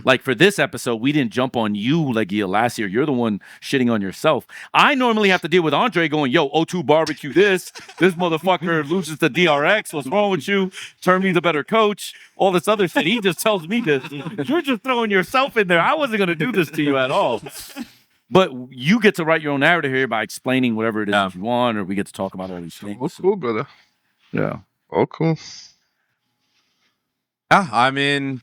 Like for this episode, we didn't jump on you, LEGIJA, last year. You're the one shitting on yourself. I normally have to deal with Andre going, yo, O2 barbecue this motherfucker loses to DRX. What's wrong with you? Turn me the better coach. All this other shit. He just tells me this. You're just throwing yourself in there. I wasn't going to do this to you at all. But you get to write your own narrative here by explaining whatever it is that you want, or we get to talk about all these things. All cool, brother. Yeah. All cool. Yeah, I mean,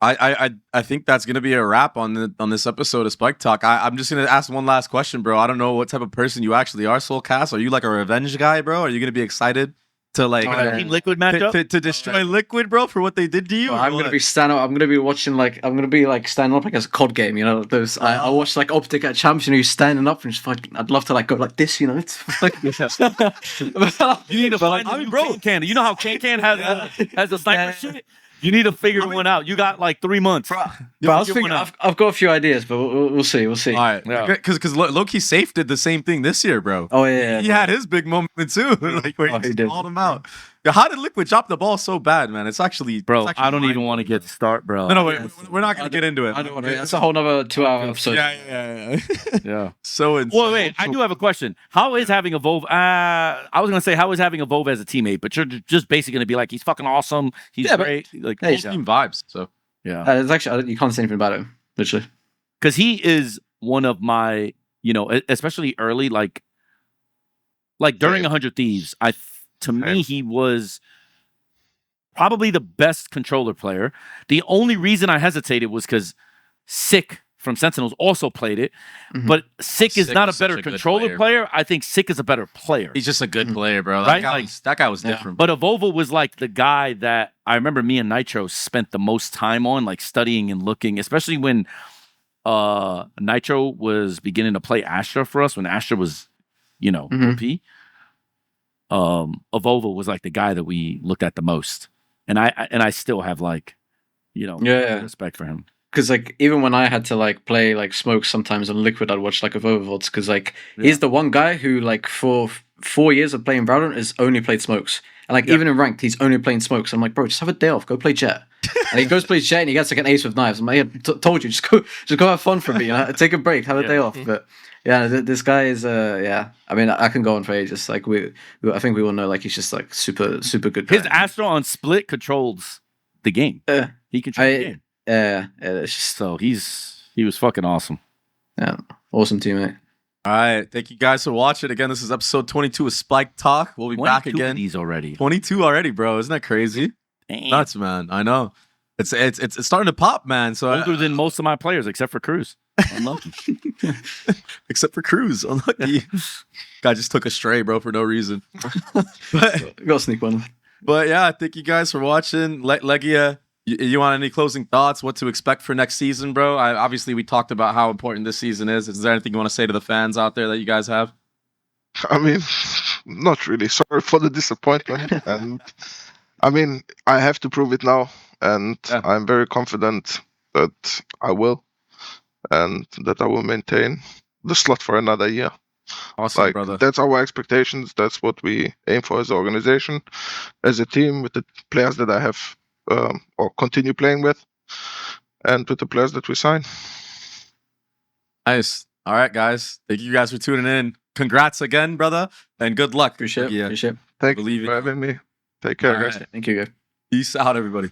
I think that's gonna be a wrap on this episode of SpikeTalk. I'm just gonna ask one last question, bro. I don't know what type of person you actually are, soulcas. Are you like a revenge guy, bro? Are you gonna be excited to like Team Liquid matchup to destroy Liquid, bro, for what they did to you? Well, I'm gonna be standing up. I'm gonna be watching I'm gonna be standing up like as a COD game. You know, those I watch like Optic at Champion who's standing up and just fucking. I'd love to like go like this. You know, it's like you need to find a new can. You know how can has the sniper shit. You need to figure one out. You got like 3 months. I've got a few ideas, but we'll see. We'll see. All right, because Loki Safe did the same thing this year, bro. Oh yeah, he had his big moment too, like where he just called him out. How did Liquid drop the ball so bad, man? It's actually, bro. I don't even want to get start, bro. No, we're not gonna get into it. I don't want to. That's a whole nother 2-hour episode. Yeah. So insane. Well, wait. I do have a question. How is having AvovA? I was gonna say how is having AvovA as a teammate, but you're just basically gonna be like, he's fucking awesome. He's great. Like team vibes. So yeah, it's actually you can't say anything about him, literally, because he is one of my, especially early, like during 100 Thieves. To me, he was probably the best controller player. The only reason I hesitated was because Sick from Sentinels also played it, but Sick is not a better controller player. I think Sick is a better player. He's just a good player, bro. Right? That guy was different. But AvovA was like the guy that I remember me and Nitro spent the most time on, like studying and looking, especially when Nitro was beginning to play Astra for us, when Astra was, OP. AvovA was like the guy that we looked at the most, and I still have respect for him. Because even when I had to play Smoke sometimes on Liquid, I'd watch AvovA VODs because he's the one guy who for 4 years of playing Valorant has only played Smokes, and even in ranked he's only playing Smokes. I'm like, bro, just have a day off, go play Jet. And he goes play Jet and he gets an ace with knives. I'm like, told you, just go have fun for me, take a break, have a day off. But yeah, this guy is I mean, I can go on for ages. I think we all know he's just super super good guy. His Astro on Split controls the game. He controls the game. It's just, so he was fucking awesome. Yeah, awesome teammate. All right, thank you guys for watching. Again, this is episode 22 of SpikeTalk. We'll be back again. These already 22 already, bro. Isn't that crazy? Damn. Nuts, man. I know. It's starting to pop, man. So older than most of my players, except for Cruz. Unlucky. Except for Cruz, unlucky. Guy just took a stray, bro, for no reason. Go sneak one. But yeah, thank you guys for watching. LEGIJA, you want any closing thoughts? What to expect for next season, bro? Obviously, we talked about how important this season is. Is there anything you want to say to the fans out there that you guys have? I mean, not really. Sorry for the disappointment. And I mean, I have to prove it now. And I'm very confident that I will. And that I will maintain the slot for another year. Awesome, brother. That's our expectations. That's what we aim for as an organization, as a team, with the players that I have or continue playing with, and with the players that we sign. Nice. All right, guys. Thank you guys for tuning in. Congrats again, brother, and good luck. Appreciate it. Thank you for having me. Take care, guys. Thank you, guys. Peace out, everybody.